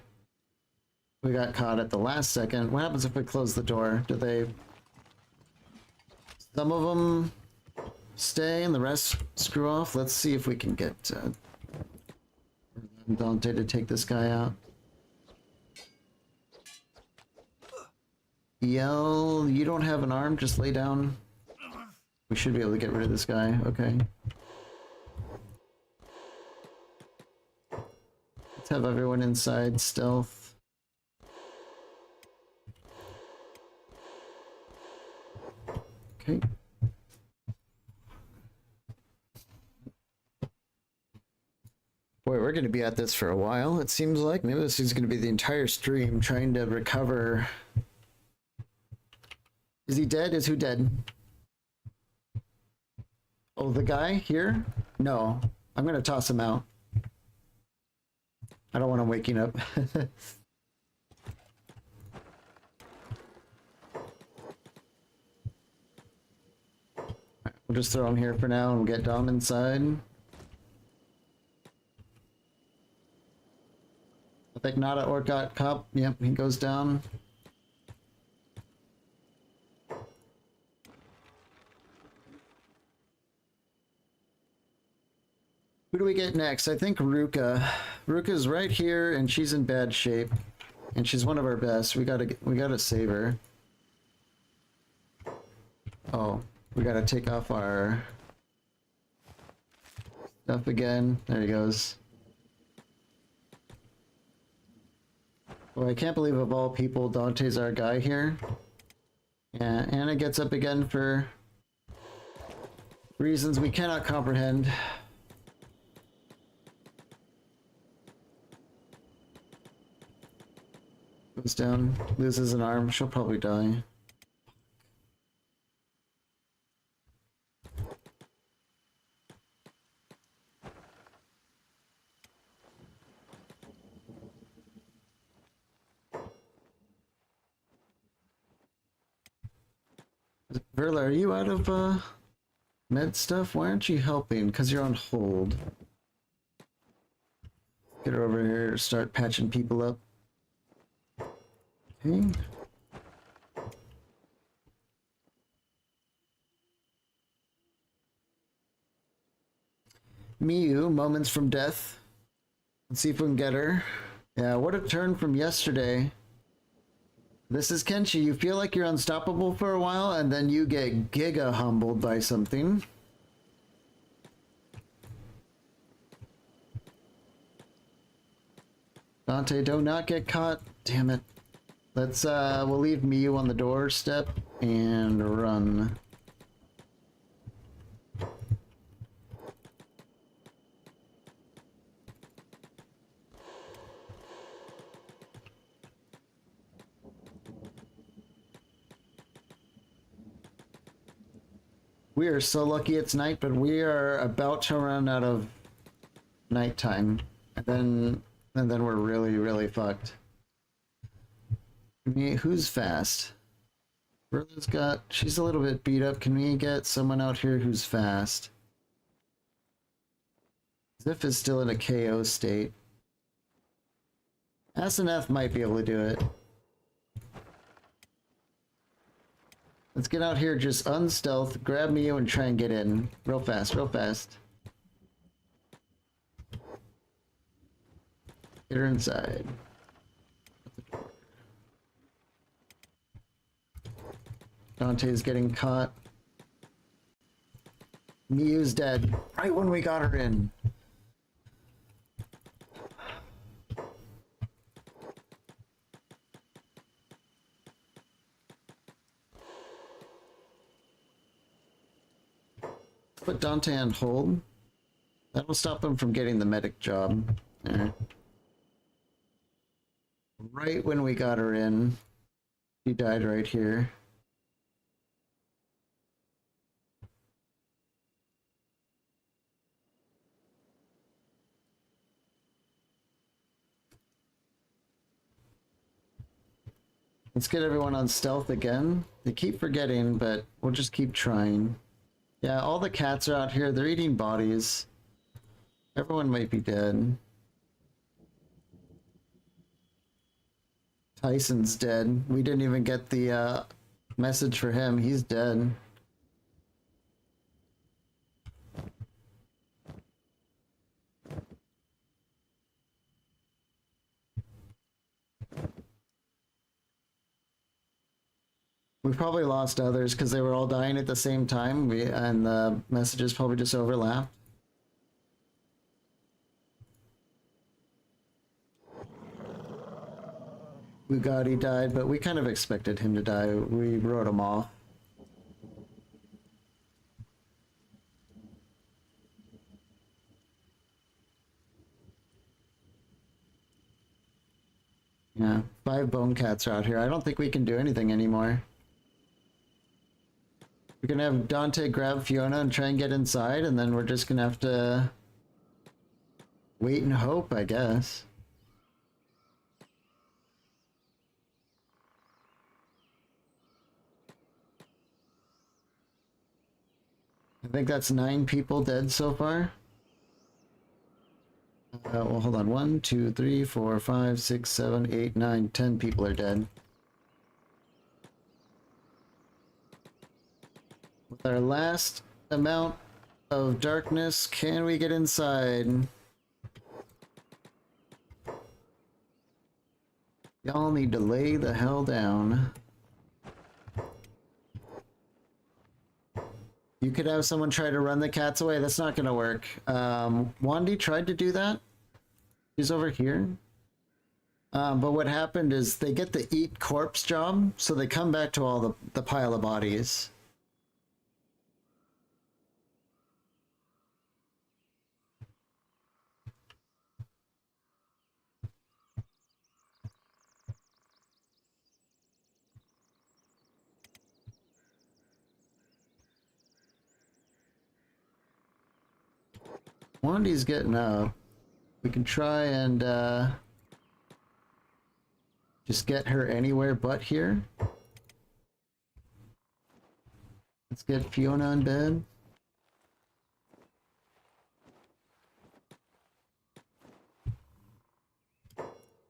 We got caught at the last second. What happens if we close the door? Do they... Some of them stay and the rest screw off? Let's see if we can get Dante to take this guy out. Yell, you don't have an arm, just lay down. We should be able to get rid of this guy. Okay. Let's have everyone inside stealth. Okay. Boy, we're going to be at this for a while, it seems like. Maybe this is going to be the entire stream trying to recover. Is he dead? Is who dead? Oh, the guy here? No. I'm going to toss him out. I don't want him waking up. We'll just throw him here for now and we'll get Dom inside. I think Nada Orc got cop. Yep, he goes down. Who do we get next? I think Ruka. Ruka's right here and she's in bad shape. And she's one of our best. We gotta save her. Oh. We gotta take off our stuff again. There he goes. Well, I can't believe of all people, Dante's our guy here. Yeah, Anna gets up again for reasons we cannot comprehend. Goes down, loses an arm, she'll probably die. Verla, are you out of med stuff? Why aren't you helping? Because you're on hold. Get her over here, start patching people up. Okay. Miyu, moments from death. Let's see if we can get her. Yeah, what a turn from yesterday. This is Kenshi. You feel like you're unstoppable for a while, and then you get giga humbled by something. Dante, do not get caught. Damn it. Let's we'll leave Miyu on the doorstep and run. We are so lucky it's night, but we are about to run out of nighttime, and then we're really fucked. Who's fast? Berla's got. She's a little bit beat up. Can we get someone out here who's fast? Ziff is still in a KO state. SNF might be able to do it. Let's get out here, just unstealth, grab Mio and try and get in. Real fast, real fast. Get her inside. Dante's getting caught. Miyu's dead. Right when we got her in. Put Dante on hold. That'll stop him from getting the medic job. There. Right when we got her in, she died right here. Let's get everyone on stealth again. They keep forgetting, but we'll just keep trying. Yeah, all the cats are out here. They're eating bodies. Everyone might be dead. Tyson's dead. We didn't even get the message for him. He's dead. We probably lost others because they were all dying at the same time. And the messages probably just overlapped. Bugatti died, but we kind of expected him to die. We wrote him off. Yeah, 5 bone cats are out here. I don't think we can do anything anymore. We're gonna have Dante grab Fiona and try and get inside, and then we're just gonna have to wait and hope, I guess. I think that's 9 people dead so far. Well, hold on. 1, 2, 3, 4, 5, 6, 7, 8, 9, 10 people are dead. With our last amount of darkness, can we get inside? Y'all need to lay the hell down. You could have someone try to run the cats away. That's not gonna work. Wandy tried to do that. He's over here. But what happened is they get the eat corpse job, so they come back to all the pile of bodies. Wandy's getting up. We can try and just get her anywhere but here. Let's get Fiona in bed.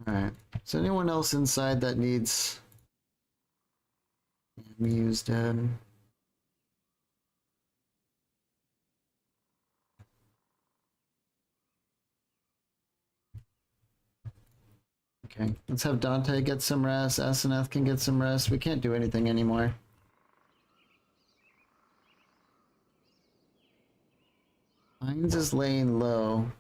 Alright. Is anyone else inside that needs... Mew's dead. Okay, let's have Dante get some rest. Asenath can get some rest. We can't do anything anymore. Ainz is laying low.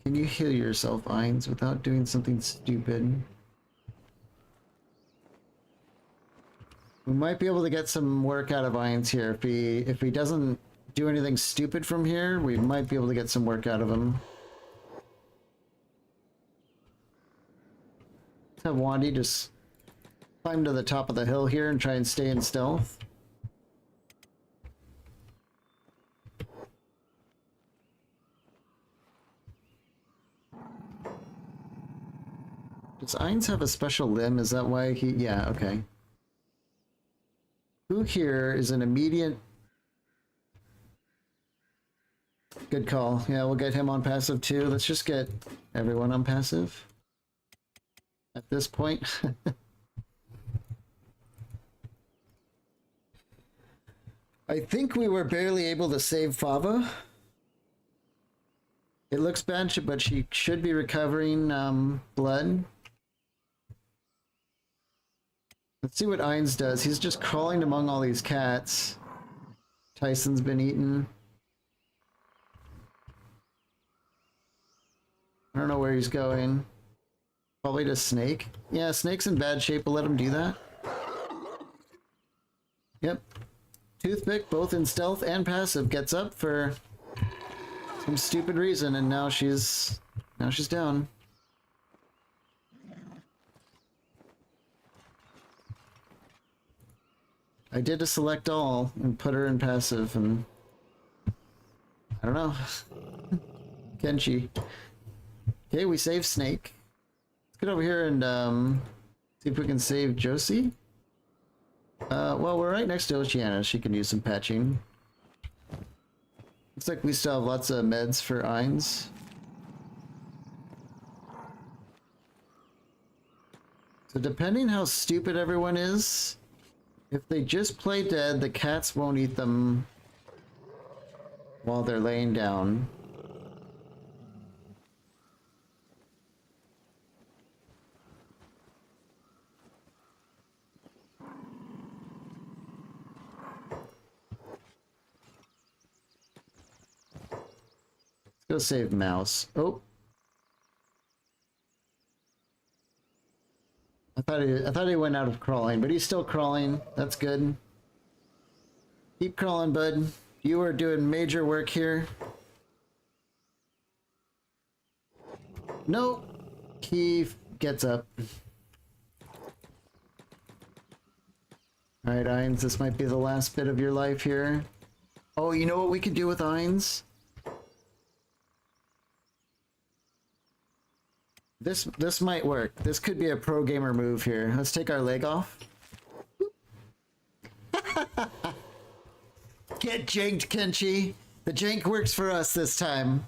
Can you heal yourself, Ainz, without doing something stupid? We might be able to get some work out of Ainz here. If he doesn't do anything stupid from here, we might be able to get some work out of him. Let's have Wandy just climb to the top of the hill here and try and stay in stealth. Does Ainz have a special limb? Is that why he... Yeah, okay. Who here is an immediate... Good call. Yeah, we'll get him on passive too. Let's just get everyone on passive. At this point. I think we were barely able to save Fava. It looks bad, but she should be recovering blood. Let's see what Ainz does. He's just crawling among all these cats. Tyson's been eaten. I don't know where he's going. Probably to Snake. Yeah, Snake's in bad shape. We'll let him do that. Yep. Toothpick, both in stealth and passive, gets up for some stupid reason, and now she's down. I did a select all and put her in passive, and I don't know. Kenshi. Okay, we saved Snake. Let's get over here and see if we can save Josie. Well, we're right next to Oceana. She can use some patching. Looks like we still have lots of meds for Ainz. So depending how stupid everyone is, if they just play dead, the cats won't eat them while they're laying down. Let's go save Mouse. Oh. I thought he went out of crawling, but he's still crawling. That's good. Keep crawling, bud. You are doing major work here. Nope. He gets up. Alright, Ainz, this might be the last bit of your life here. Oh, you know what we could do with Ainz? This might work. This could be a pro gamer move here. Let's take our leg off. Get janked, Kenshi. The jank works for us this time.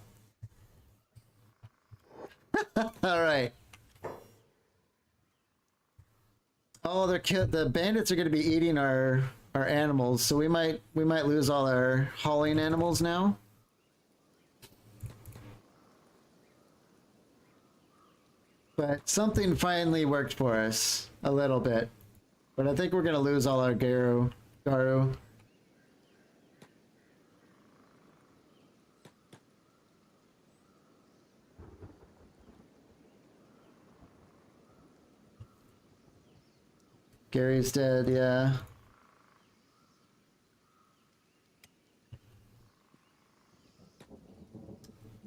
All right. Oh, the bandits are going to be eating our animals, so we might lose all our hauling animals now. But something finally worked for us a little bit. But I think we're going to lose all our Garu. Gary's dead, yeah.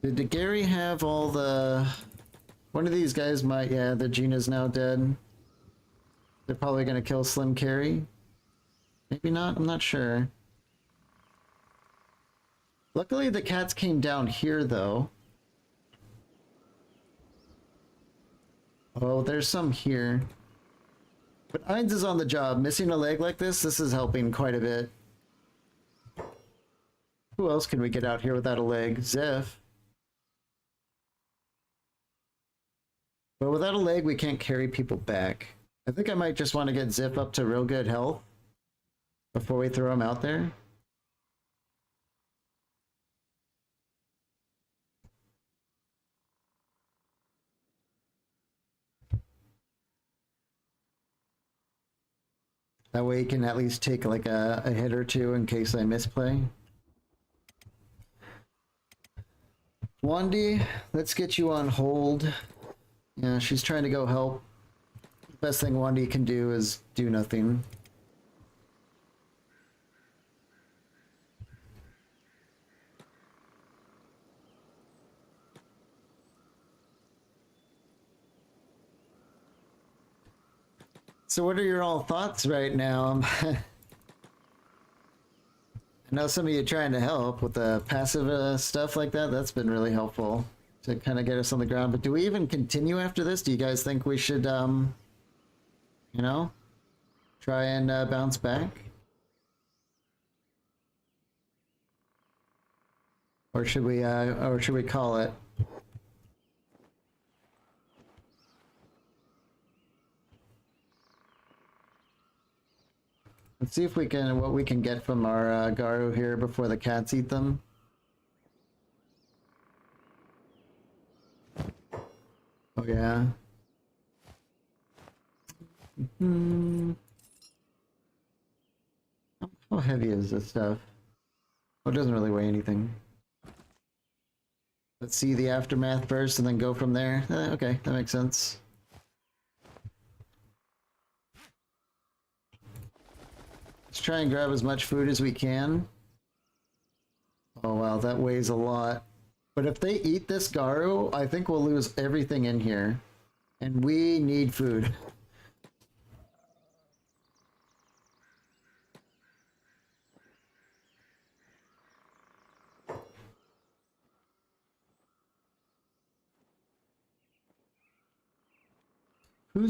Did Gary have all the... One of these guys might, yeah, the Gina's now dead. They're probably gonna kill Slim Carry. Maybe not, I'm not sure. Luckily the cats came down here though. Oh, there's some here. But Ainz is on the job. Missing a leg like this is helping quite a bit. Who else can we get out here without a leg? Zeph. But without a leg, we can't carry people back. I think I might just want to get Zip up to real good health before we throw him out there. That way he can at least take like a hit or two in case I misplay. Wandy, let's get you on hold. Yeah, she's trying to go help. Best thing Wandy can do is do nothing. So what are your all thoughts right now? I know some of you trying to help with the passive stuff like that. That's been really helpful to kind of get us on the ground. But do we even continue after this? Do you guys think we should, you know, try and bounce back? Or should we call it? Let's see if we can, what we can get from our Garu here before the cats eat them. Oh yeah. How heavy is this stuff? Oh, it doesn't really weigh anything. Let's see the aftermath first and then go from there. Okay, that makes sense. Let's try and grab as much food as we can. Oh wow, that weighs a lot. But if they eat this Garu, I think we'll lose everything in here. And we need food. Who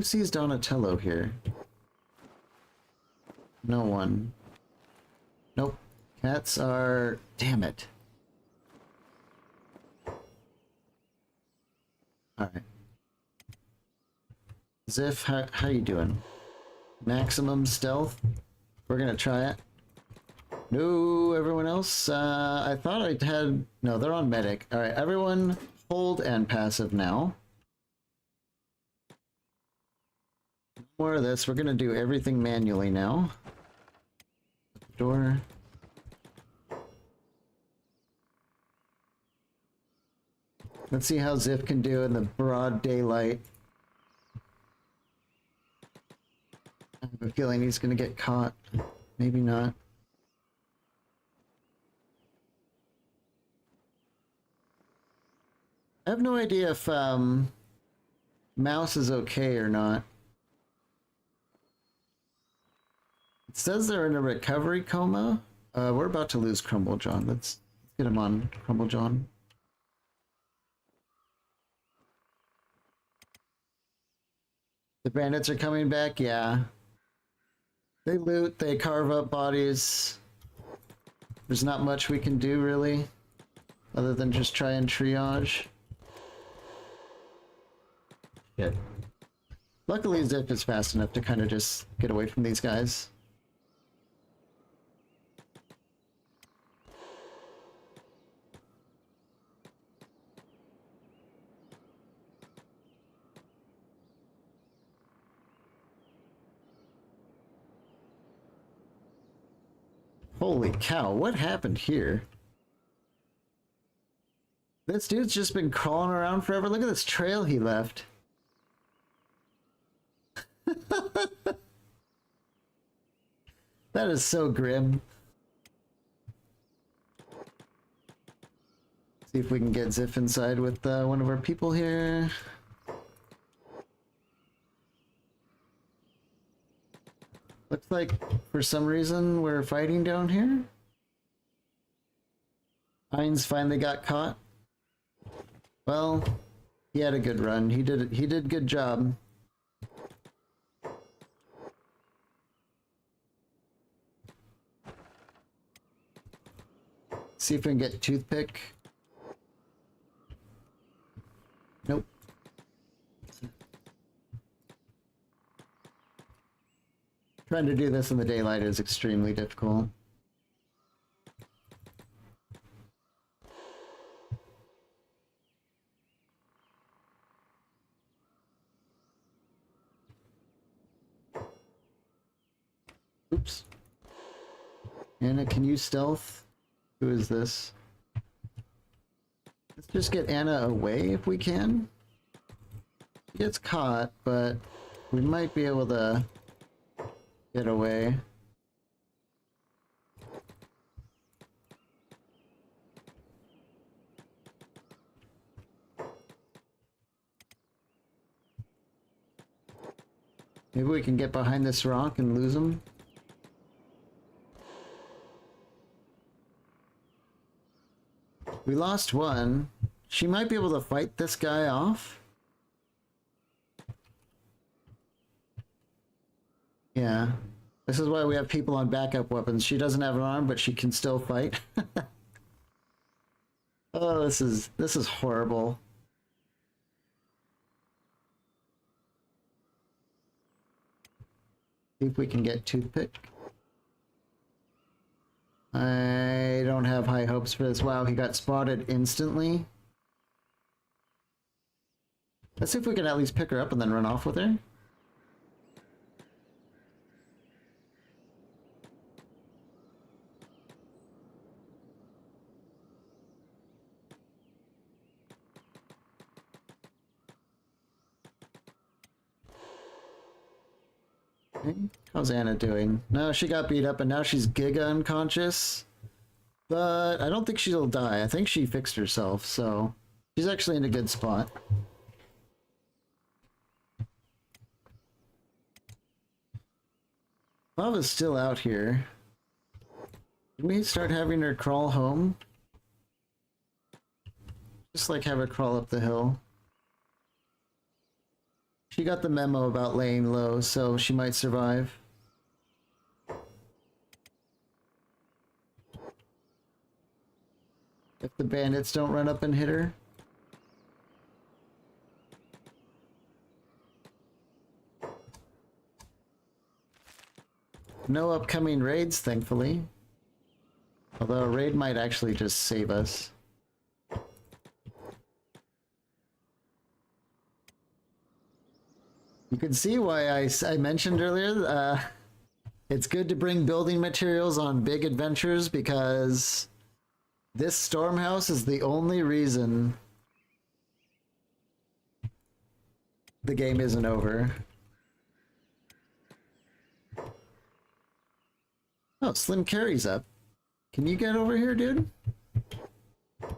sees Donatello here? No one. Nope. Cats are... Damn it. Alright. Ziff, how you doing? Maximum stealth? We're gonna try it. No, everyone else? I thought I had... No, they're on medic. Alright, everyone hold and passive now. More of this. We're gonna do everything manually now. Door. Let's see how Ziff can do in the broad daylight. I have a feeling he's gonna get caught. Maybe not. I have no idea if mouse is okay or not. It says they're in a recovery coma. We're about to lose Crumble John. Let's get him on, Crumble John. The bandits are coming back, yeah. They loot, they carve up bodies. There's not much we can do, really, other than just try and triage. Shit. Luckily, Zip is fast enough to kind of just get away from these guys. Holy cow, what happened here? This dude's just been crawling around forever. Look at this trail he left. That is so grim. See if we can get Ziff inside with one of our people here. Looks like for some reason we're fighting down here. Heinz finally got caught. Well, he had a good run. He did good job. See if we can get toothpick. Nope. Trying to do this in the daylight is extremely difficult. Oops. Anna, can you stealth? Who is this? Let's just get Anna away if we can. She gets caught, but we might be able to get away. Maybe we can get behind this rock and lose him. We lost one. She might be able to fight this guy off. Yeah. This is why we have people on backup weapons. She doesn't have an arm, but she can still fight. Oh, this is horrible. See if we can get toothpick. I don't have high hopes for this. Wow, he got spotted instantly. Let's see if we can at least pick her up and then run off with her. How's Anna doing? No, she got beat up and now she's giga unconscious. But I don't think she'll die. I think she fixed herself, so she's actually in a good spot. Lava's still out here. Can we start having her crawl home? Just like have her crawl up the hill. She got the memo about laying low, so she might survive. If the bandits don't run up and hit her. No upcoming raids, thankfully. Although a raid might actually just save us. You can see why I mentioned earlier, it's good to bring building materials on big adventures because this storm house is the only reason the game isn't over. Oh, Slim Carry's up. Can you get over here, dude?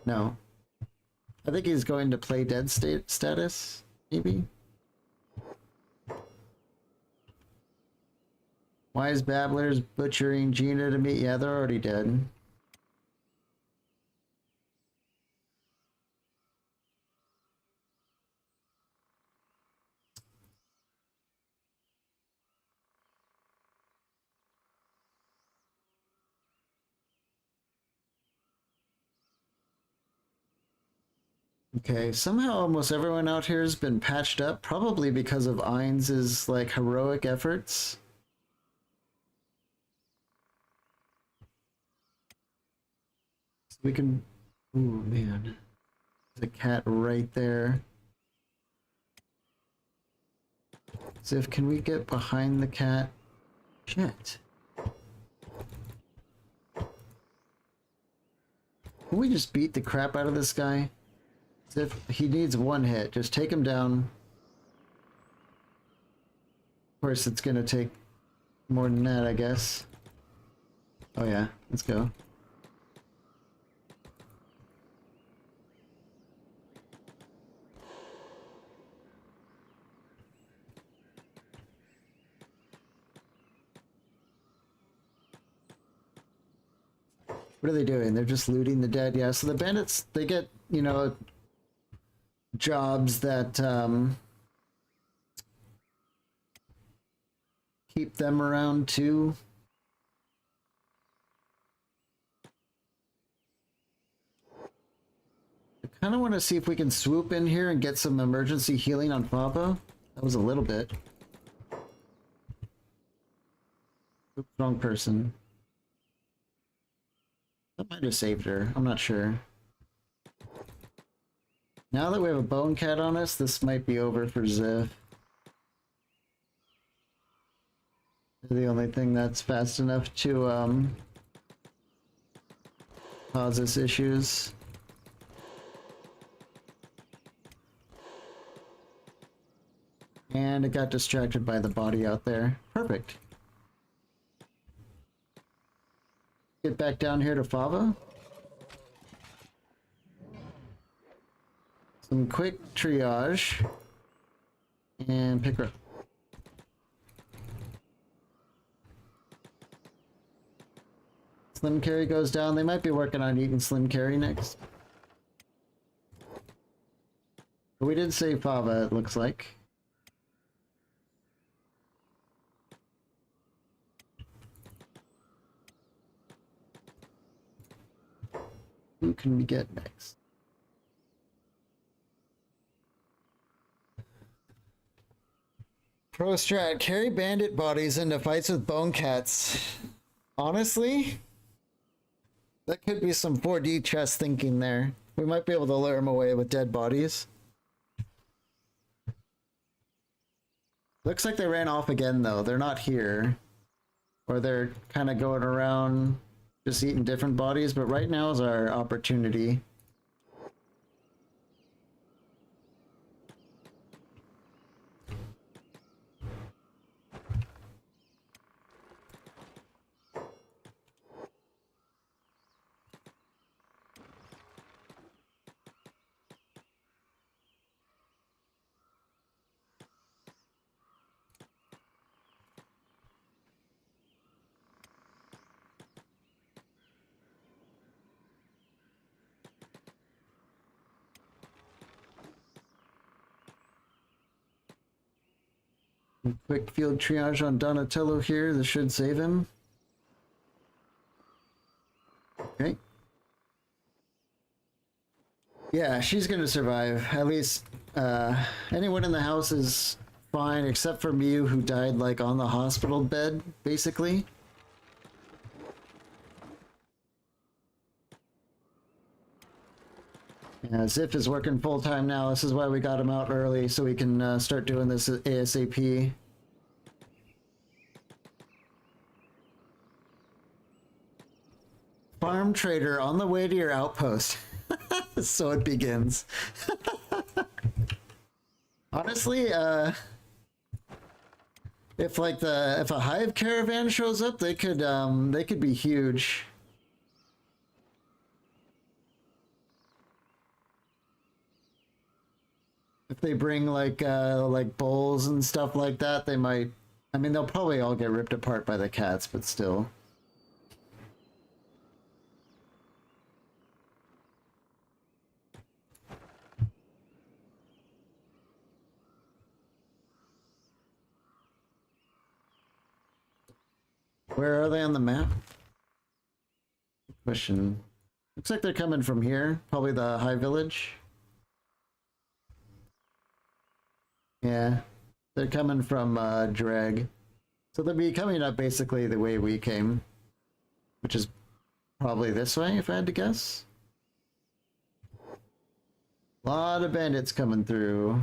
No. I think he's going to play dead status, maybe? Wise Babblers butchering Gina to meet. Yeah, they're already dead. Okay, somehow almost everyone out here has been patched up, probably because of Ainz' like heroic efforts. We can... Ooh, man. There's a cat right there. Ziff, can we get behind the cat? Shit. Can we just beat the crap out of this guy? Ziff, he needs one hit. Just take him down. Of course, it's gonna take more than that, I guess. Oh yeah, let's go. What are they doing? They're just looting the dead. Yeah, so the bandits, they get, you know, jobs that keep them around too. I kind of want to see if we can swoop in here and get some emergency healing on Papa. That was a little bit. Oops, wrong person. That might have saved her. I'm not sure. Now that we have a bone cat on us, this might be over for Ziv. They're the only thing that's fast enough to cause us issues. And it got distracted by the body out there. Perfect. Get back down here to Fava. Some quick triage. And pick her up. Slim Carry goes down. They might be working on eating Slim Carry next. But we did save Fava, it looks like. Who can we get next? Pro strat, carry bandit bodies into fights with bone cats. Honestly, that could be some 4D chess thinking there. We might be able to lure them away with dead bodies. Looks like they ran off again though. They're not here. Or they're kind of going around just eating different bodies, but right now is our opportunity. Quick field triage on Donatello here. This should save him. Okay. Yeah, she's gonna survive. At least anyone in the house is fine, except for Mew, who died like on the hospital bed, basically. Yeah, Ziff is working full time now. This is why we got him out early, so we can start doing this ASAP. Farm trader on the way to your outpost. So it begins. Honestly, if a hive caravan shows up, they could be huge. If they bring like bulls and stuff like that, they might. I mean, they'll probably all get ripped apart by the cats, but still. Where are they on the map? Question. Looks like they're coming from here, probably the high village. Yeah, they're coming from Drag. So they'll be coming up basically the way we came, which is probably this way, if I had to guess. A lot of bandits coming through.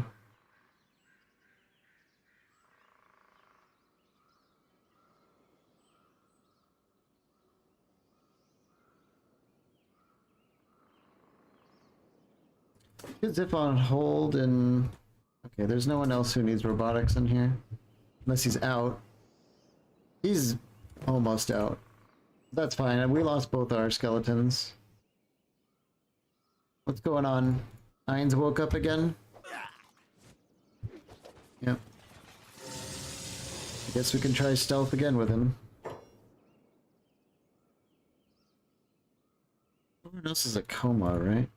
Good Zip on hold and... Okay, there's no one else who needs robotics in here. Unless he's out. He's almost out. That's fine, we lost both our skeletons. What's going on? Ainz woke up again? Yep. I guess we can try stealth again with him. Everyone else is a coma, right?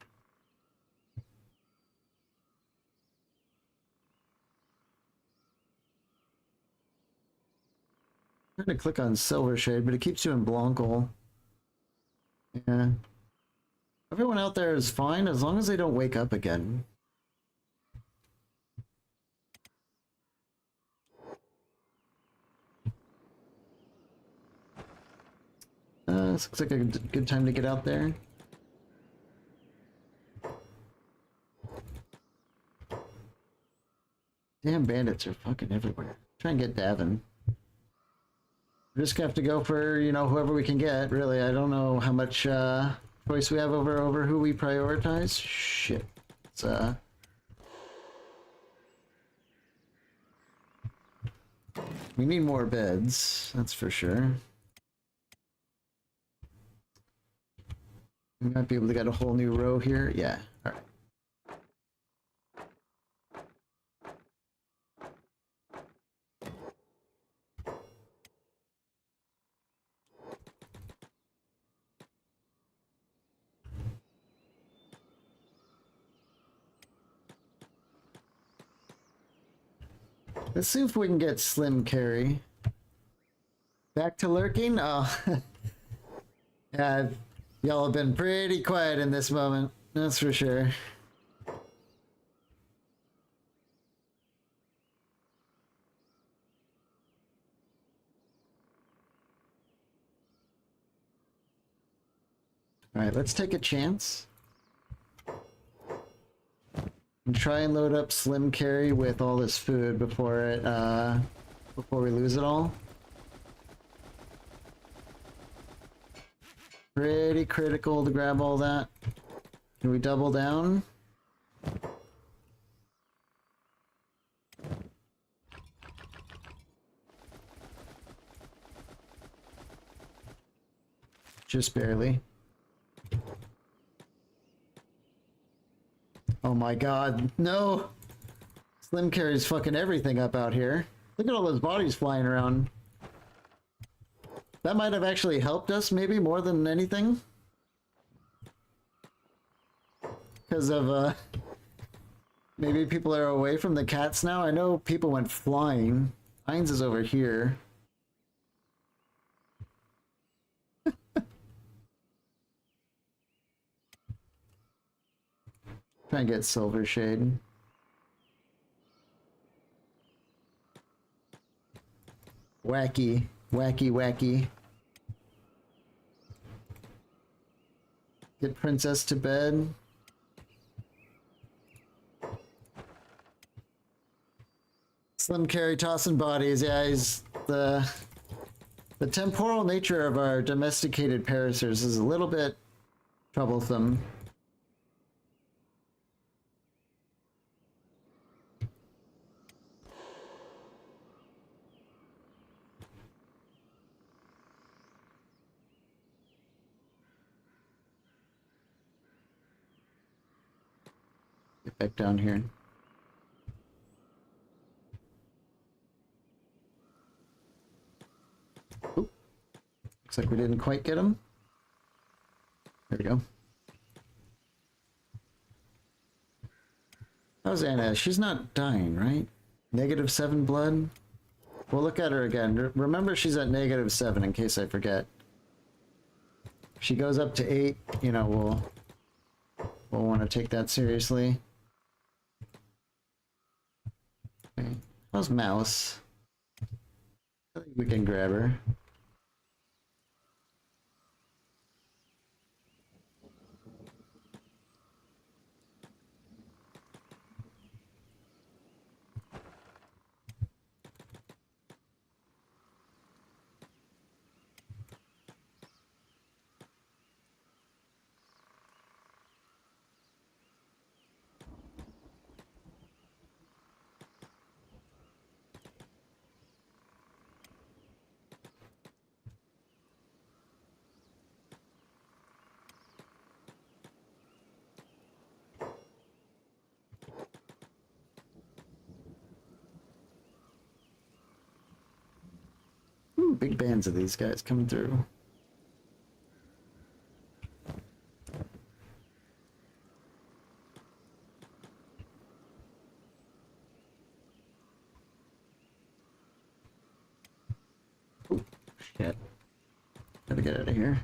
I'm trying to click on Silver Shade, but it keeps you in Blanco. Yeah. Everyone out there is fine as long as they don't wake up again. This looks like a good time to get out there. Damn bandits are fucking everywhere. Try and get Davin. We're just gonna have to go for, you know, whoever we can get, really. I don't know how much choice we have over who we prioritize. Shit. It's we need more beds, that's for sure. We might be able to get a whole new row here. Yeah, alright. Let's see if we can get Slim Carry. Back to lurking? Oh. Yeah, y'all have been pretty quiet in this moment. That's for sure. Alright, let's take a chance. And try and load up Slim Carry with all this food before we lose it all. Pretty critical to grab all that. Can we double down? Just barely. Oh my god, no! Slim carries fucking everything up out here. Look at all those bodies flying around. That might have actually helped us, maybe, more than anything. Because of, maybe people are away from the cats now. I know people went flying. Heinz is over here. Try and get Silver Shade. Wacky, wacky, wacky. Get Princess to bed. Slim Carry tossing bodies. Yeah, he's the temporal nature of our domesticated parasers is a little bit troublesome. Get back down here. Oop. Looks like we didn't quite get him. There we go. How's Anna? She's not dying, right? -7 blood? We'll look at her again. Remember, she's at -7 in case I forget. If she goes up to 8, you know, we'll want to take that seriously. Okay. How's Mouse? I think we can grab her. Ooh, big bands of these guys coming through. Ooh, shit. Gotta get out of here.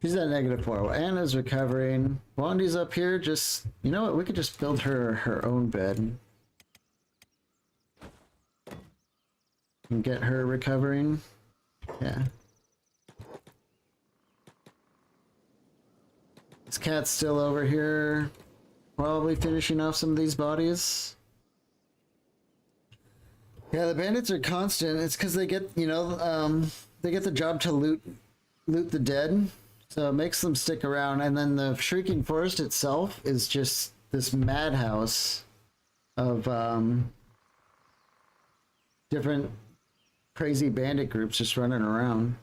She's at -4. Anna's recovering. Wandy's up here. Just, you know what? We could just build her own bed. And get her recovering. Yeah. This cat's still over here. Probably finishing off some of these bodies. Yeah, the bandits are constant. It's because they get, you know, they get the job to loot the dead. So it makes them stick around. And then the Shrieking Forest itself is just this madhouse of different crazy bandit groups just running around.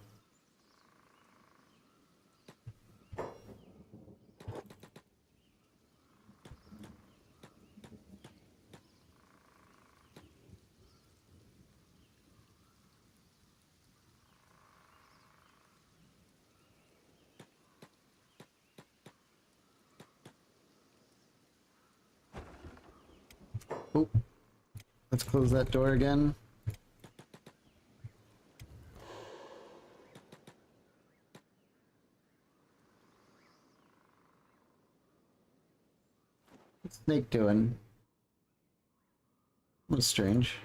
Oh, let's close that door again. What's Snake doing? That's strange.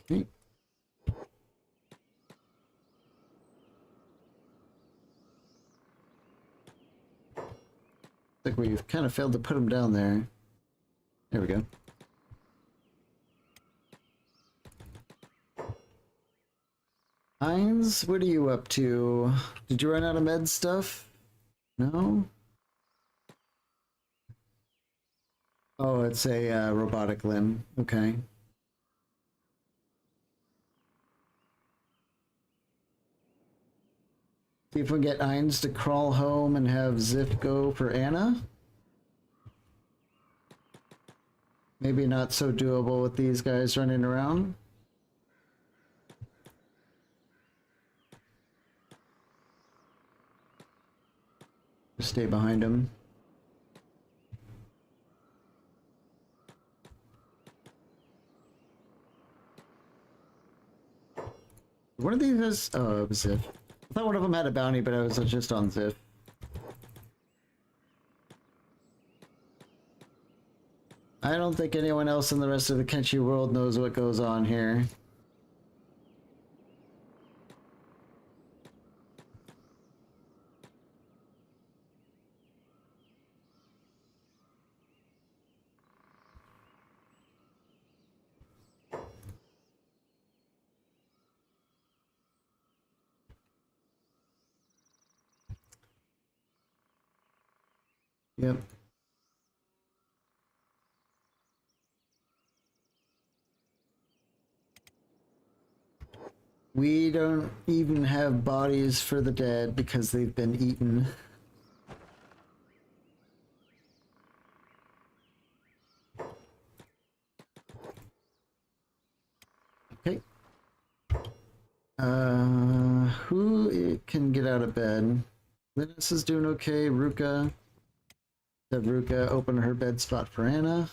Okay. Like we've kind of failed to put him down there. There we go. Hines, what are you up to? Did you run out of med stuff? No? Oh, it's a robotic limb. Okay. See if we can get Hines to crawl home and have Ziff go for Anna. Maybe not so doable with these guys running around. Just stay behind him. One of these is... Oh, it was Ziff. I thought one of them had a bounty, but I was just on Ziff. I don't think anyone else in the rest of the Kenshi world knows what goes on here. Yep. We don't even have bodies for the dead because they've been eaten. Okay. Who can get out of bed? Linus is doing okay. Ruka. Have Ruka open her bed spot for Anna.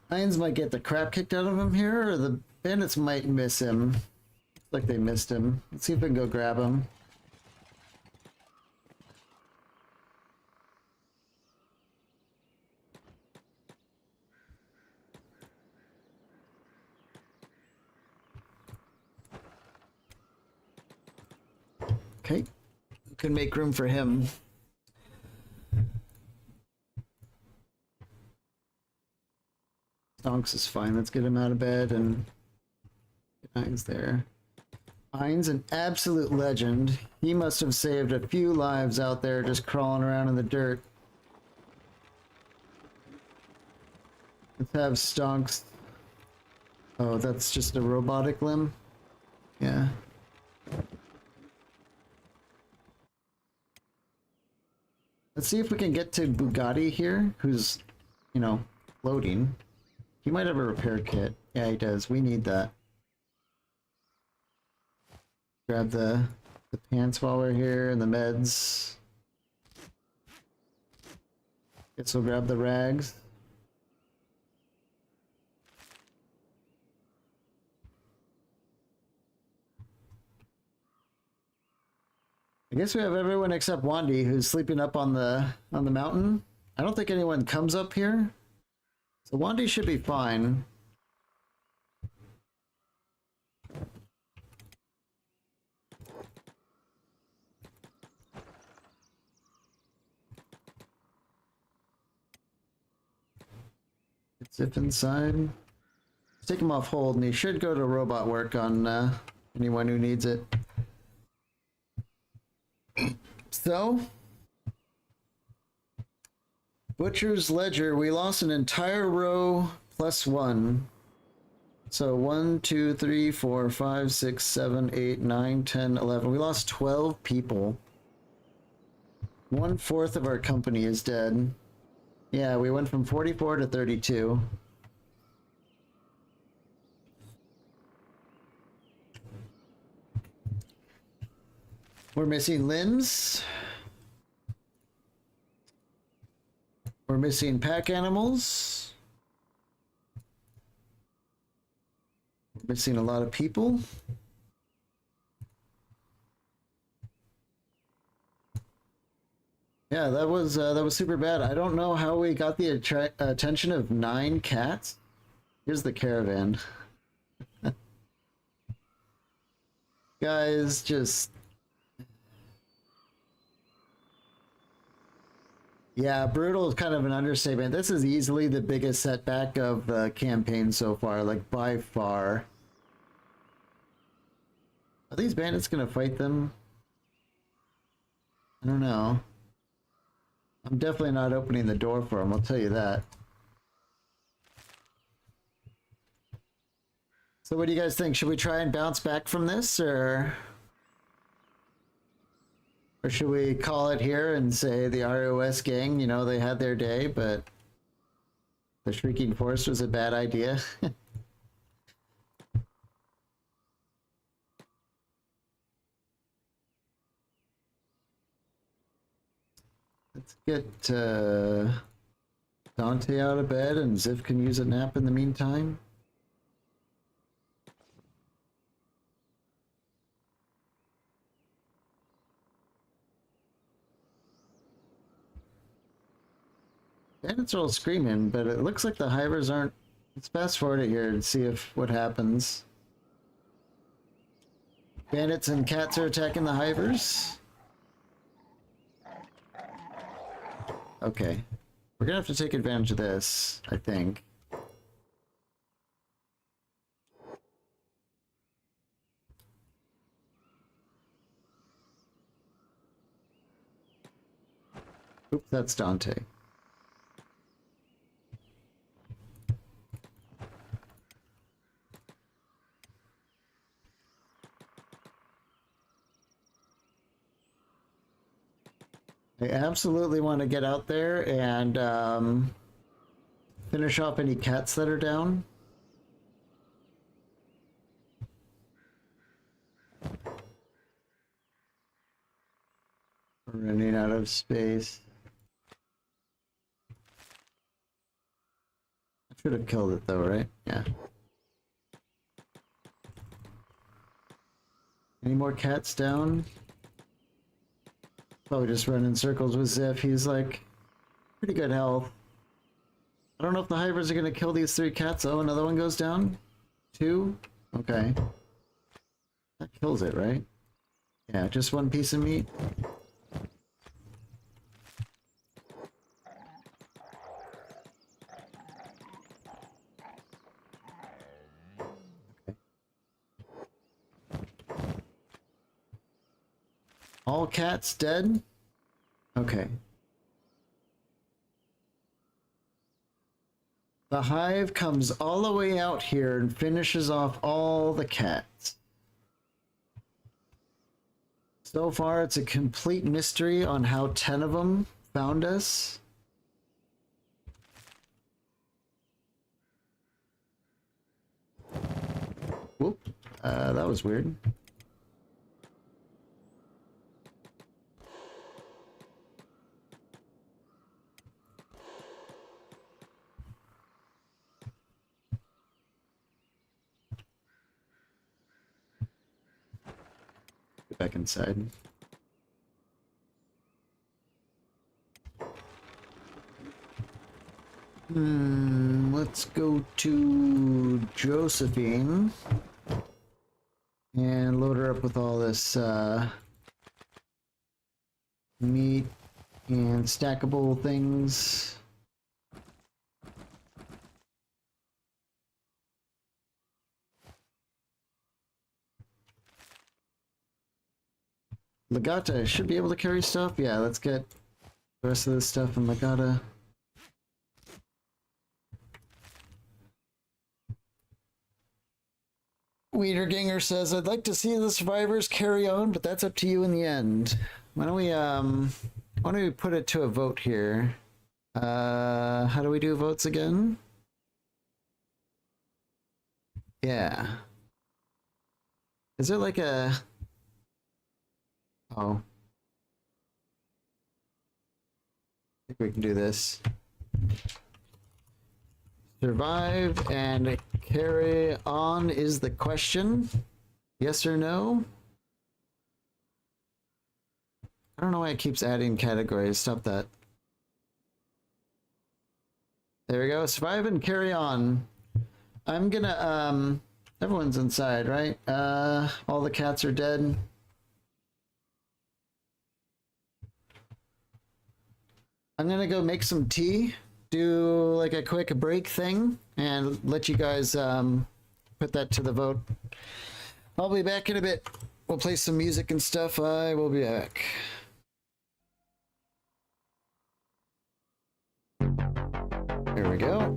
Hines might get the crap kicked out of him here, or the bandits might miss him. Looks like they missed him. Let's see if we can go grab him. Okay. We can make room for him. Stonks is fine. Let's get him out of bed and get Hines there. Hines, an absolute legend. He must have saved a few lives out there just crawling around in the dirt. Let's have Stonks. Oh, that's just a robotic limb? Yeah. Let's see if we can get to Bugatti here, who's, you know, floating. He might have a repair kit. Yeah, he does. We need that. Grab the pants while we're here and the meds. Guess we'll grab the rags. I guess we have everyone except Wandy, who's sleeping up on the mountain. I don't think anyone comes up here. So Wandy should be fine. Zip inside. Let's take him off hold, and he should go to robot work on anyone who needs it. So, Butcher's Ledger, we lost an entire row plus one. So 1, 2, 3, 4, 5, 6, 7, 8, 9, 10, 11. We lost 12 people. 1/4 of our company is dead. Yeah, we went from 44 to 32. We're missing limbs. We're missing pack animals. We're missing a lot of people. Yeah, that was super bad. I don't know how we got the attention of 9 cats. Here's the caravan. Guys, just... Yeah, brutal is kind of an understatement. This is easily the biggest setback of the campaign so far, like by far. Are these bandits gonna fight them? I don't know. I'm definitely not opening the door for them, I'll tell you that. So what do you guys think? Should we try and bounce back from this, or should we call it here and say the ROS gang, you know, they had their day, but the Shrieking Forest was a bad idea? Let's get Dante out of bed, and Ziv can use a nap in the meantime. Bandits are all screaming, but it looks like the hivers aren't. Let's fast forward it here and see if what happens. Bandits and cats are attacking the hivers. Okay. We're gonna have to take advantage of this, I think. Oops, that's Dante. I absolutely want to get out there and finish off any cats that are down. We're running out of space. I should have killed it though, right? Yeah. Any more cats down? Probably just run in circles with Ziff. He's like pretty good health. I don't know if the hivers are gonna kill these 3 cats. Oh, another one goes down? 2? Okay. That kills it, right? Yeah, just 1 piece of meat. Okay. All cats dead? Okay. The hive comes all the way out here and finishes off all the cats. So far, it's a complete mystery on how 10 of them found us. Whoop. That was weird. Get back inside. Let's go to Josephine and load her up with all this meat and stackable things. Legata should be able to carry stuff. Yeah, let's get the rest of this stuff in Legata. Wiederganger says, I'd like to see the survivors carry on, but that's up to you in the end. Why don't we put it to a vote here? How do we do votes again? Yeah. Is there like a... Oh. I think we can do this. Survive and carry on is the question. Yes or no? I don't know why it keeps adding categories. Stop that. There we go. Survive and carry on. I'm gonna, everyone's inside, right? All the cats are dead. I'm gonna go make some tea, do like a quick break thing, and let you guys put that to the vote. I'll be back in a bit. We'll play some music and stuff. I will be back. There we go.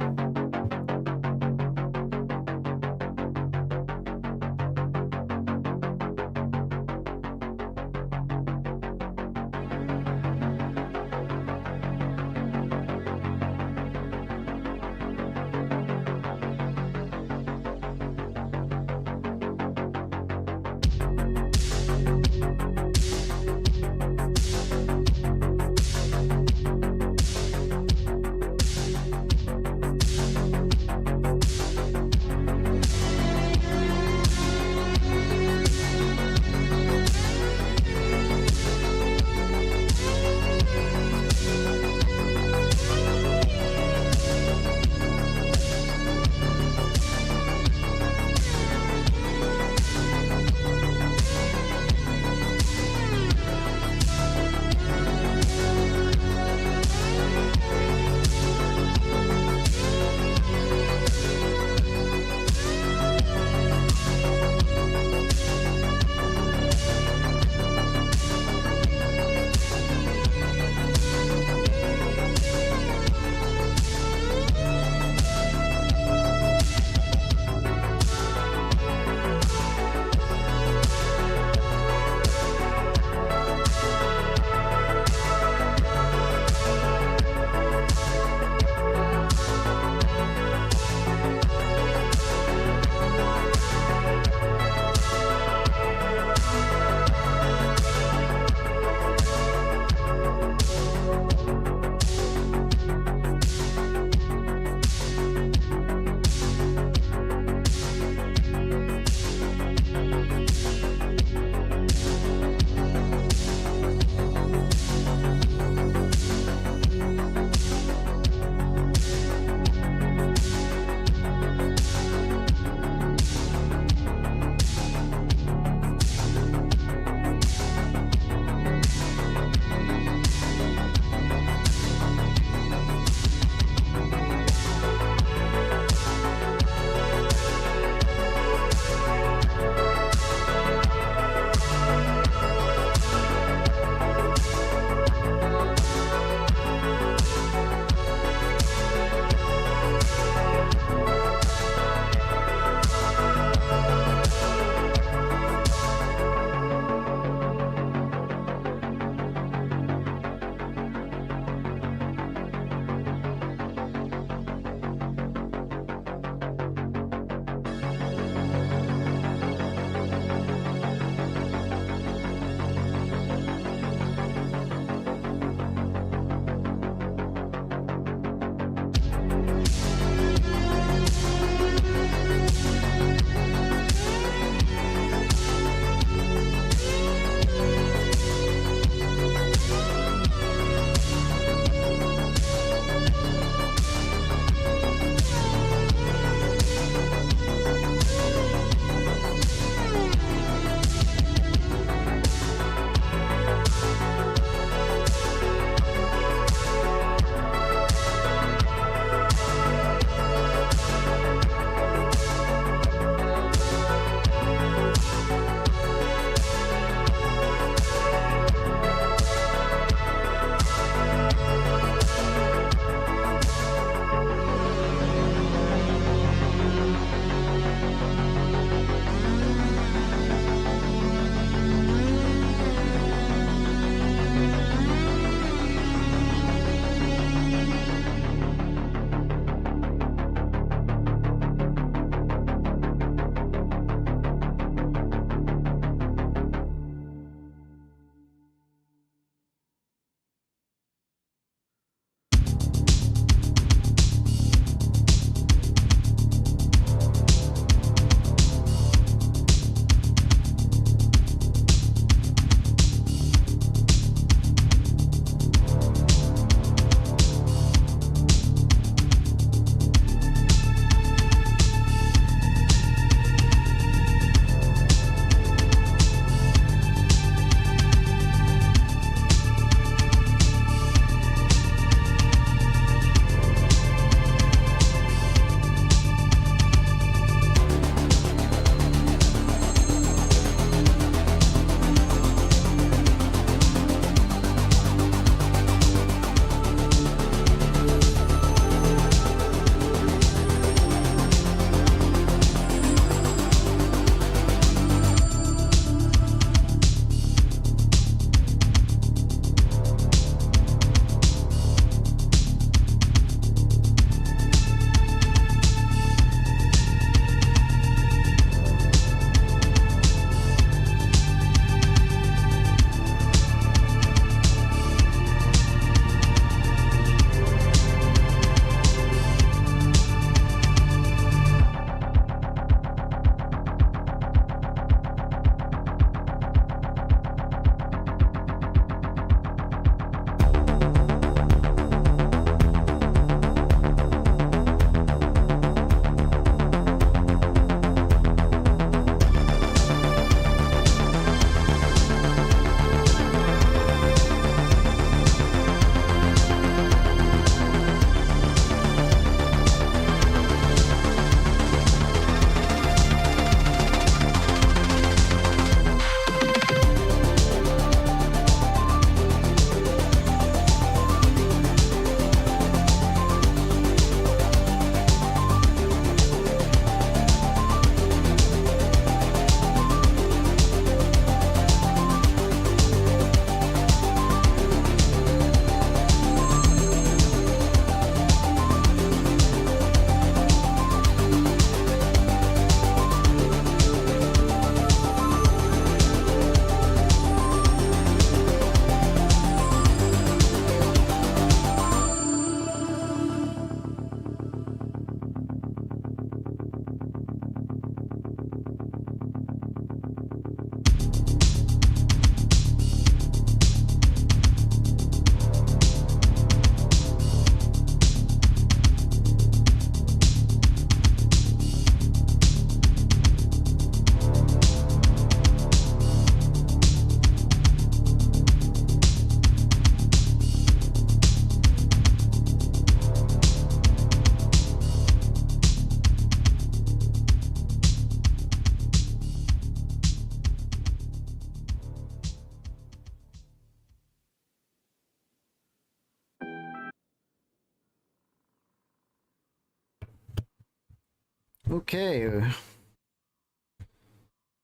Okay.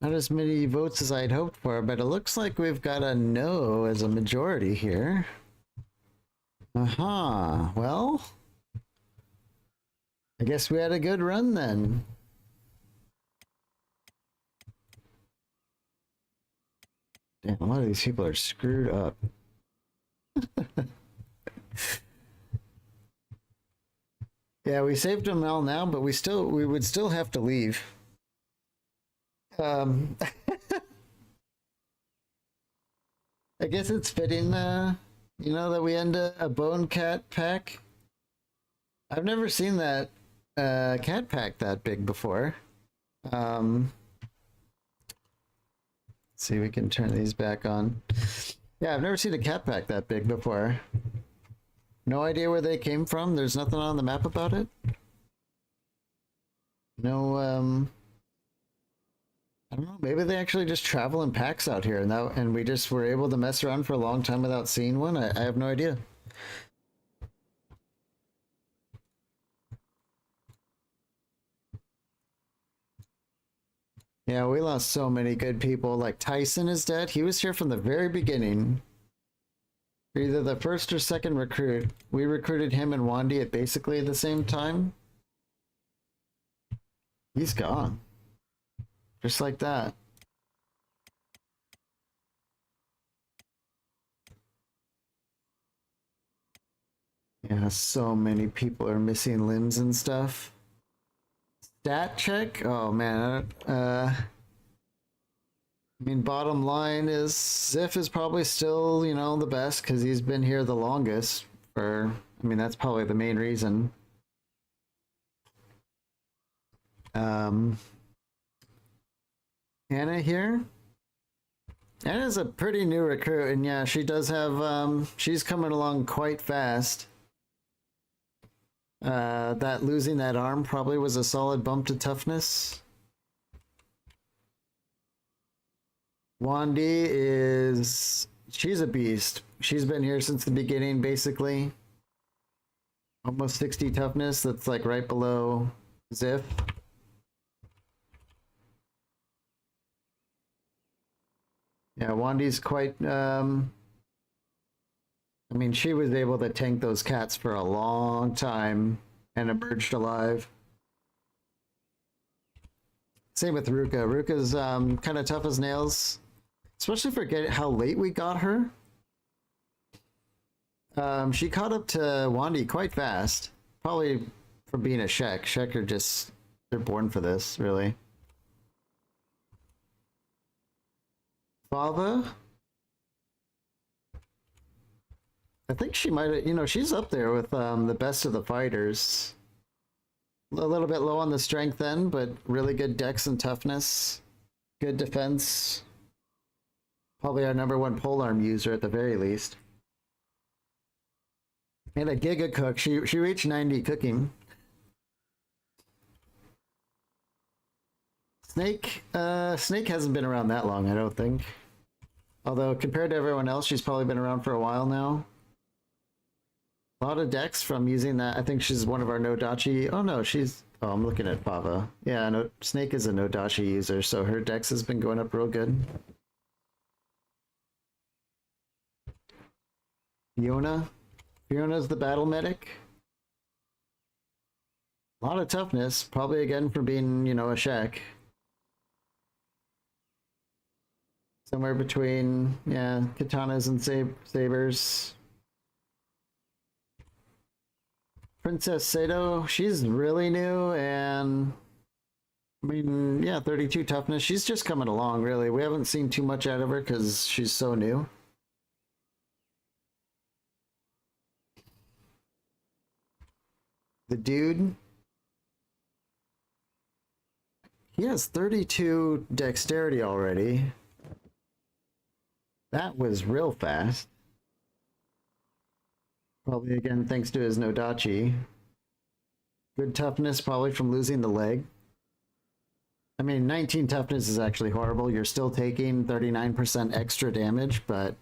Not as many votes as I'd hoped for, but it looks like we've got a no as a majority here. Uh-huh. Well, I guess we had a good run then. Damn, a lot of these people are screwed up. Yeah, we saved them all now, but we would still have to leave. I guess it's fitting, you know, that we end a bone cat pack. I've never seen that cat pack that big before. Let's see, we can turn these back on. Yeah, I've never seen a cat pack that big before. No idea where they came from. There's nothing on the map about it. No, I don't know. Maybe they actually just travel in packs out here, and we just were able to mess around for a long time without seeing one. I have no idea. Yeah, we lost so many good people. Like Tyson is dead. He was here from the very beginning. Either the first or second recruit. We recruited him and Wandy at basically the same time. He's gone. Just like that. Yeah, so many people are missing limbs and stuff. Stat check? Oh man, I mean, bottom line is Ziff is probably still, you know, the best because he's been here the longest. I mean, that's probably the main reason. Anna here. Anna's a pretty new recruit, and yeah, she does have, she's coming along quite fast. That losing that arm probably was a solid bump to toughness. Wandy she's a beast. She's been here since the beginning, basically. Almost 60 toughness, that's like right below Ziff. Yeah, Wandy's quite, I mean, she was able to tank those cats for a long time and emerged alive. Same with Ruka. Ruka's kind of tough as nails, especially for how late we got her. She caught up to Wandy quite fast, probably from being a Shek. Shek are just, they're born for this, really. Fava? I think she might, you know, she's up there with the best of the fighters. A little bit low on the strength end, but really good dex and toughness. Good defense. Probably our #1 polearm user at the very least. And a giga cook. She reached 90 cooking. Snake hasn't been around that long, I don't think. Although compared to everyone else, she's probably been around for a while now. A lot of dex from using that. I think she's one of our Nodachi. Oh no, oh, I'm looking at Fava. Yeah, no, Snake is a Nodachi user, so her dex has been going up real good. Fiona's the battle medic. A lot of toughness, probably again for being, you know, a Shek. Somewhere between, yeah, katanas and sabers. Princess Sato, she's really new, and I mean, yeah, 32 toughness. She's just coming along, really. We haven't seen too much out of her because she's so new. The dude, he has 32 dexterity already. That was real fast. Probably again thanks to his Nodachi. Good toughness, probably from losing the leg. I mean, 19 toughness is actually horrible. You're still taking 39% extra damage, but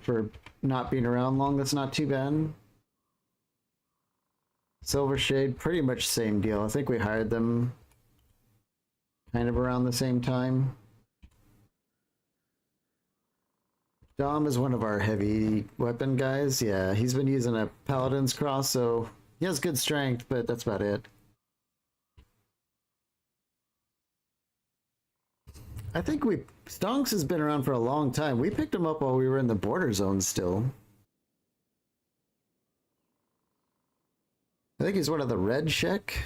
for not being around long, that's not too bad. Silver Shade, pretty much same deal. I think we hired them kind of around the same time. Dom is one of our heavy weapon guys. Yeah, he's been using a Paladin's Cross, so he has good strength, but that's about it. I think Stonks has been around for a long time. We picked him up while we were in the border zone still. I think he's one of the red Shek.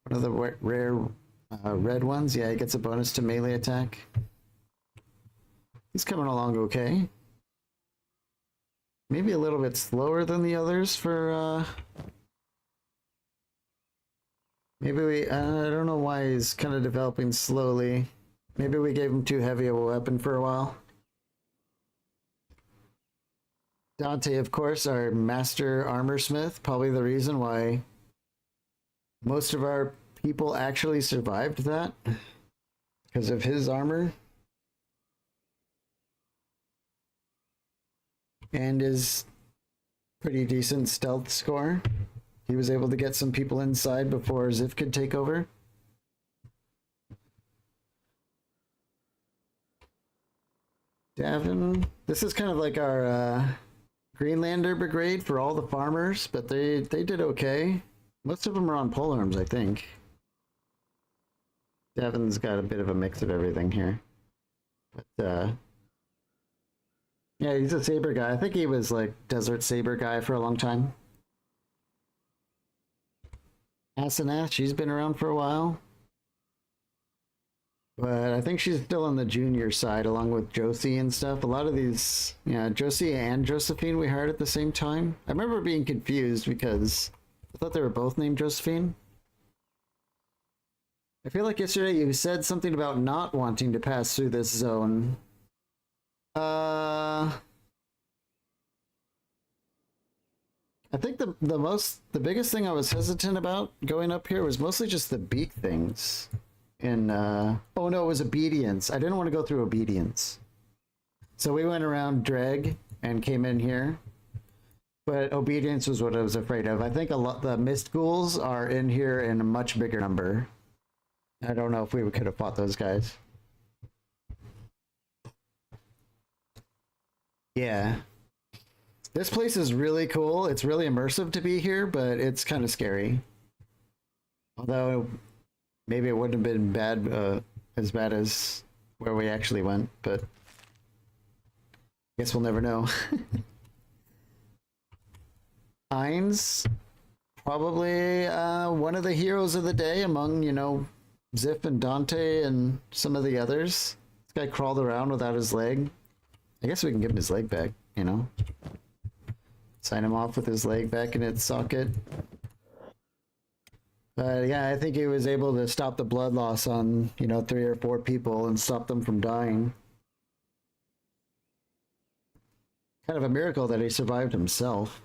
One of the rare red ones. Yeah, he gets a bonus to melee attack. He's coming along okay. Maybe a little bit slower than the others for maybe I don't know why he's kind of developing slowly. Maybe we gave him too heavy of a weapon for a while. Dante, of course, our master armorsmith, probably the reason why most of our people actually survived that, because of his armor. And his pretty decent stealth score. He was able to get some people inside before Ziv could take over. Davin, this is kind of like our Greenlander brigade for all the farmers, but they did okay. Most of them are on polearms, I think. Davin's got a bit of a mix of everything here. But yeah, he's a saber guy. I think he was like desert saber guy for a long time. Asenath, she's been around for a while. But I think she's still on the junior side along with Josie and stuff. A lot of these, yeah, Josie and Josephine we hired at the same time. I remember being confused because I thought they were both named Josephine. I feel like yesterday you said something about not wanting to pass through this zone. I think the biggest thing I was hesitant about going up here was mostly just the beak things. And oh no, it was obedience. I didn't want to go through obedience. So we went around Dreg and came in here. But obedience was what I was afraid of. I think the mist ghouls are in here in a much bigger number. I don't know if we could have fought those guys. Yeah. This place is really cool. It's really immersive to be here, but it's kind of scary. Although maybe it wouldn't have been as bad as where we actually went, but I guess we'll never know. Heinz, probably one of the heroes of the day among, you know, Ziff and Dante and some of the others. This guy crawled around without his leg. I guess we can give him his leg back, you know? Sign him off with his leg back in its socket. But yeah, I think he was able to stop the blood loss on, you know, 3 or 4 people and stop them from dying. Kind of a miracle that he survived himself.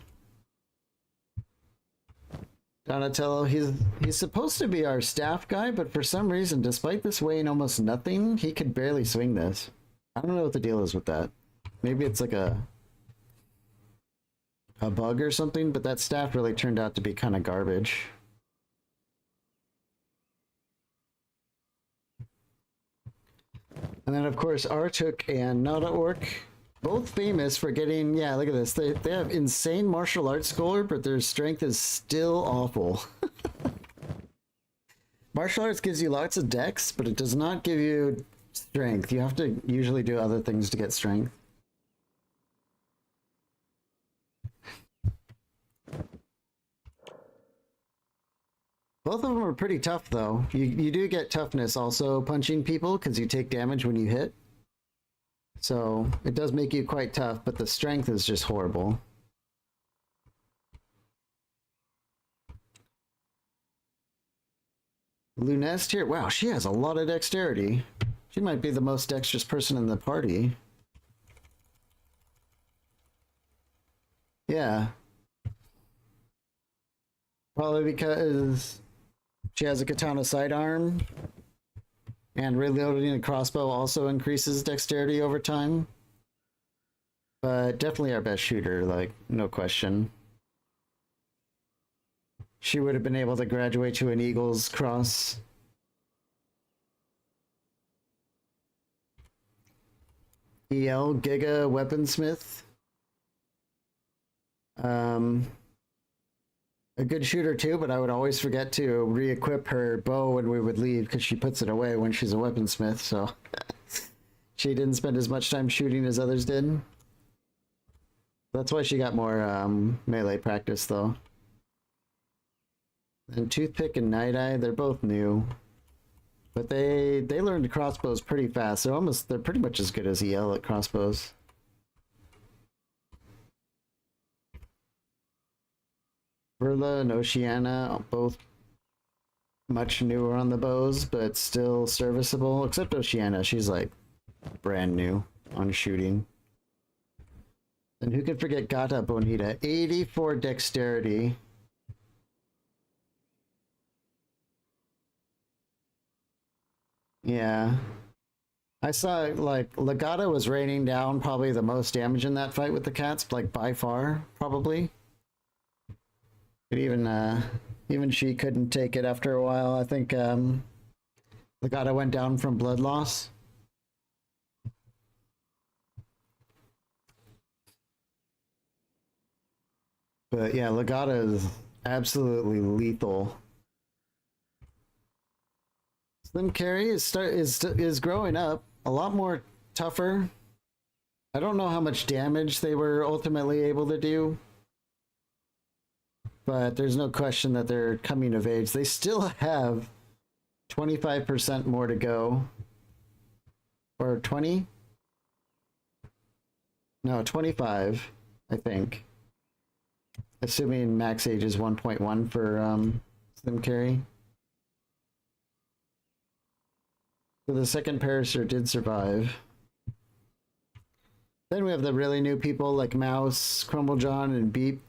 Donatello, he's supposed to be our staff guy, but for some reason, despite this weighing almost nothing, he could barely swing this. I don't know what the deal is with that. Maybe it's like a bug or something, but that staff really turned out to be kind of garbage. And then of course Artuk and Nada Orc, both famous for getting, yeah, look at this. They have insane martial arts score, but their strength is still awful. Martial arts gives you lots of dex, but it does not give you strength. You have to usually do other things to get strength. Both of them are pretty tough, though. You do get toughness also punching people because you take damage when you hit. So it does make you quite tough, but the strength is just horrible. Lunest here. Wow, she has a lot of dexterity. She might be the most dexterous person in the party. Yeah. Probably because she has a katana sidearm, and reloading a crossbow also increases dexterity over time. but definitely our best shooter, like, no question. She would have been able to graduate to an Eagles cross. EL Giga Weaponsmith. A good shooter too, but I would always forget to re-equip her bow when we would leave because she puts it away when she's a weaponsmith, so she didn't spend as much time shooting as others did. That's why she got more melee practice though. And Toothpick and Night Eye, they're both new. But they learned crossbows pretty fast. They're pretty much as good as EL at crossbows. Verla and Oceana, both much newer on the bows, but still serviceable. Except Oceana, she's like brand new on shooting. And who could forget Gata Bonita? 84 dexterity. Yeah. I saw like Legata was raining down probably the most damage in that fight with the cats, like by far, probably. But even she couldn't take it after a while. I think Legata went down from blood loss. But yeah, Legata is absolutely lethal. Slim Carry is growing up a lot more tougher. I don't know how much damage they were ultimately able to do, but there's no question that they're coming of age. They still have 25% more to go, or 20? No, 25, I think. Assuming max age is 1.1 for Slim Carry. So the second Parasaur did survive. Then we have the really new people like Mouse, Crumblejohn, and Beep.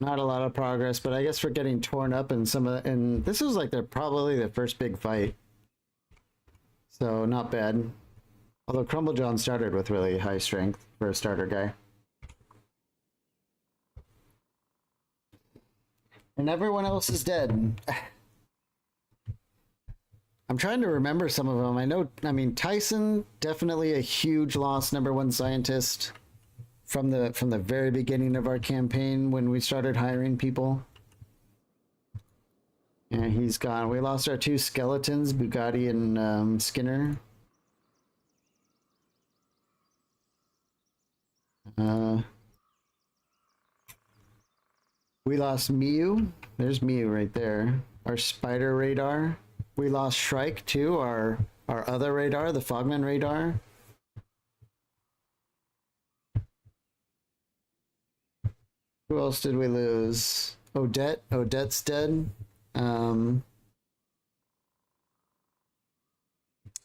Not a lot of progress, but I guess for getting torn up in and this was like probably their first big fight. So not bad. Although Crumblejohn started with really high strength for a starter guy. And everyone else is dead. I'm trying to remember some of them. I mean, Tyson, definitely a huge loss, #1 scientist from the very beginning of our campaign when we started hiring people. Yeah, he's gone. We lost our 2 skeletons, Bugatti and Skinner. We lost Miu. There's Miu right there. Our spider radar. We lost Shrike too, our other radar, the Fogman radar. Who else did we lose? Odette. Odette's dead.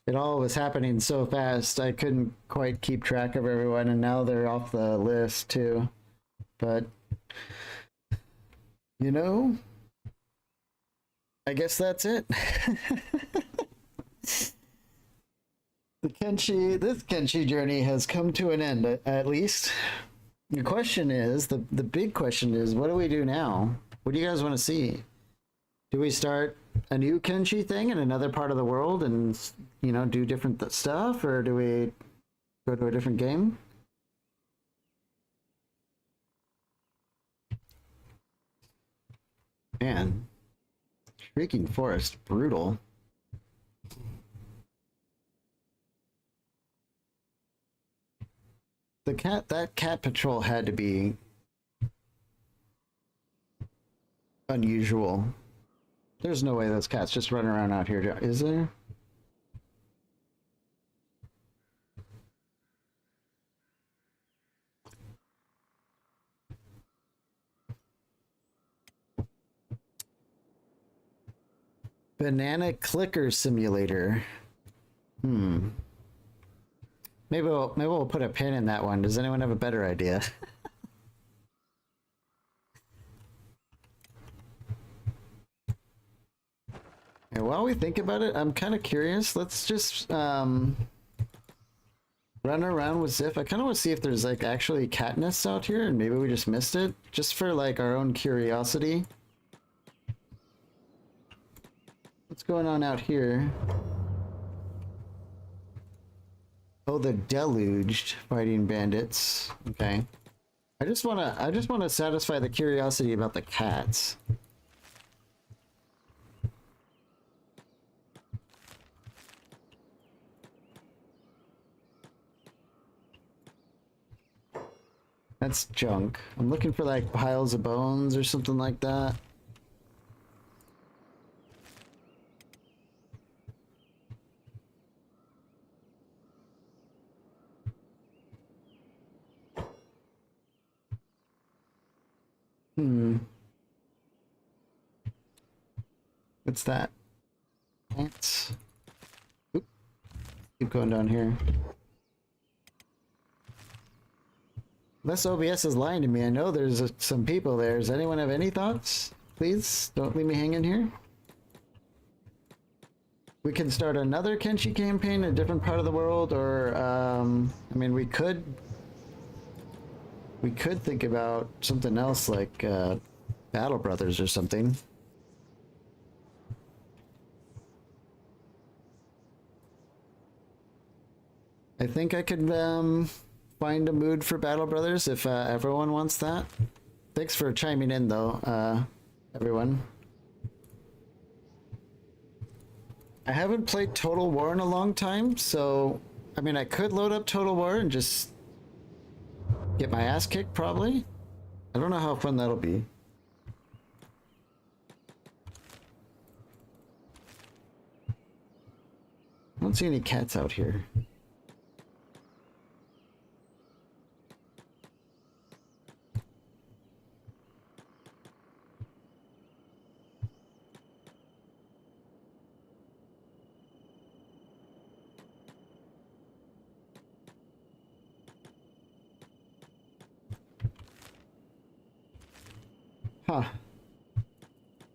It all was happening so fast, I couldn't quite keep track of everyone, and now they're off the list too. But, you know, I guess that's it. This Kenshi journey has come to an end, at least. The question is, the big question is, what do we do now? What do you guys want to see? Do we start a new Kenshi thing in another part of the world and, you know, do different stuff, or do we go to a different game? Man, Shrieking Forest, brutal. That cat patrol had to be unusual. There's no way those cats just run around out here, is there? Banana Clicker Simulator. Maybe we'll put a pin in that one. Does anyone have a better idea? And while we think about it, I'm kind of curious. Let's just run around with Ziff. I kind of want to see if there's like actually cat nests out here, and maybe we just missed it, just for like our own curiosity. What's going on out here? Oh, the deluged fighting bandits. Okay. I just wanna satisfy the curiosity about the cats. That's junk. I'm looking for like piles of bones or something like that. What's that? Plants. Oop. Keep going down here. Unless OBS is lying to me, I know there's some people there. Does anyone have any thoughts? Please, don't leave me hanging here. We can start another Kenshi campaign in a different part of the world, or, I mean, we could think about something else like, Battle Brothers or something. I think I could, find a mood for Battle Brothers if everyone wants that. Thanks for chiming in though, everyone. I haven't played Total War in a long time, so I mean I could load up Total War and just get my ass kicked probably. I don't know how fun that'll be. I don't see any cats out here. Huh.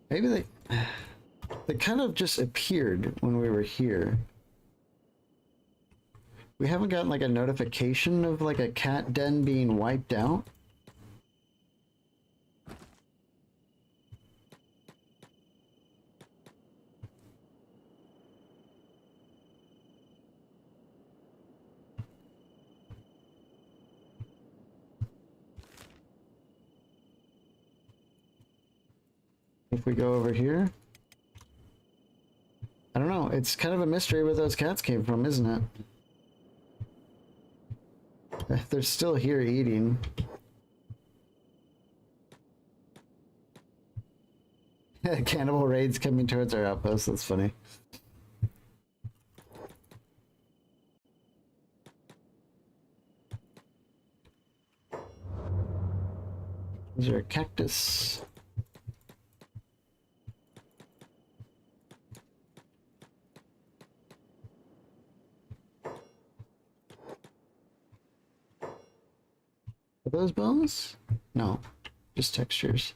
Maybe they kind of just appeared when we were here. We haven't gotten like a notification of like a cat den being wiped out. If we go over here, I don't know. It's kind of a mystery where those cats came from, isn't it? They're still here eating. Cannibal raids coming towards our outpost. That's funny. Is there a cactus? Are those bones? No, just textures.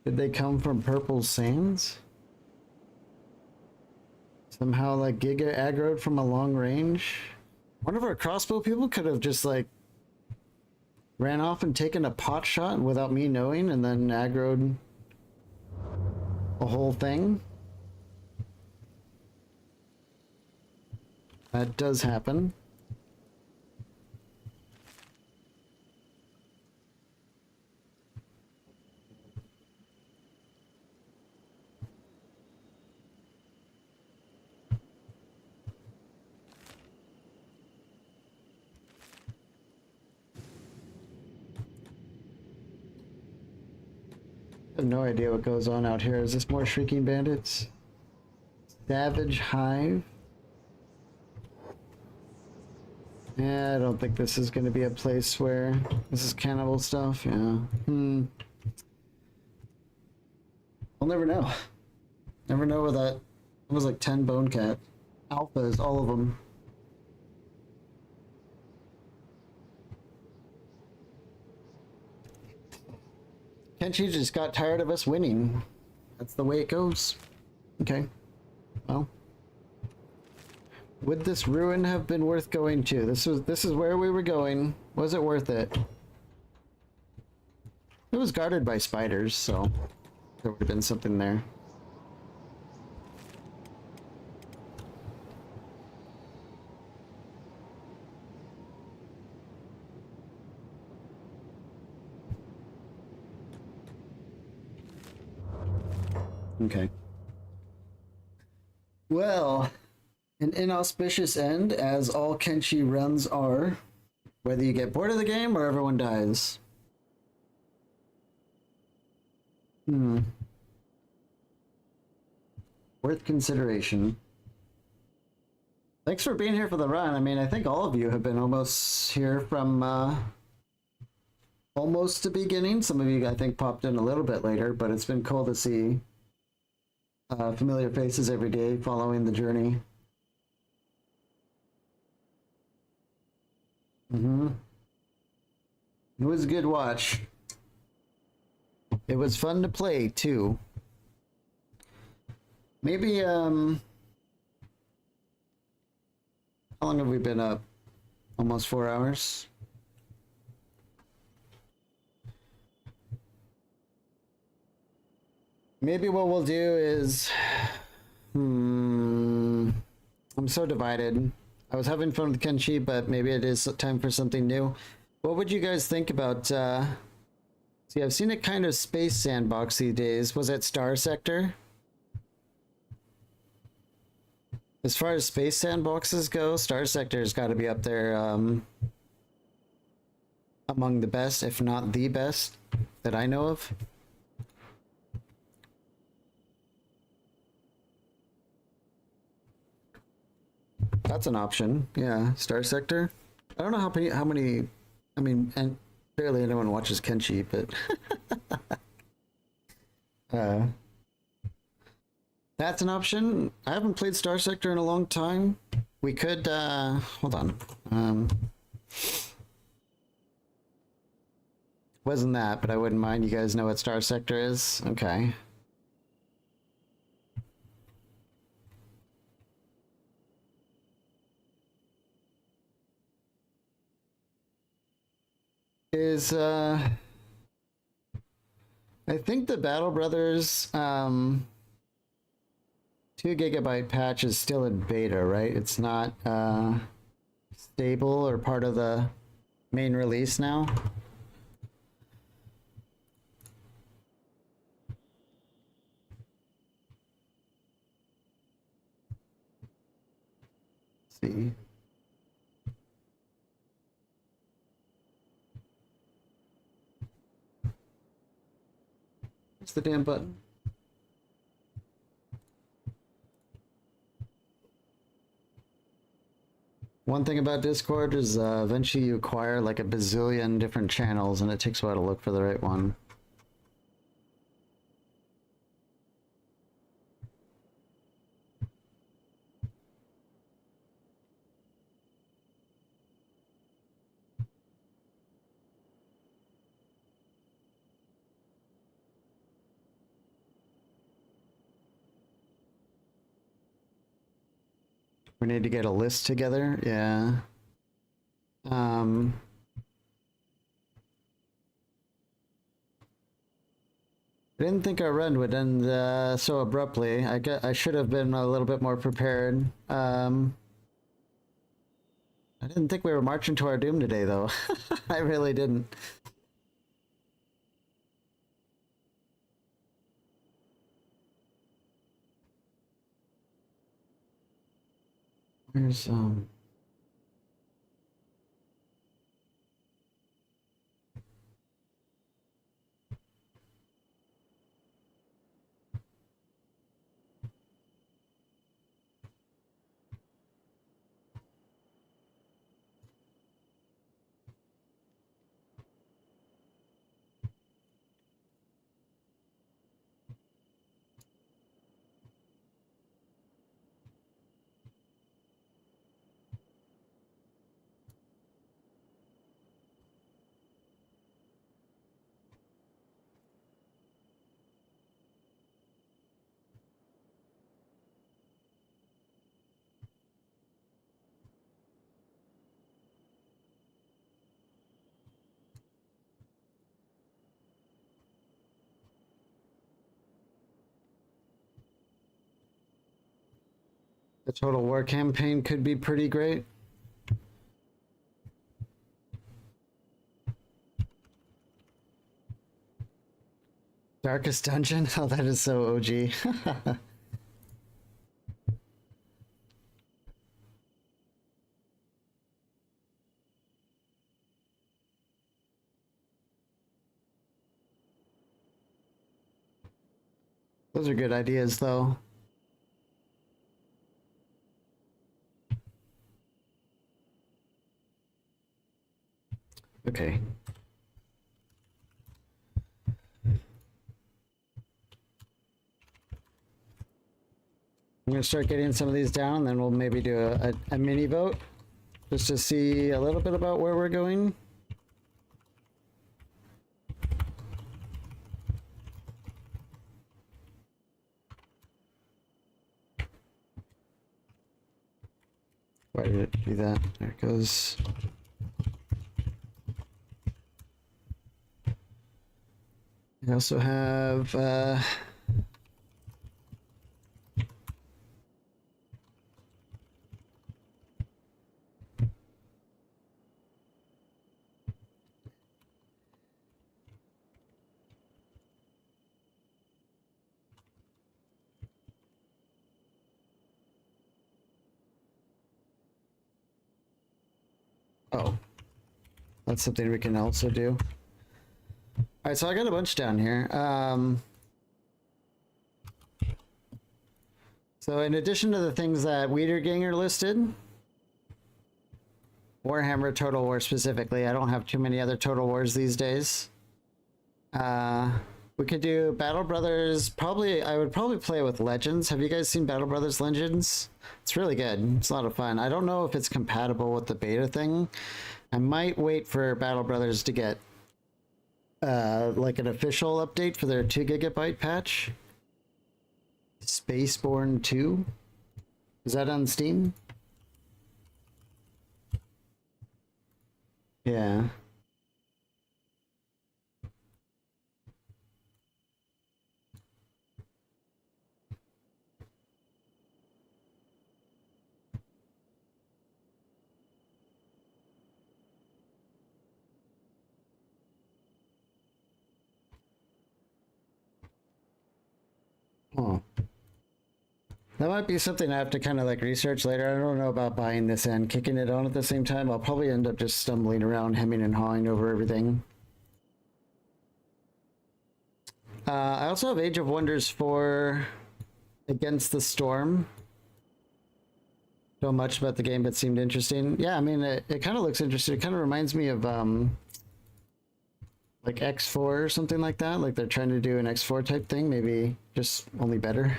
Did they come from Purple Sands? Somehow like Giga aggroed from a long range? One of our crossbow people could have just like ran off and taken a pot shot without me knowing and then aggroed a whole thing. That does happen. I have no idea what goes on out here. Is this more Shrieking Bandits? Savage Hive? Yeah, I don't think this is going to be a place where this is cannibal stuff. Yeah. I'll never know. Never know where that was like 10 bone cat. Alphas, all of them. Kenshi just got tired of us winning. That's the way it goes. Okay. Well. Would this ruin have been worth going to? This is where we were going. Was it worth it? It was guarded by spiders, so there would have been something there. Okay. Well, an inauspicious end, as all Kenshi runs are. Whether you get bored of the game or everyone dies. Worth consideration. Thanks for being here for the run. I mean, I think all of you have been almost here from almost the beginning. Some of you, I think, popped in a little bit later, but it's been cool to see familiar faces every day following the journey. It was a good watch. It was fun to play, too. Maybe, how long have we been up? Almost 4 hours? Maybe what we'll do is... I'm so divided. I was having fun with Kenshi, but maybe it is time for something new. What would you guys think about... See, I've seen a kind of space sandbox these days. Was it Star Sector? As far as space sandboxes go, Star Sector's got to be up there among the best, if not the best, that I know of. That's an option. Yeah, Star Sector. I don't know how many. I mean, and barely anyone watches Kenshi, but that's an option. I haven't played Star Sector in a long time. We could hold on. Wasn't that, but I wouldn't mind. You guys know what Star Sector is? Okay. Is I think the Battle Brothers 2 GB patch is still in beta, right? It's not stable or part of the main release now. Let's see. What's the damn button? One thing about Discord is eventually you acquire like a bazillion different channels and it takes a while to look for the right one. We need to get a list together, yeah. I didn't think our run would end so abruptly. I should have been a little bit more prepared. I didn't think we were marching to our doom today, though. I really didn't. Where's The Total War campaign could be pretty great. Darkest Dungeon? Oh, that is so OG. Those are good ideas, though. Okay. I'm gonna start getting some of these down, then we'll maybe do a mini vote just to see a little bit about where we're going. Why did it do that? There it goes. I also have oh, that's something we can also do. All right, so I got a bunch down here. So in addition to the things that Wiederganger listed, Warhammer Total War specifically, I don't have too many other Total Wars these days. We could do Battle Brothers. Probably, I would probably play with Legends. Have you guys seen Battle Brothers Legends? It's really good. It's a lot of fun. I don't know if it's compatible with the beta thing. I might wait for Battle Brothers to get like an official update for their 2 GB patch. Spaceborne 2? Is that on Steam? Yeah. Oh. That might be something I have to kind of like research later. I don't know about buying this and kicking it on at the same time. I'll probably end up just stumbling around, hemming and hawing over everything. I also have Age of Wonders 4 Against the Storm. Don't know much about the game, but seemed interesting. Yeah, I mean, it kind of looks interesting. It kind of reminds me of like X4 or something like that. Like they're trying to do an X4 type thing, maybe just only better.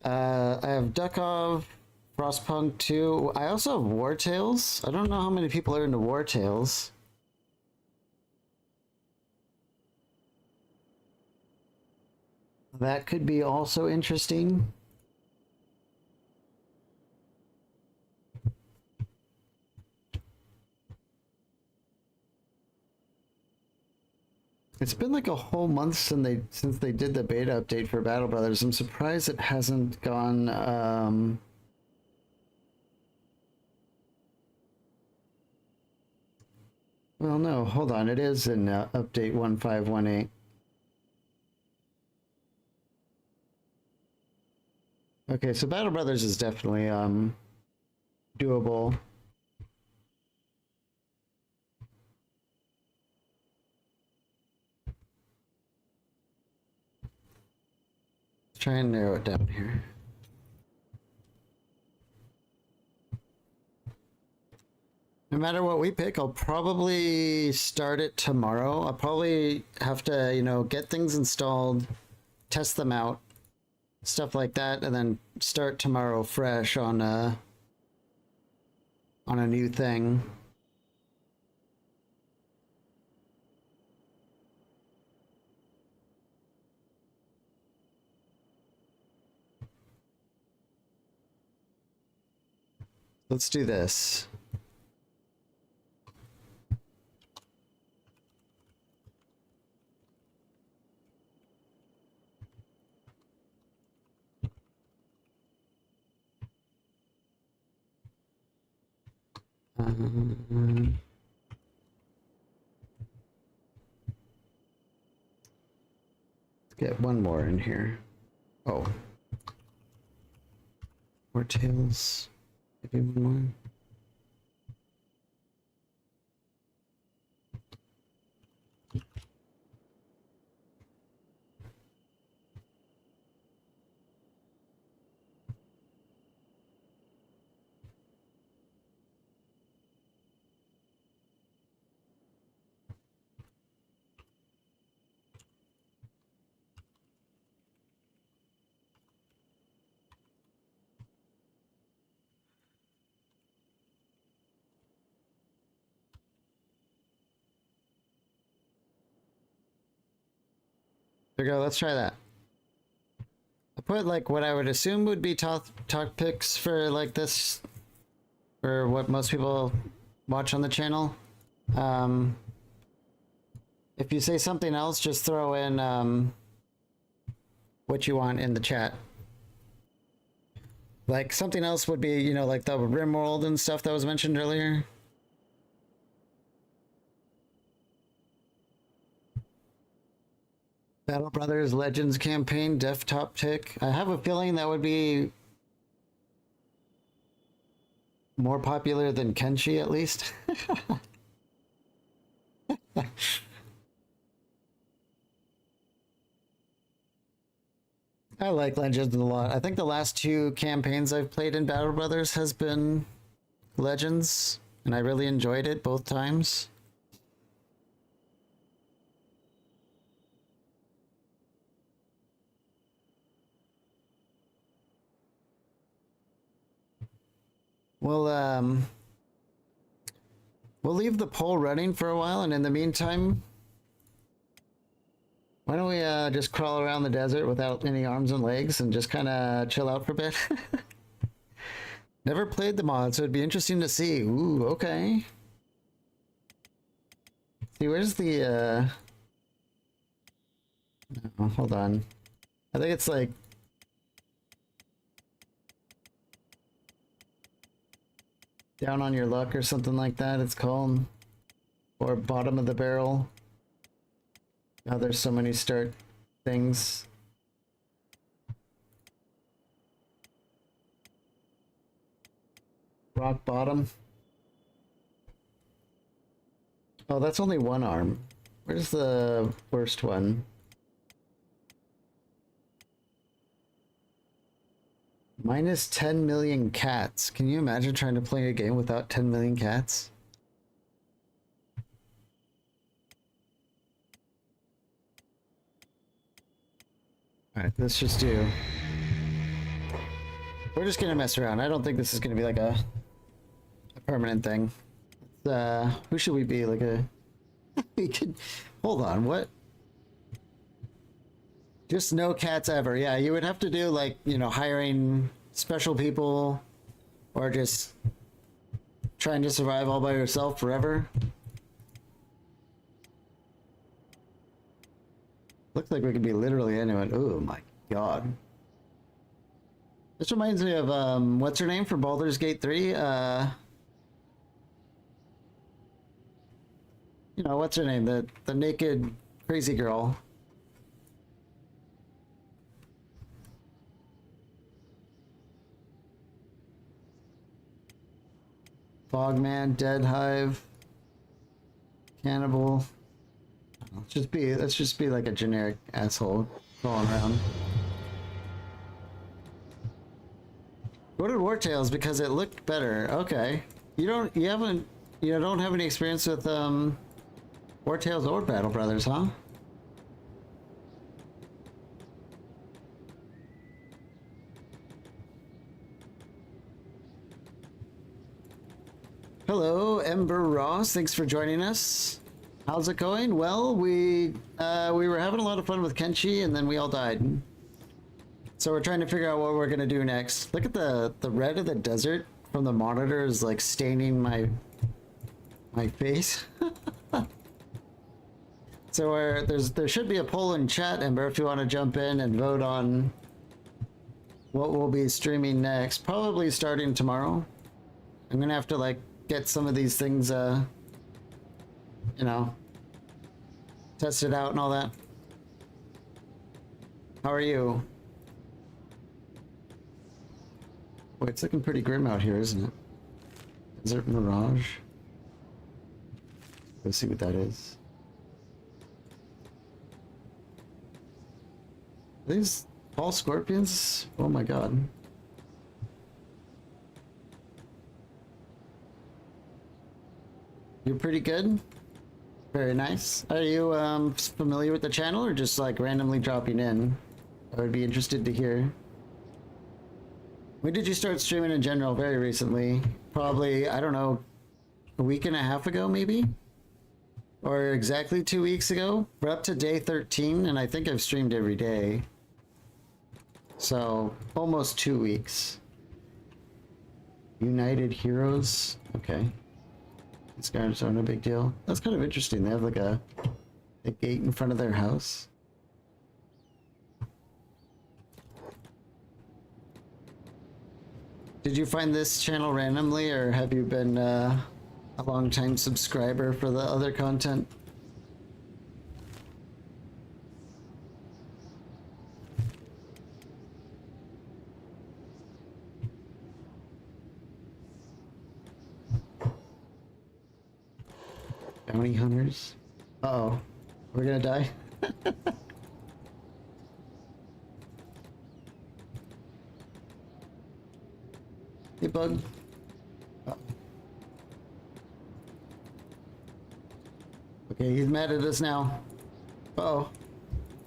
I have Dukov, Frostpunk 2. I also have War Tales. I don't know how many people are into War Tales. That could be also interesting. It's been like a whole month since they did the beta update for Battle Brothers. I'm surprised it hasn't gone well, no, hold on. It is in update 1518. Okay, so Battle Brothers is definitely doable. Let's try and narrow it down here. No matter what we pick, I'll probably start it tomorrow. I'll probably have to, you know, get things installed, test them out, stuff like that, and then start tomorrow fresh on a new thing. Let's do this. Let's get one more in here. Oh. More tails. Maybe one more. There we go, let's try that. I put like what I would assume would be talk picks for like this, for what most people watch on the channel. If you say something else, just throw in what you want in the chat. Like something else would be, you know, like the Rimworld and stuff that was mentioned earlier. Battle Brothers Legends campaign, def top tick. I have a feeling that would be more popular than Kenshi, at least. I like Legends a lot. I think the last two campaigns I've played in Battle Brothers has been Legends, and I really enjoyed it both times. We'll leave the poll running for a while, and in the meantime, why don't we just crawl around the desert without any arms and legs and just kind of chill out for a bit? Never played the mod, so it'd be interesting to see. Ooh, okay. See, where's the oh, hold on. I think it's like down on your luck or something like that, it's called. Or bottom of the barrel. Now there's so many start things. Rock bottom. Oh, that's only one arm. Where's the worst one? Minus 10 million cats. Can you imagine trying to play a game without 10 million cats? Alright, let's just do... We're just gonna mess around. I don't think this is gonna be like a permanent thing. Who should we be? Like a... We could... Hold on, what? Just no cats ever. Yeah, you would have to do like, you know, hiring special people or just trying to survive all by yourself forever. Looks like we could be literally anyone. Oh my god. This reminds me of, what's her name from Baldur's Gate 3? You know, what's her name? The naked crazy girl. Fogman, Dead Hive, Cannibal. Let's just be like a generic asshole crawling around. Go to War Tales because it looked better. Okay. You don't have any experience with War Tales or Battle Brothers, huh? Hello, Ember Ross. Thanks for joining us. How's it going? Well, we were having a lot of fun with Kenshi, and then we all died. So we're trying to figure out what we're gonna do next. Look at the red of the desert from the monitor is like staining my face. So there should be a poll in chat, Ember, if you want to jump in and vote on what we'll be streaming next. Probably starting tomorrow. I'm gonna have to like get some of these things, you know, tested out and all that. How are you? Boy, it's looking pretty grim out here, isn't it? Desert Mirage. Let's see what that is. Are these all scorpions? Oh my god. You're pretty good? Very nice. Are you familiar with the channel or just like randomly dropping in? I would be interested to hear. When did you start streaming in general? Very recently. Probably, I don't know, a week and a half ago maybe? Or exactly 2 weeks ago? We're up to day 13 and I think I've streamed every day. So, almost 2 weeks. United Heroes? Okay. These guys aren't a big deal. That's kind of interesting. They have like a gate in front of their house. Did you find this channel randomly, or have you been a long-time subscriber for the other content? Bounty hunters? Uh-oh. We're gonna die? Hey, bug. Oh. Okay, he's mad at us now. Uh-oh.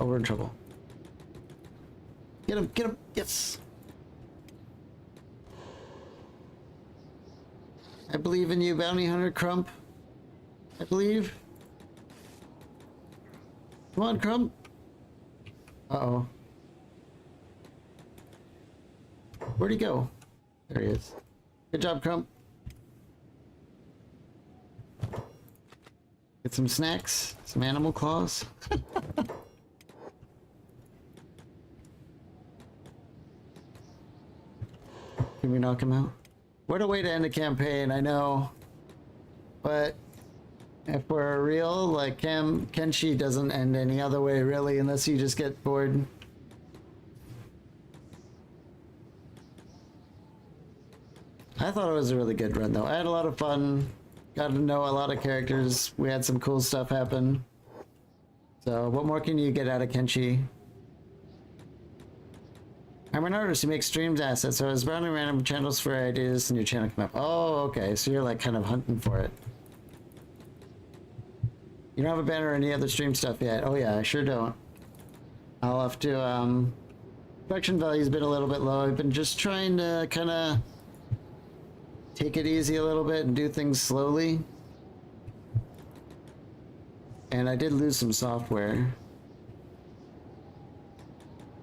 Oh, we're in trouble. Get him, get him, yes! I believe in you, bounty hunter Crump. I believe. Come on, Crump. Uh-oh. Where'd he go? There he is. Good job, Crump. Get some snacks, some animal claws. Can we knock him out? What a way to end a campaign, I know. But if we're real, like Kenshi doesn't end any other way really, unless you just get bored. I thought it was a really good run though. I had a lot of fun. Got to know a lot of characters. We had some cool stuff happen. So what more can you get out of Kenshi? I'm an artist who makes streams assets, so I was browsing random channels for ideas and your channel came up. Oh, okay, so you're like kind of hunting for it. You don't have a banner or any other stream stuff yet? Oh yeah, I sure don't. I'll have to, production value's been a little bit low. I've been just trying to kind of take it easy a little bit and do things slowly. And I did lose some software.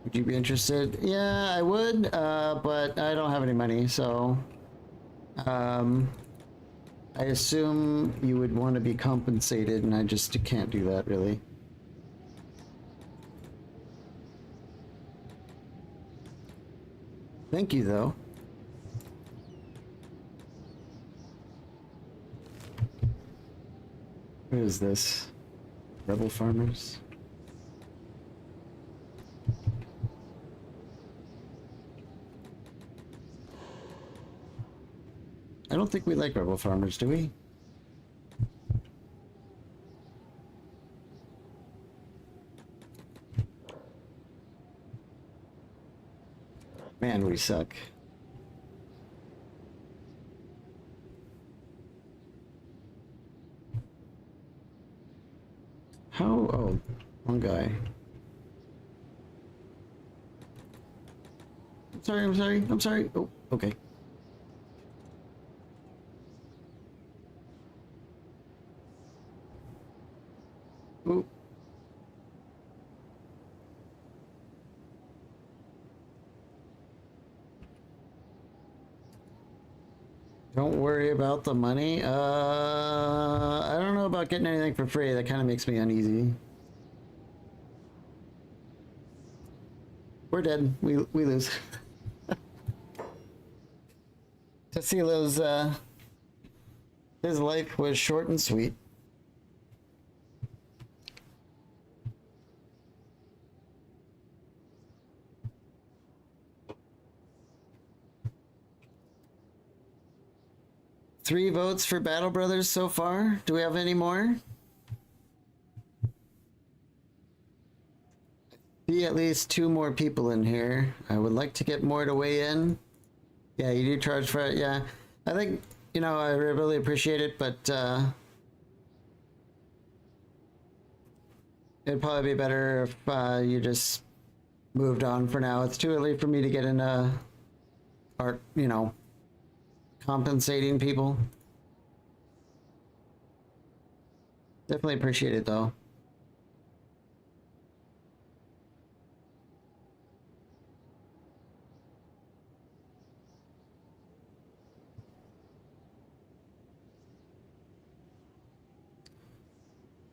Would you be interested? Yeah, I would, but I don't have any money, so I assume you would want to be compensated, and I just can't do that, really. Thank you, though. What is this? Rebel farmers? I don't think we like rebel farmers, do we? Man, we suck. How? Oh, one guy. I'm sorry, I'm sorry, I'm sorry. Oh, okay. Ooh. Don't worry about the money. I don't know about getting anything for free. That kind of makes me uneasy. We're dead. We lose. Tasilo's His life was short and sweet. Three votes for Battle Brothers so far. Do we have any more? See at least two more people in here. I would like to get more to weigh in. Yeah, you do charge for it. Yeah, I think, you know, I really appreciate it, but it'd probably be better if you just moved on for now. It's too early for me to get into art, you know, compensating people. Definitely appreciate it though.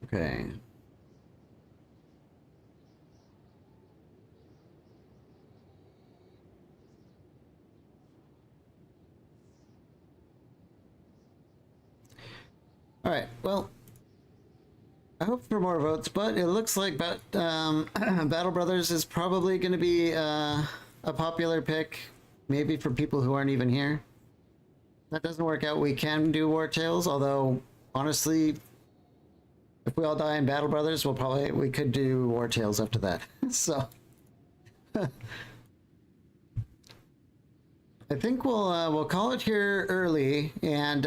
Okay. All right, well, I hope for more votes, but it looks like Battle Brothers is probably going to be a popular pick, maybe for people who aren't even here. If that doesn't work out, we can do War Tales, although, honestly, if we all die in Battle Brothers, we could do War Tales after that. So, I think we'll call it here early, and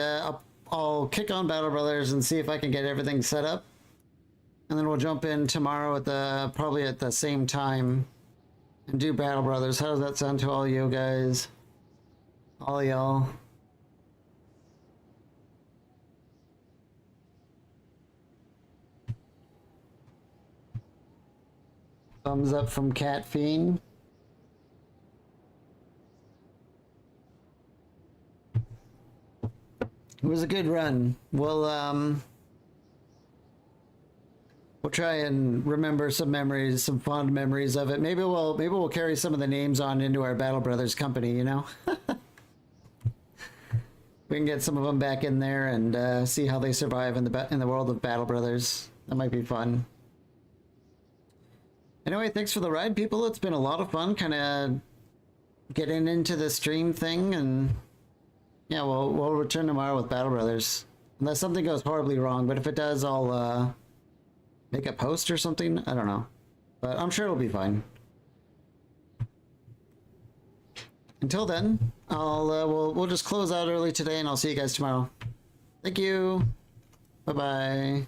I'll kick on Battle Brothers and see if I can get everything set up, and then we'll jump in tomorrow at probably at the same time and do Battle Brothers. How does that sound to all you guys? All y'all. Thumbs up from Cat Fiend. It was a good run. We'll try and remember some memories, some fond memories of it. Maybe we'll carry some of the names on into our Battle Brothers company, you know? We can get some of them back in there and see how they survive in the world of Battle Brothers. That might be fun. Anyway, thanks for the ride, people. It's been a lot of fun kind of getting into the stream thing, and yeah, we'll return tomorrow with Battle Brothers. Unless something goes horribly wrong, but if it does, I'll make a post or something. I don't know. But I'm sure it'll be fine. Until then, we'll just close out early today, and I'll see you guys tomorrow. Thank you. Bye-bye.